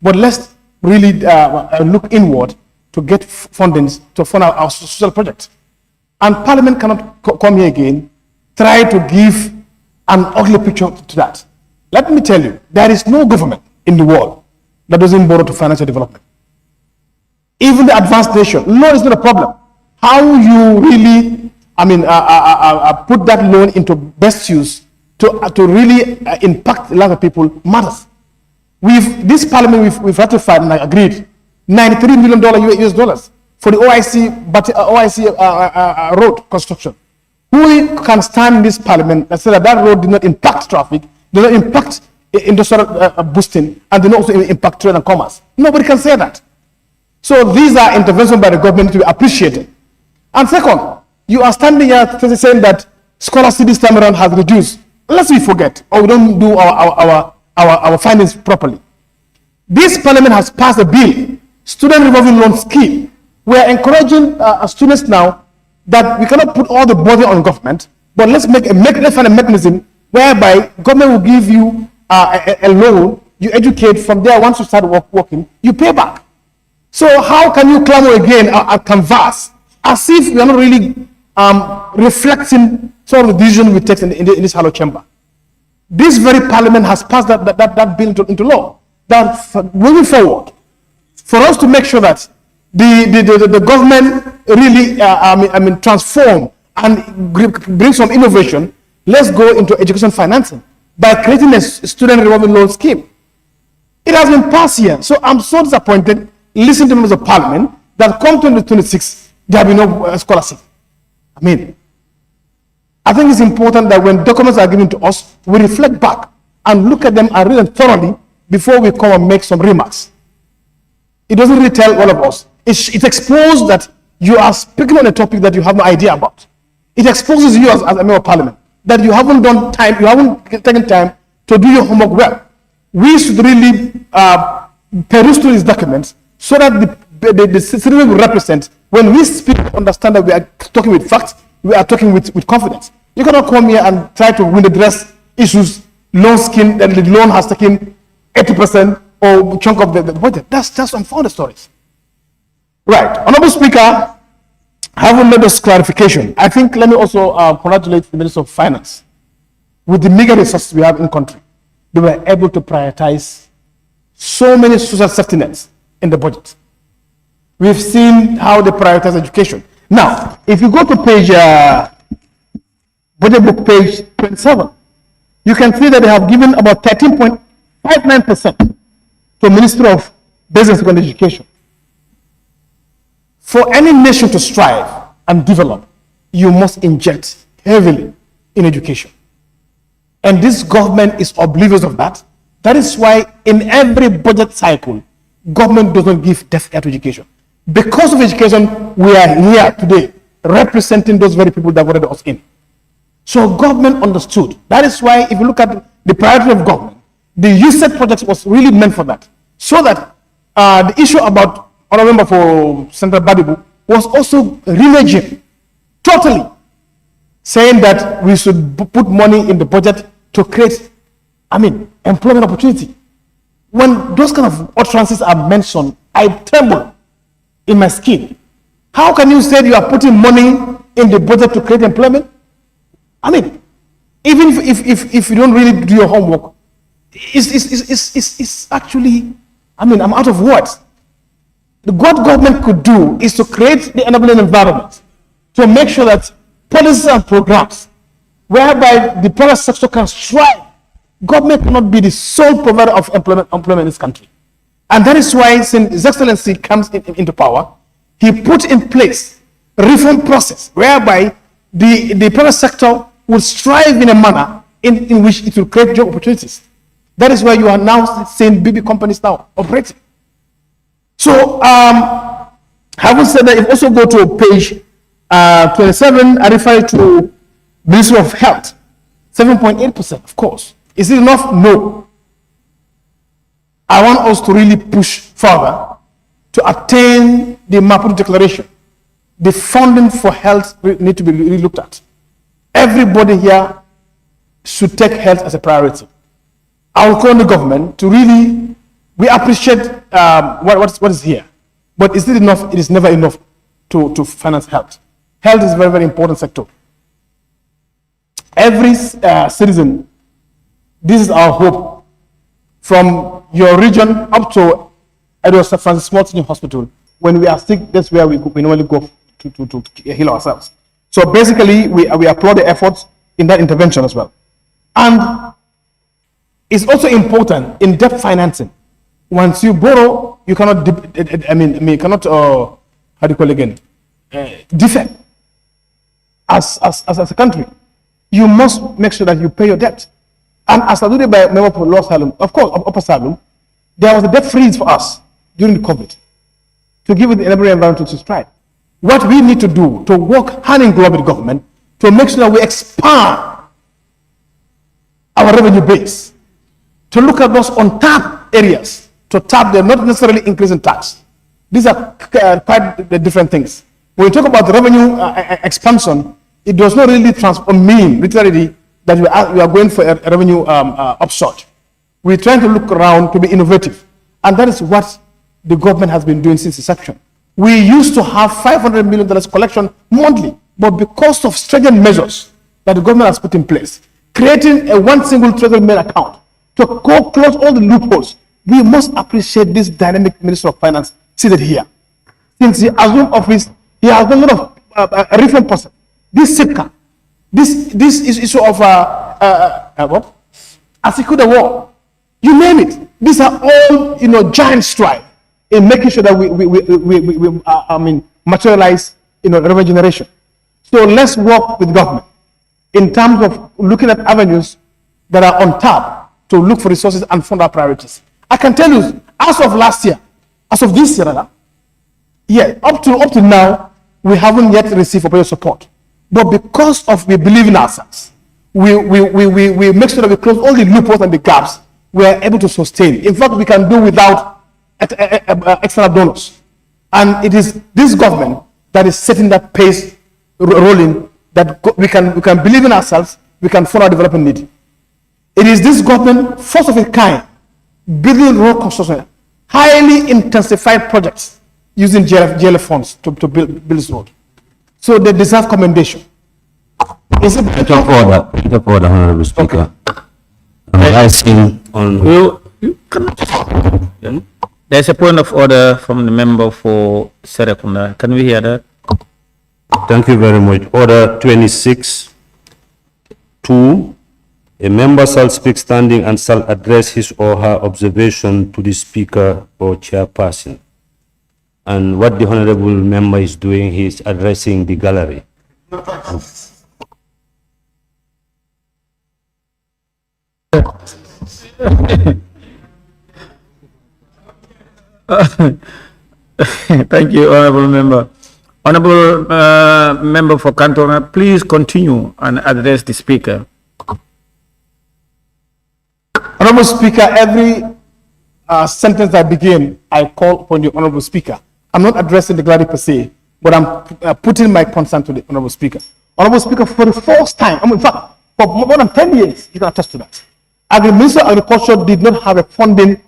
S5: But let's really look inward to get fundings to fund our social projects. And Parliament cannot come here again, try to give an ugly picture to that. Let me tell you, there is no government in the world that doesn't borrow to financial development. Even the advanced nation, loan is not a problem. How you really, put that loan into best use to really impact a lot of people matters. This Parliament, we've ratified and agreed $93 million US dollars for the OIC road construction. Who can stand in this Parliament and say that road did not impact traffic, did not impact industrial boosting, and did not also impact trade and commerce? Nobody can say that. So these are interventions by the government to be appreciated. And second, you are standing here saying that scholarship this time around has reduced. Lest we forget, or we don't do our findings properly. This Parliament has passed a bill, student revolving loan scheme. We are encouraging students now that we cannot put all the burden on government, but let's find a mechanism whereby government will give you a loan, you educate from there. Once you start working, you pay back. So how can you clamor again at canvas as if we are not really reflecting some of the decisions we take in this hollow chamber? This very Parliament has passed that bill into law. That moving forward, for us to make sure that the government really transform and bring some innovation, let's go into education financing by creating a student revolving loan scheme. It has been passed here, so I'm so disappointed. Listen to members of Parliament that come 2026, there will be no scholarship. I think it's important that when documents are given to us, we reflect back and look at them and read them thoroughly before we come and make some remarks. It doesn't really tell all of us. It exposes that you are speaking on a topic that you have no idea about. It exposes you as a member of Parliament that you haven't taken time to do your homework well. We should really peruse through these documents so that the citizen we represent, when we speak, understand that we are talking with facts, we are talking with confidence. You cannot come here and try to win the dress issues, loan scheme, that the loan has taken 80% or chunk of the budget. That's unfounded stories. Right. Honorable Speaker, having made this clarification, I think let me also congratulate the Minister of Finance. With the meager resources we have in country, they were able to prioritize so many social safety nets in the budget. We've seen how they prioritize education. Now, if you go to page, budget book page 27, you can see that they have given about 13.59% to Ministry of Basic and Secondary Education. For any nation to strive and develop, you must inject heavily in education. And this government is oblivious of that. That is why in every budget cycle, government does not give deaf ear to education. Because of education, we are here today representing those very people that voted us in. So government understood. That is why if you look at the priority of government, the USAID project was really meant for that. So that the issue about Honorable Member for Central Badibu was also reneging totally, saying that we should put money in the budget to create, employment opportunity. When those kind of utterances are mentioned, I tremble in my skin. How can you say you are putting money in the budget to create employment? Even if you don't really do your homework, it's actually, I'm out of words. What government could do is to create the enabling environment to make sure that policies and programs whereby the private sector can strive. Government cannot be the sole provider of employment in this country. And that is why, since His Excellency comes into power, he put in place a reform process whereby the private sector will strive in a manner in which it will create job opportunities. That is why you are now seeing big companies now operating. So, having said that, if you also go to page 27, I refer to Ministry of Health, 7.8%, of course. Is it enough? No. I want us to really push further to attain the Maputo Declaration. The funding for health need to be really looked at. Everybody here should take health as a priority. I will call on the government to really, we appreciate what is here, but is it enough? It is never enough to finance health. Health is a very, very important sector. Every citizen, this is our hope. From your region up to Edward Francis Small Teaching Hospital, when we are sick, that's where we normally go to heal ourselves. So basically, we applaud the efforts in that intervention as well. And it's also important in debt financing. Once you borrow, you cannot, how do you call it again? Defect. As a country, you must make sure that you pay your debt. And as alluded by Member for Lower Salem, of course, Upper Salem, there was a debt freeze for us during the COVID to give it the enabling environment to strive. What we need to do to work hand in glove with government to make sure that we expand our revenue base, to look at those untapped areas, to tap them, not necessarily increasing tax. These are quite different things. When we talk about revenue expansion, it does not really mean literally that we are going for a revenue upsurge. We're trying to look around to be innovative. And that is what the government has been doing since inception. We used to have $500 million collection monthly, but because of stringent measures that the government has put in place, creating a one single treasury mail account to close all the loopholes, we must appreciate this dynamic Minister of Finance seated here. Since he assumed office, he has done a lot of reform process. This SIPCA, this issue of Asiku the war, you name it. These are all giant strides in making sure that we materialize revenue generation. So let's work with government in terms of looking at avenues that are on tap to look for resources and fund our priorities. I can tell you, as of this year, up to now, we haven't yet received appropriate support. But because of we believe in ourselves, we make sure that we close all the loopholes and the gaps, we are able to sustain. In fact, we can do without external donors. And it is this government that is setting that pace rolling, that we can believe in ourselves, we can fund our development need. It is this government, first of its kind, building road construction, highly intensified projects using GLF funds to build this road. So they deserve commendation. Is it
S10: Point of order, Honorable Speaker.
S5: Okay.
S10: I think on.
S2: You cannot. There's a point of order from the member for Serekunda. Can we hear that?
S10: Thank you very much. Order 26, 2. A member shall speak standing and shall address his or her observation to the speaker or chairperson. And what the honorable member is doing, he is addressing the gallery.
S2: Thank you, honorable member. Honorable member for Cantona, please continue and address the speaker.
S5: Honorable Speaker, every sentence I begin, I call upon the Honorable Speaker. I'm not addressing the gallery per se, but I'm putting my concern to the Honorable Speaker. Honorable Speaker, for the first time, in fact, for more than 10 years, you can attest to that. The Minister of Agriculture did not have a funding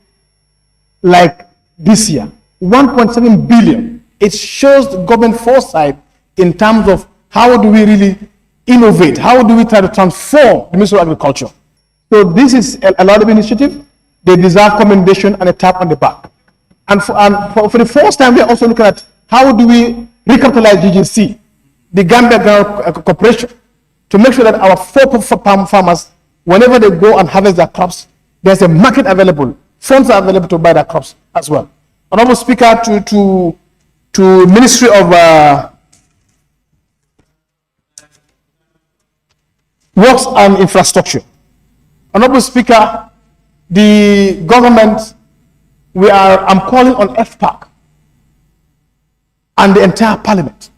S5: like this year, 1.7 billion. It shows the government foresight in terms of how do we really innovate, how do we try to transform the Ministry of Agriculture. So this is a laudable initiative. They deserve commendation and a tap on the back. And for the first time, we are also looking at how do we recapitalize GGC, the Gambia Ground Corporation, to make sure that our farmers, whenever they go and harvest their crops, there's a market available, funds are available to buy their crops as well. Honorable Speaker, to Ministry of Works and Infrastructure. Honorable Speaker, the government, I'm calling on FPAC and the entire parliament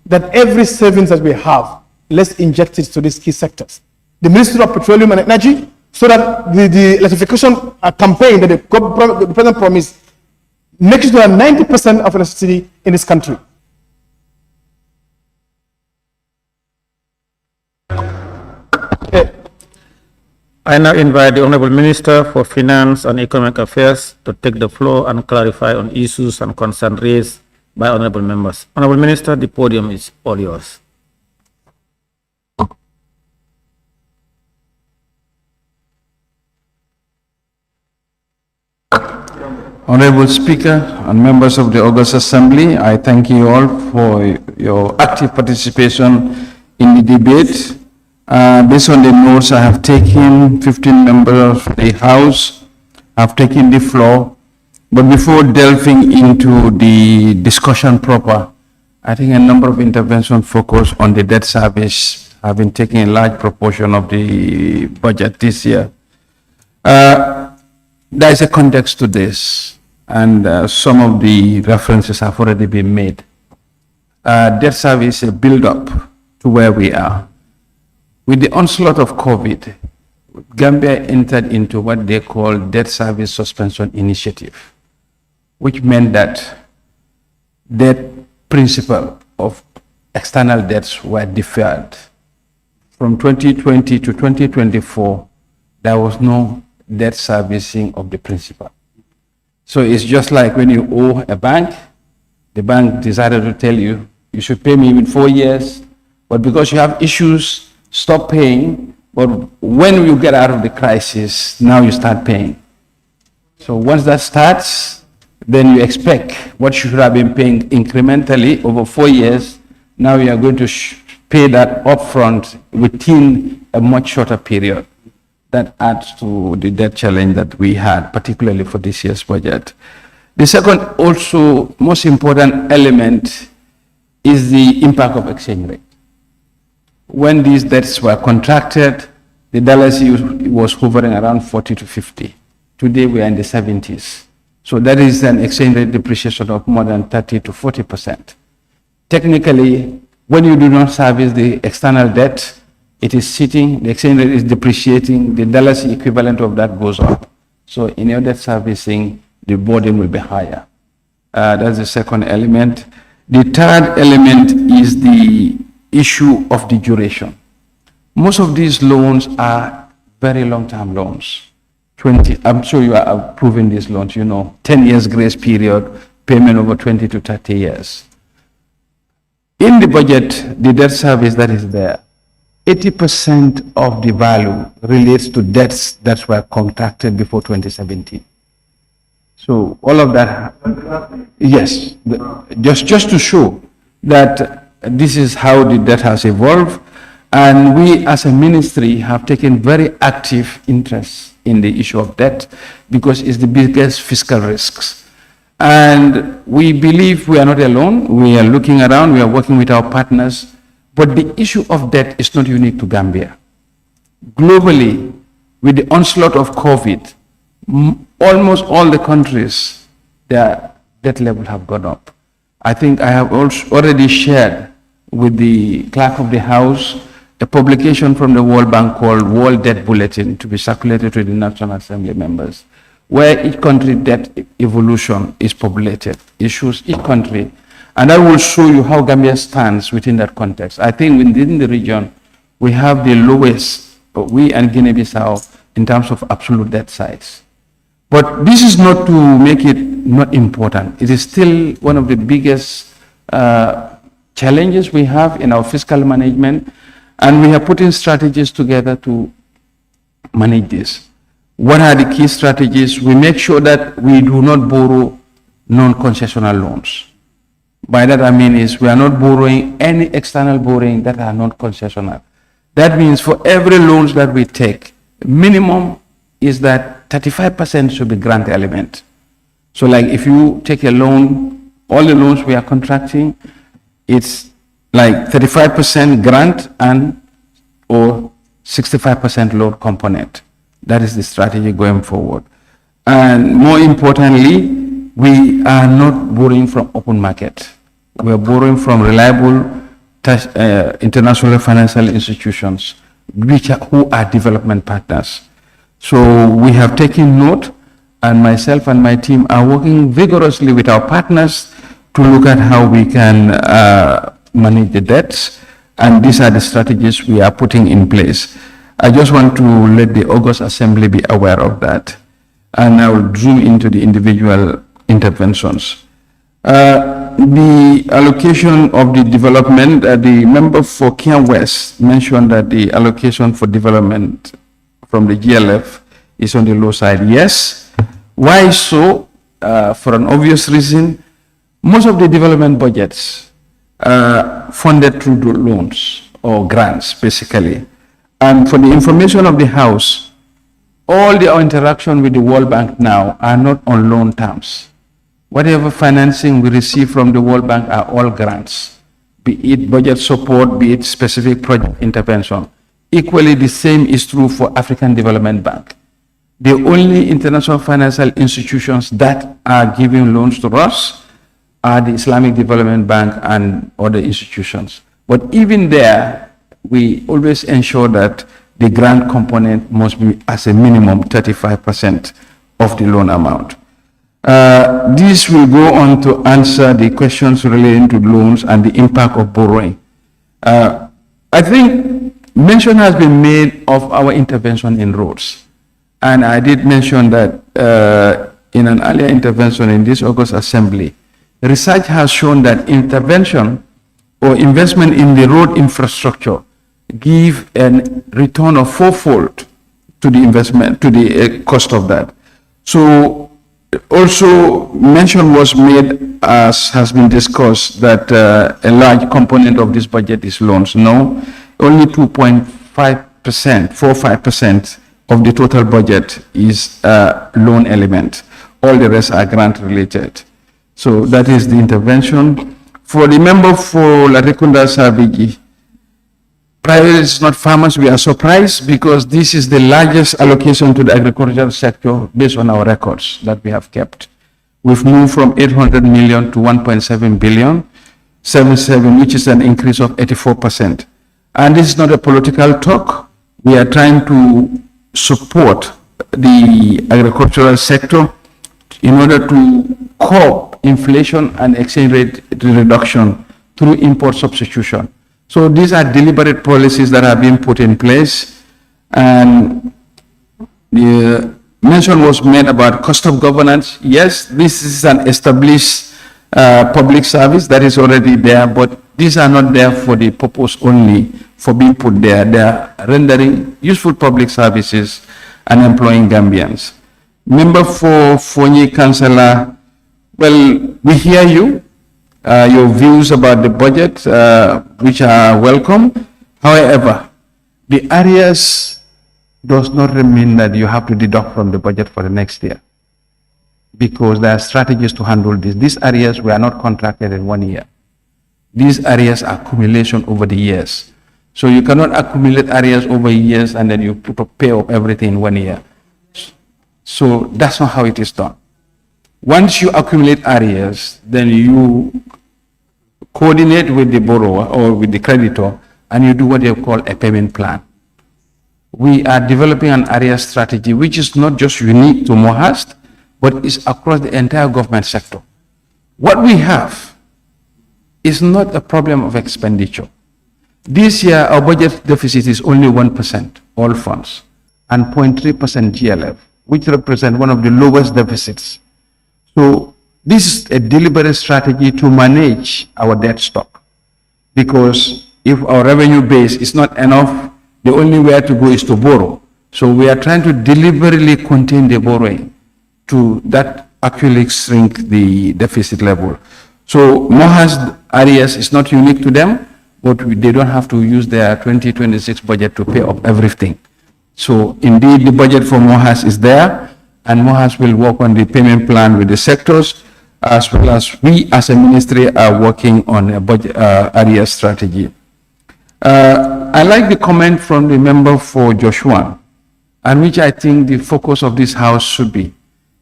S5: that every savings that we have, let's inject it to these key sectors. The Ministry of Petroleum and Energy, so that the electrification campaign that the President promised makes sure that 90% of electricity in this country.
S2: I now invite the Honorable Minister for Finance and Economic Affairs to take the floor and clarify on issues and concerns raised by honorable members. Honorable Minister, the podium is all yours.
S12: Honorable Speaker and members of the August Assembly, I thank you all for your active participation in the debate. Based on the notes I have taken, 15 members of the House have taken the floor. But before delving into the discussion proper, I think a number of interventions focus on the debt service have been taking a large proportion of the budget this year. There is a context to this, and some of the references have already been made. Debt service is a build-up to where we are. With the onslaught of COVID, Gambia entered into what they call debt service suspension initiative, which meant that debt principal of external debts were deferred. From 2020 to 2024, there was no debt servicing of the principal. So it's just like when you owe a bank, the bank decided to tell you, you should pay me in 4 years, but because you have issues, stop paying, but when you get out of the crisis, now you start paying. So once that starts, then you expect what you should have been paying incrementally over 4 years, now you are going to pay that upfront within a much shorter period. That adds to the debt challenge that we had, particularly for this year's budget. The second, also most important element is the impact of exchange rate. When these debts were contracted, the dollar was hovering around 40 to 50. Today we are in the 70s. So that is an exchange rate depreciation of more than 30 to 40%. Technically, when you do not service the external debt, it is sitting, the exchange rate is depreciating, the dollar's equivalent of that goes up. So in your debt servicing, the burden will be higher. That's the second element. The third element is the issue of the duration. Most of these loans are very long-term loans. I'm sure you are approving these loans, 10 years grace period, payment over 20 to 30 years. In the budget, the debt service that is there, 80% of the value relates to debts that were contracted before 2017. So all of that, yes, just to show that this is how the debt has evolved. And we as a ministry have taken very active interest in the issue of debt because it's the biggest fiscal risks. And we believe we are not alone. We are looking around, we are working with our partners, but the issue of debt is not unique to Gambia. Globally, with the onslaught of COVID, almost all the countries, their debt level have gone up. I think I have also already shared with the clerk of the House a publication from the World Bank called World Debt Bulletin to be circulated to the National Assembly members, where each country debt evolution is populated. It shows each country, and I will show you how Gambia stands within that context. I think within the region, we have the lowest, we and Guinea-Bissau, in terms of absolute debt size. But this is not to make it not important. It is still one of the biggest challenges we have in our fiscal management, and we have put in strategies together to manage this. What are the key strategies? We make sure that we do not borrow non-concessional loans. By that I mean is we are not borrowing any external borrowing that are non-concessional. That means for every loans that we take, minimum is that 35% should be grant element. So like if you take a loan, all the loans we are contracting, it's like 35% grant and or 65% loan component. That is the strategy going forward. And more importantly, we are not borrowing from open market. We are borrowing from reliable international financial institutions, who are development partners. So we have taken note, and myself and my team are working vigorously with our partners to look at how we can manage the debts, and these are the strategies we are putting in place. I just want to let the August Assembly be aware of that, and I will zoom into the individual interventions. The allocation of the development, the member for Kian West mentioned that the allocation for development from the GLF is on the low side. Yes. Why so? For an obvious reason. Most of the development budgets funded through loans or grants, basically. And for the information of the House, all the interaction with the World Bank now are not on loan terms. Whatever financing we receive from the World Bank are all grants, be it budget support, be it specific project intervention. Equally, the same is true for African Development Bank. The only international financial institutions that are giving loans to us are the Islamic Development Bank and other institutions. But even there, we always ensure that the grant component must be as a minimum 35% of the loan amount. This will go on to answer the questions relating to loans and the impact of borrowing. I think mention has been made of our intervention in roads. And I did mention that in an earlier intervention in this August Assembly, research has shown that intervention or investment in the road infrastructure give a return of fourfold to the investment, to the cost of that. So also mention was made, as has been discussed, that a large component of this budget is loans. No, only 2.45% of the total budget is loan element. All the rest are grant related. So that is the intervention. For the member for Larikunda Savigi, private is not farmers. We are surprised because this is the largest allocation to the agricultural sector based on our records that we have kept. We've moved from 800 million to 1.7 billion, 77, which is an increase of 84%. And this is not a political talk. We are trying to support the agricultural sector in order to curb inflation and exchange rate reduction through import substitution. So these are deliberate policies that have been put in place. And the mention was made about cost of governance. Yes, this is an established public service that is already there, but these are not there for the purpose only for being put there. They are rendering useful public services and employing Gambians. Member for Fonyi Councillor, well, we hear you, your views about the budget, which are welcome. However, the areas does not mean that you have to deduct from the budget for the next year, because there are strategies to handle this. These areas were not contracted in 1 year. These areas are accumulation over the years. So you cannot accumulate areas over years and then you pay up everything in 1 year. So that's not how it is done. Once you accumulate areas, then you coordinate with the borrower or with the creditor and you do what they call a payment plan. We are developing an area strategy which is not just unique to Mohast, but is across the entire government sector. What we have is not a problem of expenditure. This year, our budget deficit is only 1%, all funds, and 0.3% GLF, which represent one of the lowest deficits. So this is a deliberate strategy to manage our debt stock, because if our revenue base is not enough, the only way to go is to borrow. So we are trying to deliberately contain the borrowing to that actually shrink the deficit level. So Mohast areas is not unique to them, but they don't have to use their 2026 budget to pay up everything. So indeed the budget for Mohast is there, and Mohast will work on the payment plan with the sectors, as well as we as a ministry are working on a budget area strategy. I like the comment from the member for Joshua, and which I think the focus of this house should be.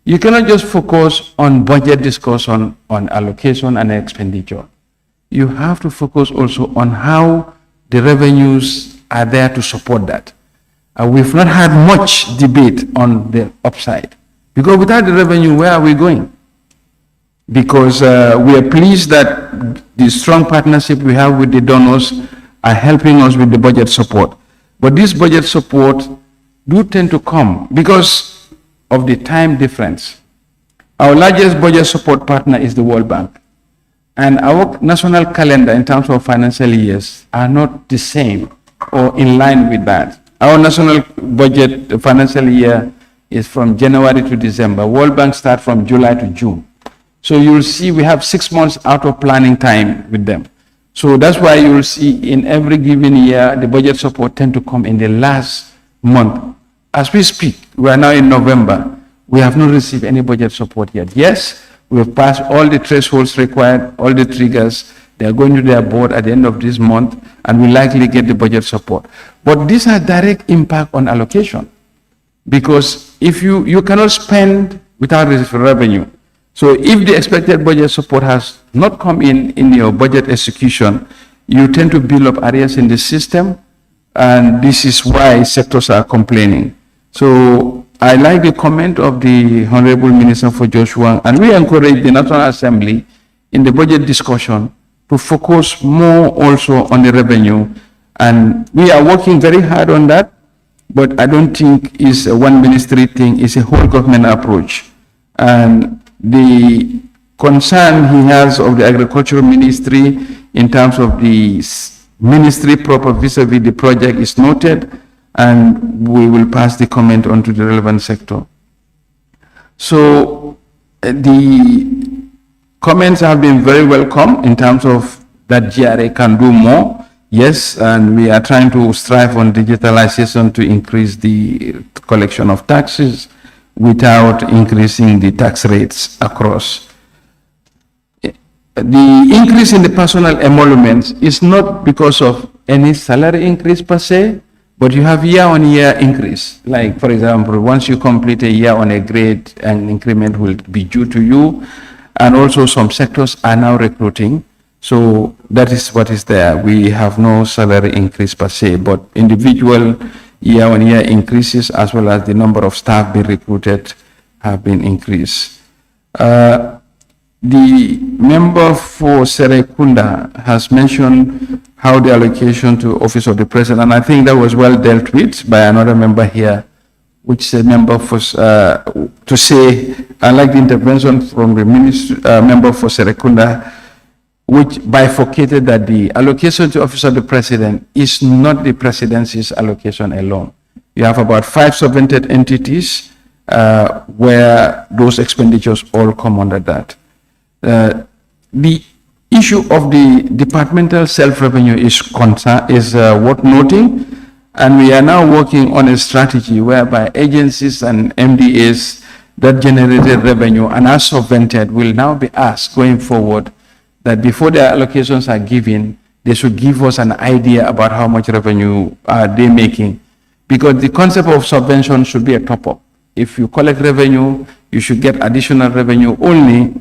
S12: You cannot just focus on budget discussion on allocation and expenditure. You have to focus also on how the revenues are there to support that. We've not had much debate on the upside, because without the revenue, where are we going? Because we are pleased that the strong partnership we have with the donors are helping us with the budget support. But this budget support do tend to come because of the time difference. Our largest budget support partner is the World Bank. And our national calendar in terms of financial years are not the same or in line with that. Our national budget financial year is from January to December. World Bank starts from July to June. So you'll see we have 6 months out of planning time with them. So that's why you'll see in every given year, the budget support tend to come in the last month. As we speak, we are now in November. We have not received any budget support yet. Yes, we have passed all the thresholds required, all the triggers. They are going to their board at the end of this month, and we likely get the budget support. But these are direct impact on allocation, because if you cannot spend without revenue. So if the expected budget support has not come in your budget execution, you tend to build up areas in the system, and this is why sectors are complaining. So I like the comment of the Honorable Minister for Joshua, and we encourage the National Assembly in the budget discussion to focus more also on the revenue. And we are working very hard on that, but I don't think it's a one ministry thing, it's a whole government approach. And the concern he has of the agricultural ministry in terms of the ministry proper vis-a-vis the project is noted, and we will pass the comment on to the relevant sector. So the comments have been very welcome in terms of that GRA can do more. Yes, and we are trying to strive on digitalization to increase the collection of taxes without increasing the tax rates across. The increase in the personal emoluments is not because of any salary increase per se, but you have year-on-year increase. Like, for example, once you complete a year on a grade, an increment will be due to you. And also some sectors are now recruiting. So that is what is there. We have no salary increase per se, but individual year-on-year increases as well as the number of staff being recruited have been increased. The member for Serekunda has mentioned how the allocation to Office of the President, and I think that was well dealt with by another member here, which is a member for, to say, I like the intervention from the member for Serekunda, which bifurcated that the allocation to Office of the President is not the presidency's allocation alone. You have about 5 subvented entities, where those expenditures all come under that. The issue of the departmental self-revenue is worth noting, and we are now working on a strategy whereby agencies and MDAs that generated revenue and are subvented will now be asked going forward that before their allocations are given, they should give us an idea about how much revenue are they making. Because the concept of subvention should be a top-up. If you collect revenue, you should get additional revenue only,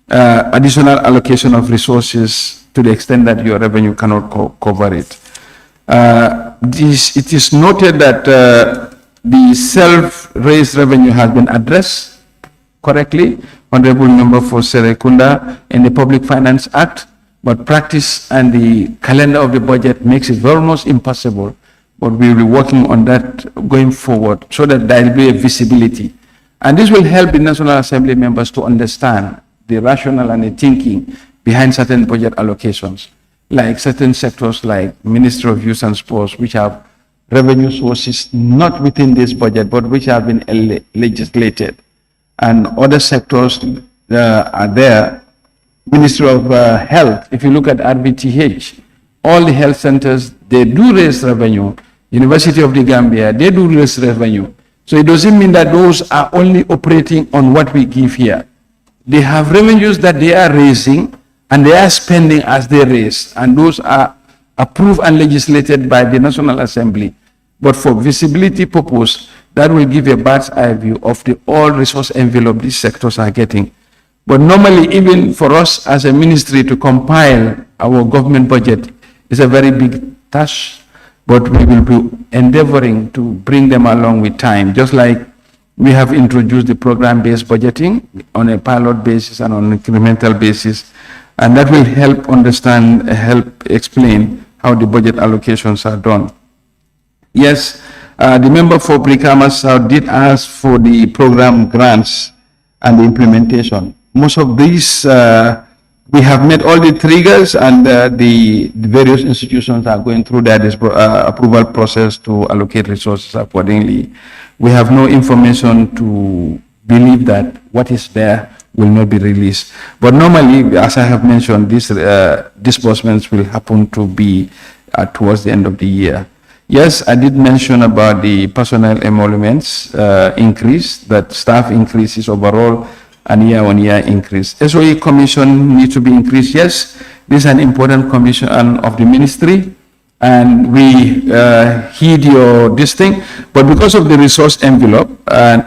S12: additional allocation of resources to the extent that your revenue cannot cover it. It is noted that the self-raised revenue has been addressed correctly, Honorable Member for Serekunda, in the Public Finance Act, but practice and the calendar of the budget makes it almost impossible. But we will be working on that going forward so that there will be a visibility. And this will help the National Assembly members to understand the rationale and the thinking behind certain budget allocations, like certain sectors like Ministry of Youth and Sports, which have revenue sources not within this budget, but which have been legislated. And other sectors are there. Ministry of Health, if you look at RBTH, all the health centers, they do raise revenue. University of the Gambia, they do raise revenue. So it doesn't mean that those are only operating on what we give here. They have revenues that they are raising and they are spending as they raise. And those are approved and legislated by the National Assembly. But for visibility purpose, that will give a bird's eye view of the all resource envelope these sectors are getting. But normally, even for us as a ministry to compile our government budget is a very big task. But we will be endeavoring to bring them along with time, just like we have introduced the program-based budgeting on a pilot basis and on an incremental basis. And that will help understand, help explain how the budget allocations are done. Yes, the member for Brikama South did ask for the program grants and the implementation. Most of these, we have met all the triggers, and the various institutions are going through their approval process to allocate resources accordingly. We have no information to believe that what is there will not be released. But normally, as I have mentioned, these disbursements will happen to be towards the end of the year. Yes, I did mention about the personnel emoluments increase, that staff increases overall, and year-on-year increase. SOE commission needs to be increased. Yes, this is an important commission of the ministry, and we heed this thing. But because of the resource envelope, and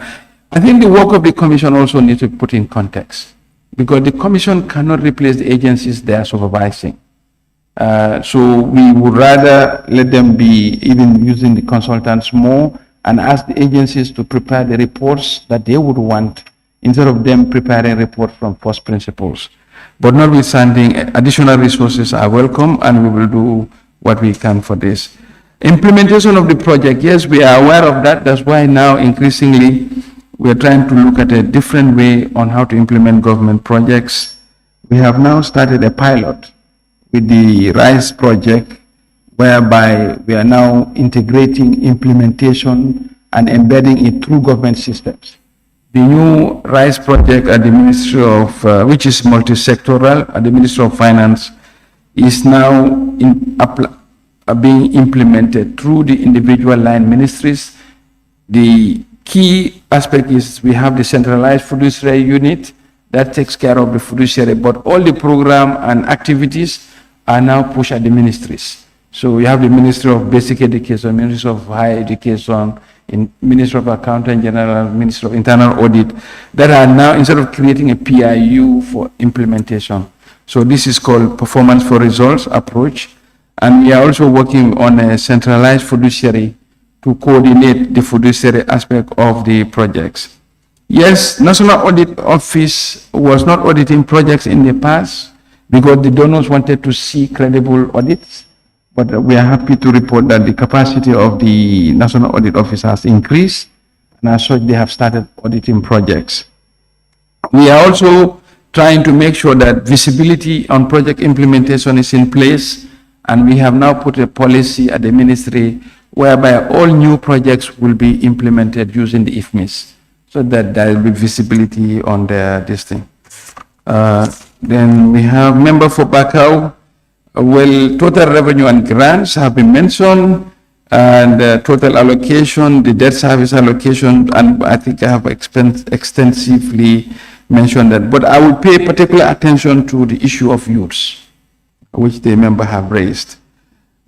S12: I think the work of the commission also needs to be put in context, because the commission cannot replace the agencies they are supervising. So we would rather let them be even using the consultants more and ask the agencies to prepare the reports that they would want, instead of them preparing a report from first principles. But notwithstanding, additional resources are welcome, and we will do what we can for this. Implementation of the project, yes, we are aware of that. That's why now increasingly we are trying to look at a different way on how to implement government projects. We have now started a pilot with the RISE project, whereby we are now integrating implementation and embedding it through government systems. The new RISE project at the Ministry of, which is multi-sectoral at the Ministry of Finance, is now being implemented through the individual line ministries. The key aspect is we have the centralized fiduciary unit that takes care of the fiduciary, but all the program and activities are now pushed at the ministries. So we have the Ministry of Basic Education, Ministry of Higher Education, in Ministry of Accountant General, Ministry of Internal Audit, that are now, instead of creating a PIU for implementation. So this is called Performance for Results approach. And we are also working on a centralized fiduciary to coordinate the fiduciary aspect of the projects. Yes, National Audit Office was not auditing projects in the past because the donors wanted to see credible audits. But we are happy to report that the capacity of the National Audit Office has increased, and as such, they have started auditing projects. We are also trying to make sure that visibility on project implementation is in place, and we have now put a policy at the ministry whereby all new projects will be implemented using the IFMIS. so that there will be visibility on this thing. Then we have member for Bakau. Well, total revenue and grants have been mentioned, and total allocation, the debt service allocation, and I think I have extensively mentioned that. But I will pay particular attention to the issue of youths, which the member have raised.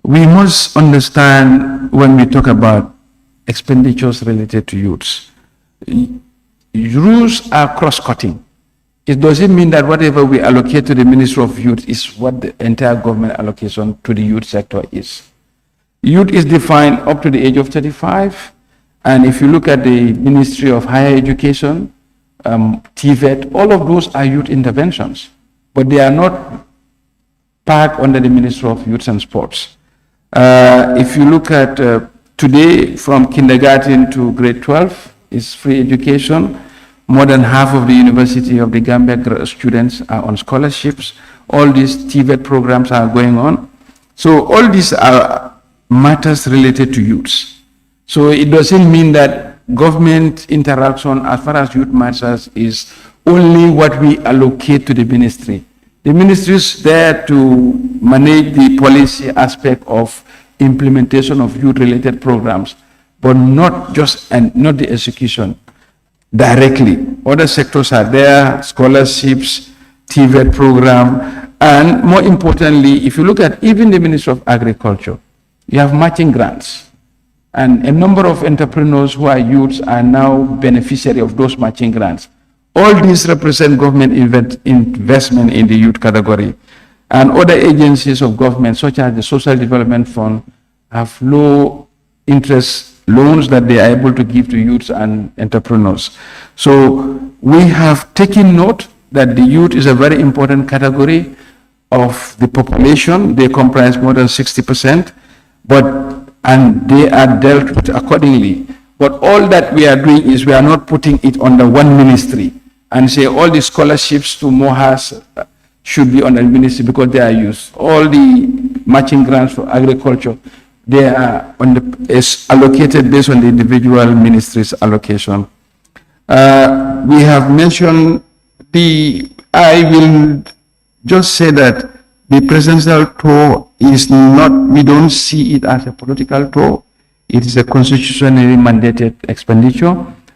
S12: We must understand when we talk about expenditures related to youths, rules are cross-cutting. It doesn't mean that whatever we allocate to the Ministry of Youth is what the entire government allocation to the youth sector is. Youth is defined up to the age of 35, and if you look at the Ministry of Higher Education, TVET, all of those are youth interventions, but they are not parked under the Ministry of Youth and Sports. If you look at today, from kindergarten to grade 12 is free education. More than half of the University of the Gambia students are on scholarships. All these TVET programs are going on. So all these are matters related to youths. So it doesn't mean that government interaction as far as youth matters is only what we allocate to the ministry. The ministry is there to manage the policy aspect of implementation of youth-related programs, but not just and not the execution directly. Other sectors are there, scholarships, TVET program, and more importantly, if you look at even the Ministry of Agriculture, you have matching grants, and a number of entrepreneurs who are youths are now beneficiary of those matching grants. All these represent government investment in the youth category, and other agencies of government, such as the Social Development Fund, have low interest loans that they are able to give to youths and entrepreneurs. So we have taken note that the youth is a very important category of the population. They comprise more than 60%, and they are dealt with accordingly. But all that we are doing is we are not putting it under one ministry and say all the scholarships to Mohas should be under the ministry because they are used. All the matching grants for agriculture, they are is allocated based on the individual ministry's allocation. We have mentioned I will just say that the presidential tour is not, we don't see it as a political tour. It is a constitutionally mandated expenditure,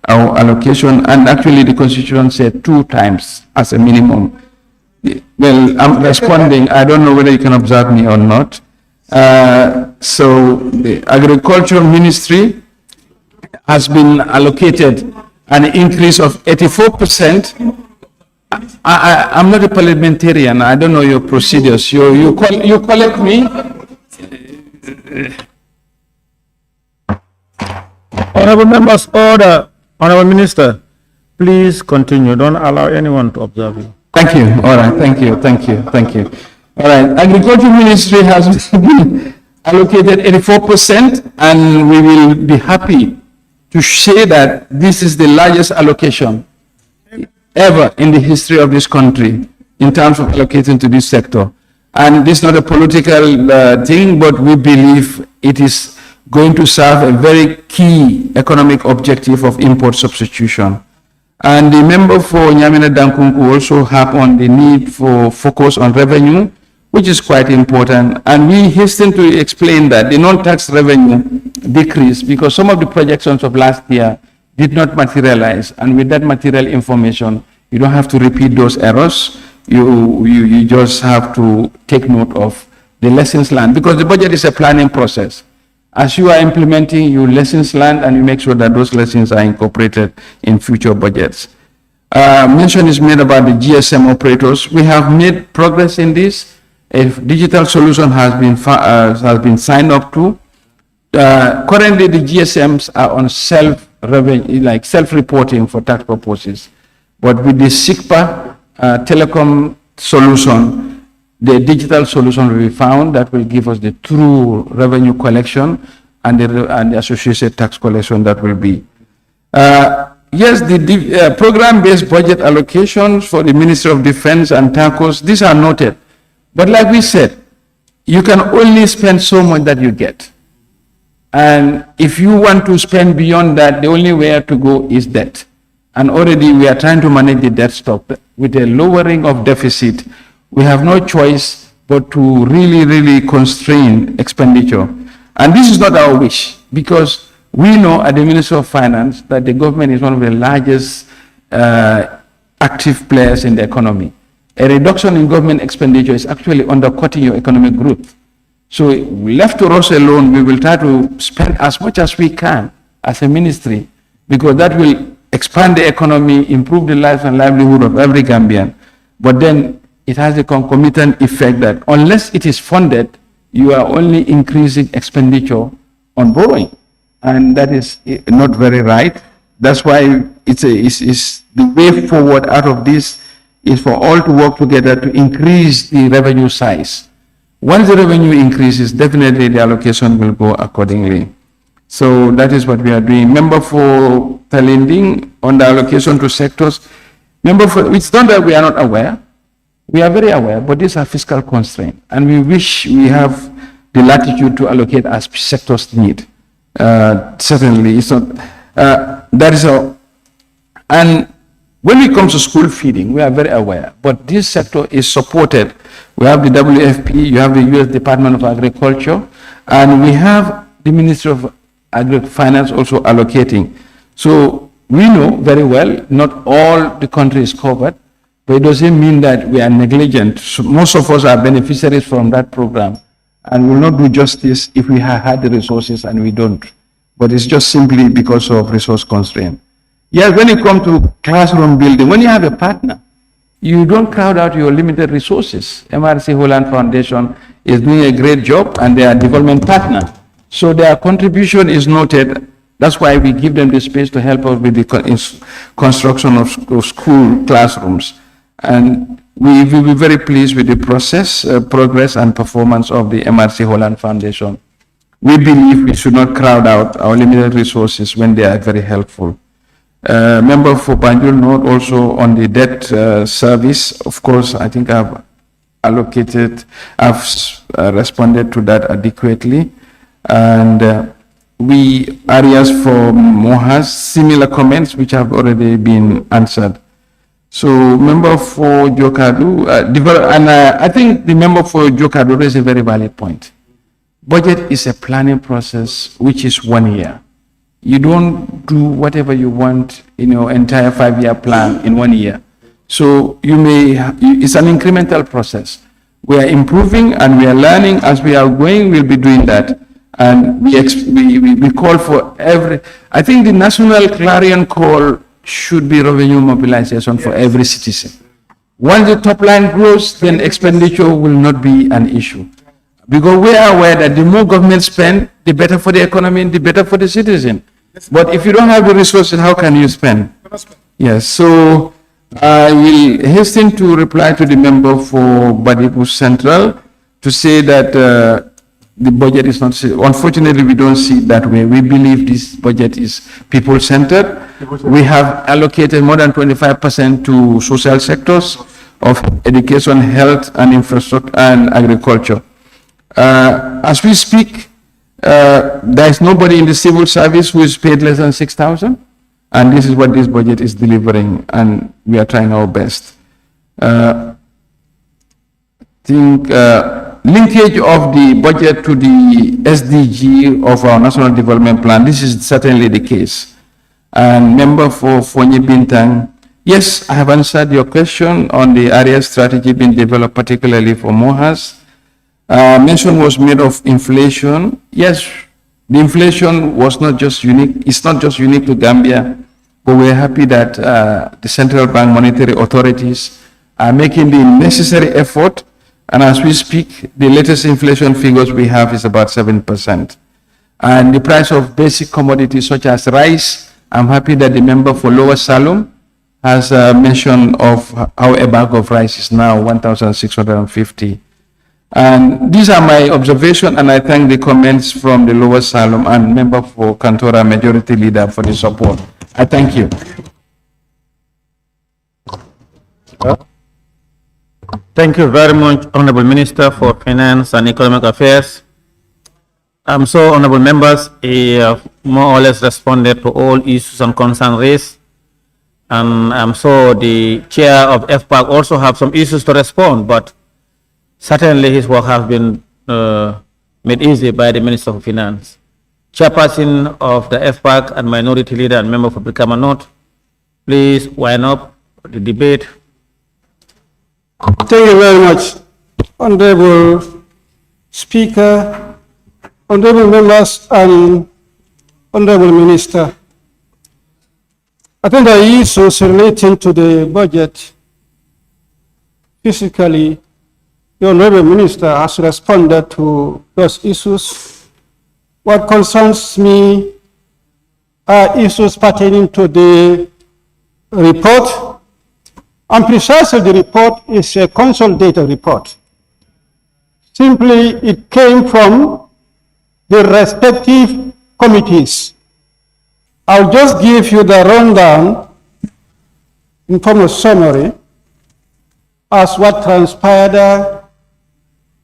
S12: our allocation, and actually the constitution said 2 times as a minimum. Well, I'm responding. I don't know whether you can observe me or not. So the Agriculture Ministry has been allocated an increase of 84%. I'm not a parliamentarian. I don't know your procedures. You collect me.
S2: Honorable members, order. Honorable Minister, please continue. Don't allow anyone to observe you.
S12: Thank you. All right. Thank you. All right. Agriculture Ministry has been allocated 84%, and we will be happy to say that this is the largest allocation ever in the history of this country in terms of allocating to this sector. And this is not a political thing, but we believe it is going to serve a very key economic objective of import substitution. And the member for Nyamina Dankunku also harp on the need for focus on revenue, which is quite important. And we hasten to explain that the non-tax revenue decreased because some of the projections of last year did not materialize. And with that material information, you don't have to repeat those errors. You just have to take note of the lessons learned, because the budget is a planning process. As you are implementing, you lessons learned, and you make sure that those lessons are incorporated in future budgets. Mention is made about the GSM operators. We have made progress in this. A digital solution has been signed up to. Currently, the GSMs are on self-reporting for tax purposes. But with the SICPA telecom solution, the digital solution will be found that will give us the true revenue collection and the associated tax collection that will be. Yes, the program-based budget allocations for the Ministry of Defense and TACOs, these are noted. But like we said, you can only spend so much that you get. And if you want to spend beyond that, the only way to go is debt. And already we are trying to manage the debt stock. With a lowering of deficit, we have no choice but to really constrain expenditure. And this is not our wish, because we know at the Ministry of Finance that the government is one of the largest active players in the economy. A reduction in government expenditure is actually undercutting your economic growth. So left to us alone, we will try to spend as much as we can as a ministry, because that will expand the economy, improve the life and livelihood of every Gambian. But then it has a concomitant effect that unless it is funded, you are only increasing expenditure on borrowing. And that is not very right. That's why it's the way forward out of this is for all to work together to increase the revenue size. Once the revenue increases, definitely the allocation will go accordingly. So that is what we are doing. Member for Talinding on the allocation to sectors. Member for, it's not that we are not aware. We are very aware, but these are fiscal constraints. And we wish we have the latitude to allocate as sectors need. Certainly, it's not, that is all. And when it comes to school feeding, we are very aware, but this sector is supported. We have the WFP, you have the U.S. Department of Agriculture, and we have the Ministry of Finance also allocating. So we know very well, not all the country is covered, but it doesn't mean that we are negligent. So most of us are beneficiaries from that program, and will not do justice if we have had the resources and we don't. But it's just simply because of resource constraint. Yes, when it comes to classroom building, when you have a partner, you don't crowd out your limited resources. MRC Holland Foundation is doing a great job, and they are a development partner. So their contribution is noted. That's why we give them the space to help us with the construction of school classrooms. And we will be very pleased with the process, progress and performance of the MRC Holland Foundation. We believe we should not crowd out our limited resources when they are very helpful. Member for Banjul North also on the debt service. Of course, I think I've responded to that adequately. And areas for Mohas, similar comments which have already been answered. So member for Jokadu, I think the member for Jokadu raised a very valid point. Budget is a planning process which is 1 year. You don't do whatever you want in your entire 5-year plan in 1 year. So it's an incremental process. We are improving and we are learning as we are going. We'll be doing that. And we call for I think the national clarion call should be revenue mobilization for every citizen. Once the top line grows, then expenditure will not be an issue. Because we are aware that the more government spend, the better for the economy and the better for the citizen. But if you don't have the resources, how can you spend? Yes, so I will hasten to reply to the member for Badibu Central to say that the budget is not, unfortunately, we don't see it that way. We believe this budget is people-centered. We have allocated more than 25% to social sectors of education, health, and infrastructure, and agriculture. As we speak, there is nobody in the civil service who is paid less than 6,000, and this is what this budget is delivering, and we are trying our best. Linkage of the budget to the SDG of our National Development Plan, this is certainly the case. And member for Fonyi Bintang, yes, I have answered your question on the area strategy being developed, particularly for Mohas. Mention was made of inflation. Yes, the inflation was not just unique, it's not just unique to Gambia, but we're happy that the central bank monetary authorities are making the necessary effort. And as we speak, the latest inflation figures we have is about 7%. And the price of basic commodities such as rice, I'm happy that the member for Lower Salom has mentioned of how a bag of rice is now 1,650. And these are my observations, and I thank the comments from the Lower Salom and member for Kantora Majority Leader for the support. I thank you.
S2: Thank you very much, Honorable Minister for Finance and Economic Affairs. So, honorable members, he more or less responded to all issues and concerns raised. And I'm sure the chair of FPAC also have some issues to respond, but certainly his work has been made easy by the Minister of Finance. Chairperson of the FPAC and minority leader and member for Brikama North, please wind up the debate.
S1: Thank you very much, Honorable Speaker, Honorable members, and Honorable Minister. I think the issues relating to the budget, physically, the Honorable Minister has responded to those issues. What concerns me are issues pertaining to the report, and precisely the report is a consolidated report. Simply, it came from the respective committees. I'll just give you the rundown in form of summary as what transpired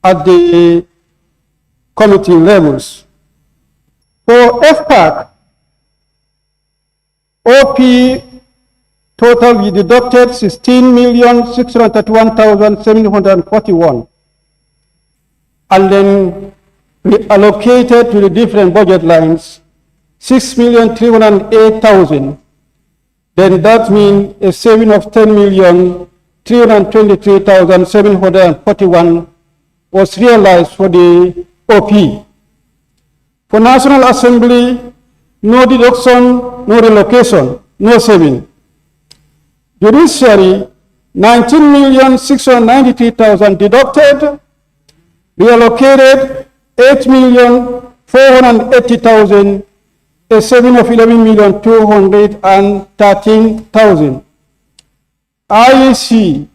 S1: at the committee levels. For FPAC, OP total we deducted 16,631,741, and then we allocated to the different budget lines 6,308,000. Then that means a saving of 10,323,741 was realized for the OP. For National Assembly, no deduction, no relocation, no saving. Judiciary, 19,693,000 deducted, reallocated 8,480,000, a saving of 11,213,000. IEC,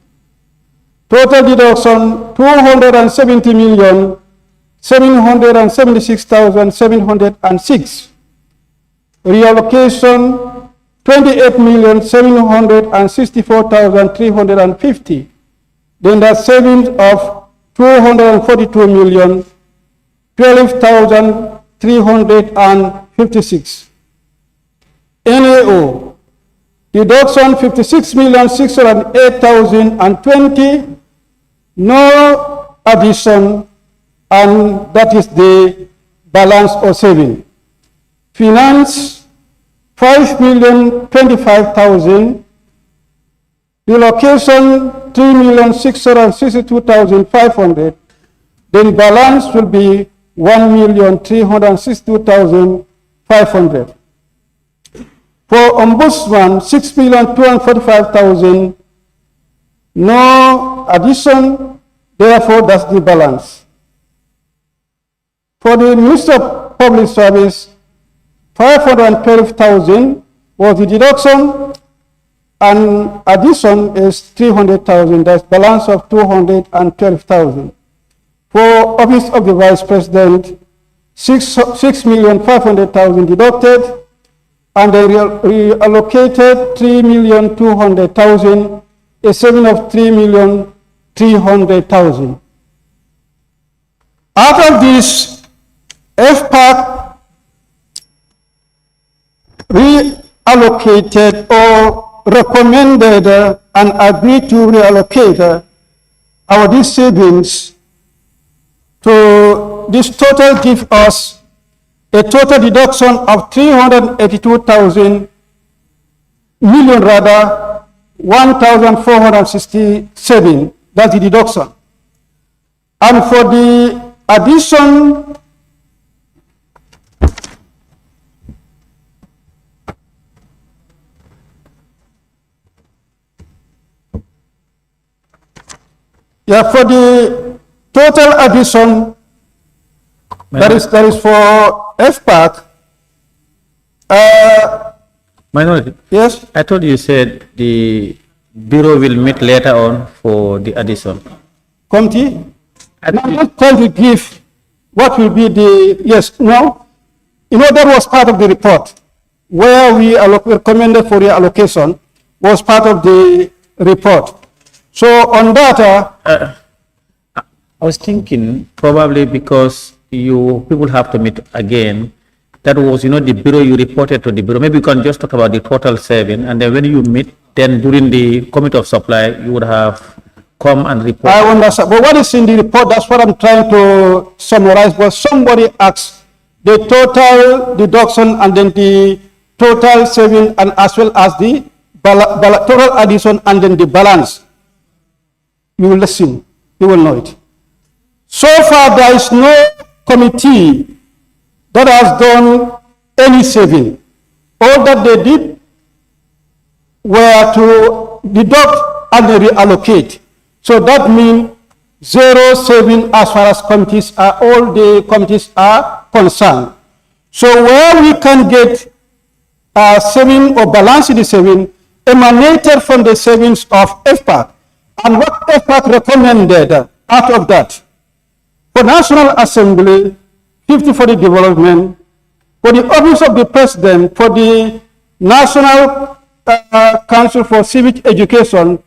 S1: total deduction 270,776,706. Reallocation 28,764,350. Then the savings of 242,012,356. NAO, deduction 56,608,020, no addition, and that is the balance or saving. Finance, 5,025,000, relocation 3,662,500, then balance will be 1,362,500. For Ombudsman, 6,245,000, no addition, therefore that's the balance. For the Minister of Public Service, 512,000 was the deduction, and addition is 300,000, that's balance of 212,000. For Office of the Vice President, 6,500,000 deducted, and they reallocated 3,200,000, a saving of 3,300,000. Out of this, FPAC reallocated or recommended and agreed to reallocate these savings to this total give us a total deduction of 382,000 million, rather 1,467. That's the deduction. And for the addition, for the total addition, that is for FPAC.
S2: Minority.
S1: Yes.
S2: I thought you said the Bureau will meet later on for the addition.
S1: Committee? I'm not trying to give what will be the, yes, no. You know, that was part of the report. Where we recommended for reallocation was part of the report. So on that,
S2: I was thinking probably because you people have to meet again, That was, the bureau, you reported to the bureau. Maybe you can just talk about the total saving, and then when you meet, then during the committee of supply, you would have come and report.
S1: I understand. But what is in the report, that's what I'm trying to summarize. But somebody asked the total deduction and then the total saving and as well as the total addition and then the balance. You will listen. You will know it. So far, there is no committee that has done any saving. All that they did were to deduct and reallocate. So that means zero saving as far as committees are, all the committees are concerned. So where we can get saving or balance in the saving emanated from the savings of FPAC. And what FPAC recommended out of that, for National Assembly, 50 for the development, for the Office of the President, for the National Council for Civic Education,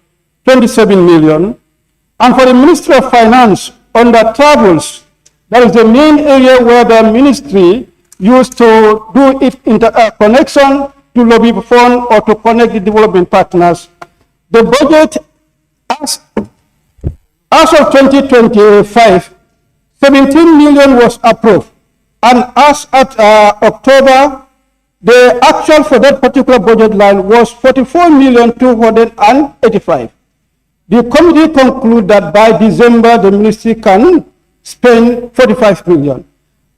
S1: 27 million, and for the Ministry of Finance, under travels, that is the main area where the ministry used to do its connection to lobby fund or to connect the development partners. The budget as of 2025, 17 million was approved. And as at October, the actual for that particular budget line was 44,285,000. The committee concluded that by December, the ministry can spend 45 million.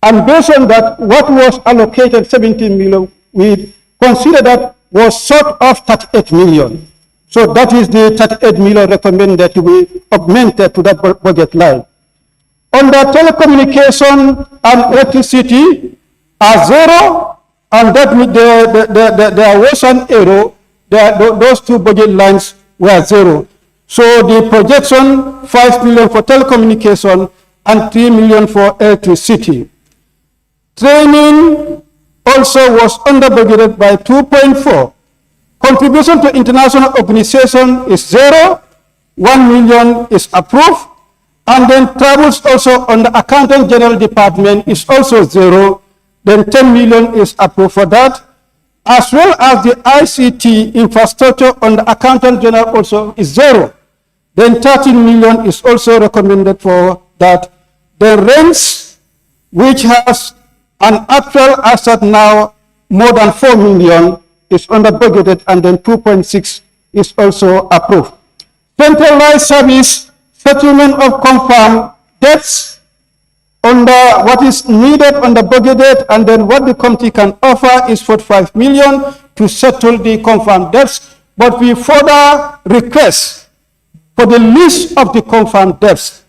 S1: And based on that, what was allocated 17 million, we consider that was short of 38 million. So that is the 38 million recommended to be augmented to that budget line. Under telecommunication and electricity are zero, and that means there was an error. Those two budget lines were zero. So the projection 5 million for telecommunication and 3 million for electricity. Training also was under budgeted by 2.4. Contribution to international organization is zero. 1 million is approved. And then travels also on the Accountant General Department is also zero. Then 10 million is approved for that. As well as the ICT infrastructure on the Accountant General also is zero. Then 13 million is also recommended for that. The rents, which has an actual asset now more than 4 million, is under budgeted, and then 2.6 is also approved. Centralized service, settlement of confirmed debts under what is needed under budgeted, and then what the committee can offer is 45 million to settle the confirmed debts. But we further request for the list of the confirmed debts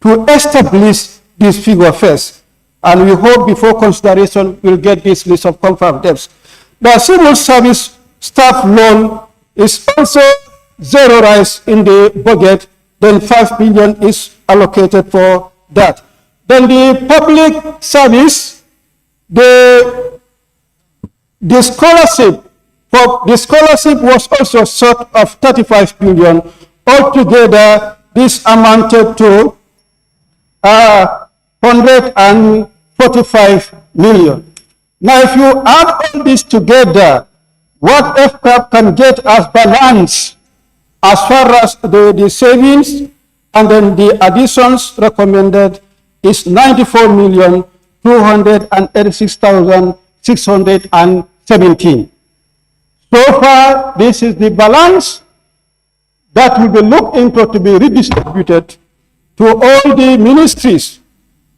S1: to establish this figure first. And we hope before consideration we'll get this list of confirmed debts. The civil service staff loan is also zeroized in the budget. Then 5 million is allocated for that. Then the public service, the scholarship was also short of 35 billion. Altogether, this amounted to 145 million. Now, if you add all this together, what FCAP can get as balance as far as the savings and then the additions recommended is 94,286,617. So far, this is the balance that will be looked into to be redistributed to all the ministries.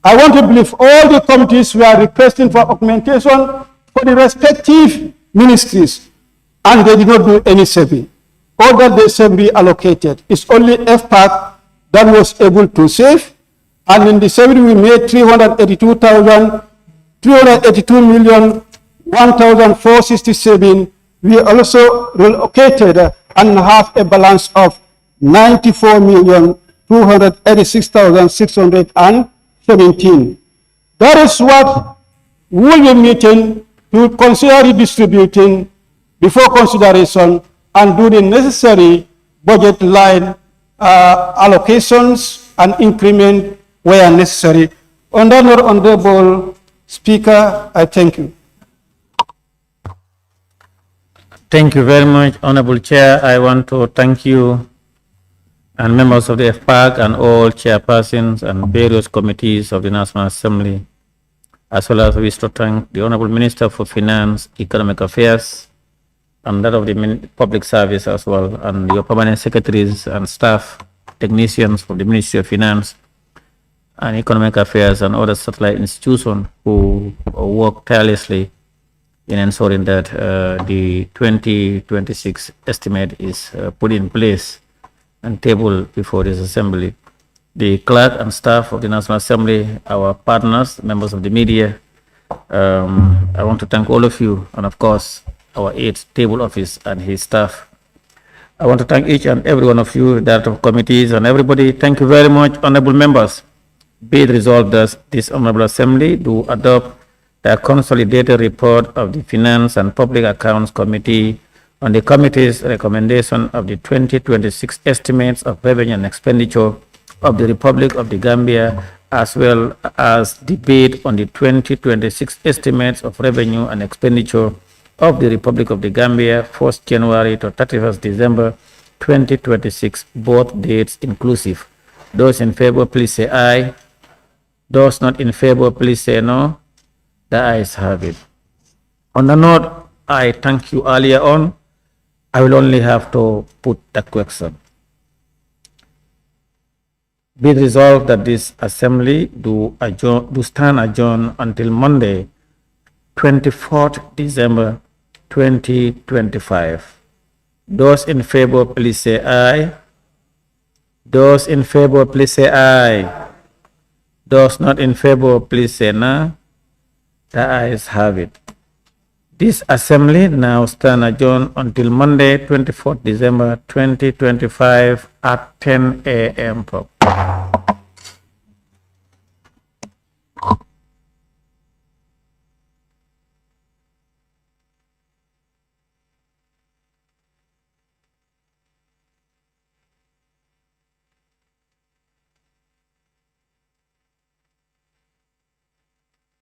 S1: I want to believe all the committees were requesting for augmentation for the respective ministries, and they did not do any saving. All that they saved reallocated. It's only FPAC that was able to save, and in the saving we made 382,1,467. We also relocated and have a balance of 94,286,617. That is what we'll be meeting to consider redistributing before consideration and do the necessary budget line allocations and increment where necessary. On that note, Honorable Speaker, I thank you.
S2: Thank you very much, Honorable Chair. I want to thank you and members of the FPAC and all chairpersons and various committees of the National Assembly, as well as we wish to thank the Honorable Minister for Finance, Economic Affairs, and that of the Public Service as well, and your permanent secretaries and staff, technicians from the Ministry of Finance and Economic Affairs and other satellite institutions who work tirelessly in ensuring that the 2026 estimate is put in place and tabled before this assembly. The clerk and staff of the National Assembly, our partners, members of the media, I want to thank all of you, and of course, our 8th table office and his staff. I want to thank each and every one of you, director of committees and everybody. Thank you very much, honorable members. Be it resolved that this honorable assembly do adopt the consolidated report of the Finance and Public Accounts Committee on the committee's recommendation of the 2026 estimates of revenue and expenditure of the Republic of the Gambia, as well as debate on the 2026 estimates of revenue and expenditure of the Republic of the Gambia, 1st January to 31st December 2026, both dates inclusive. Those in favor, please say aye. Those not in favor, please say no. The ayes have it. On the note, I thank you earlier on. I will only have to put the question. Be it resolved that this assembly do stand adjourned until Monday, 24th December 2025. Those in favor, please say aye. Those in favor, please say aye. Those not in favor, please say no. The ayes have it. This assembly now stand adjourned until Monday, 24th December 2025 at 10 a.m.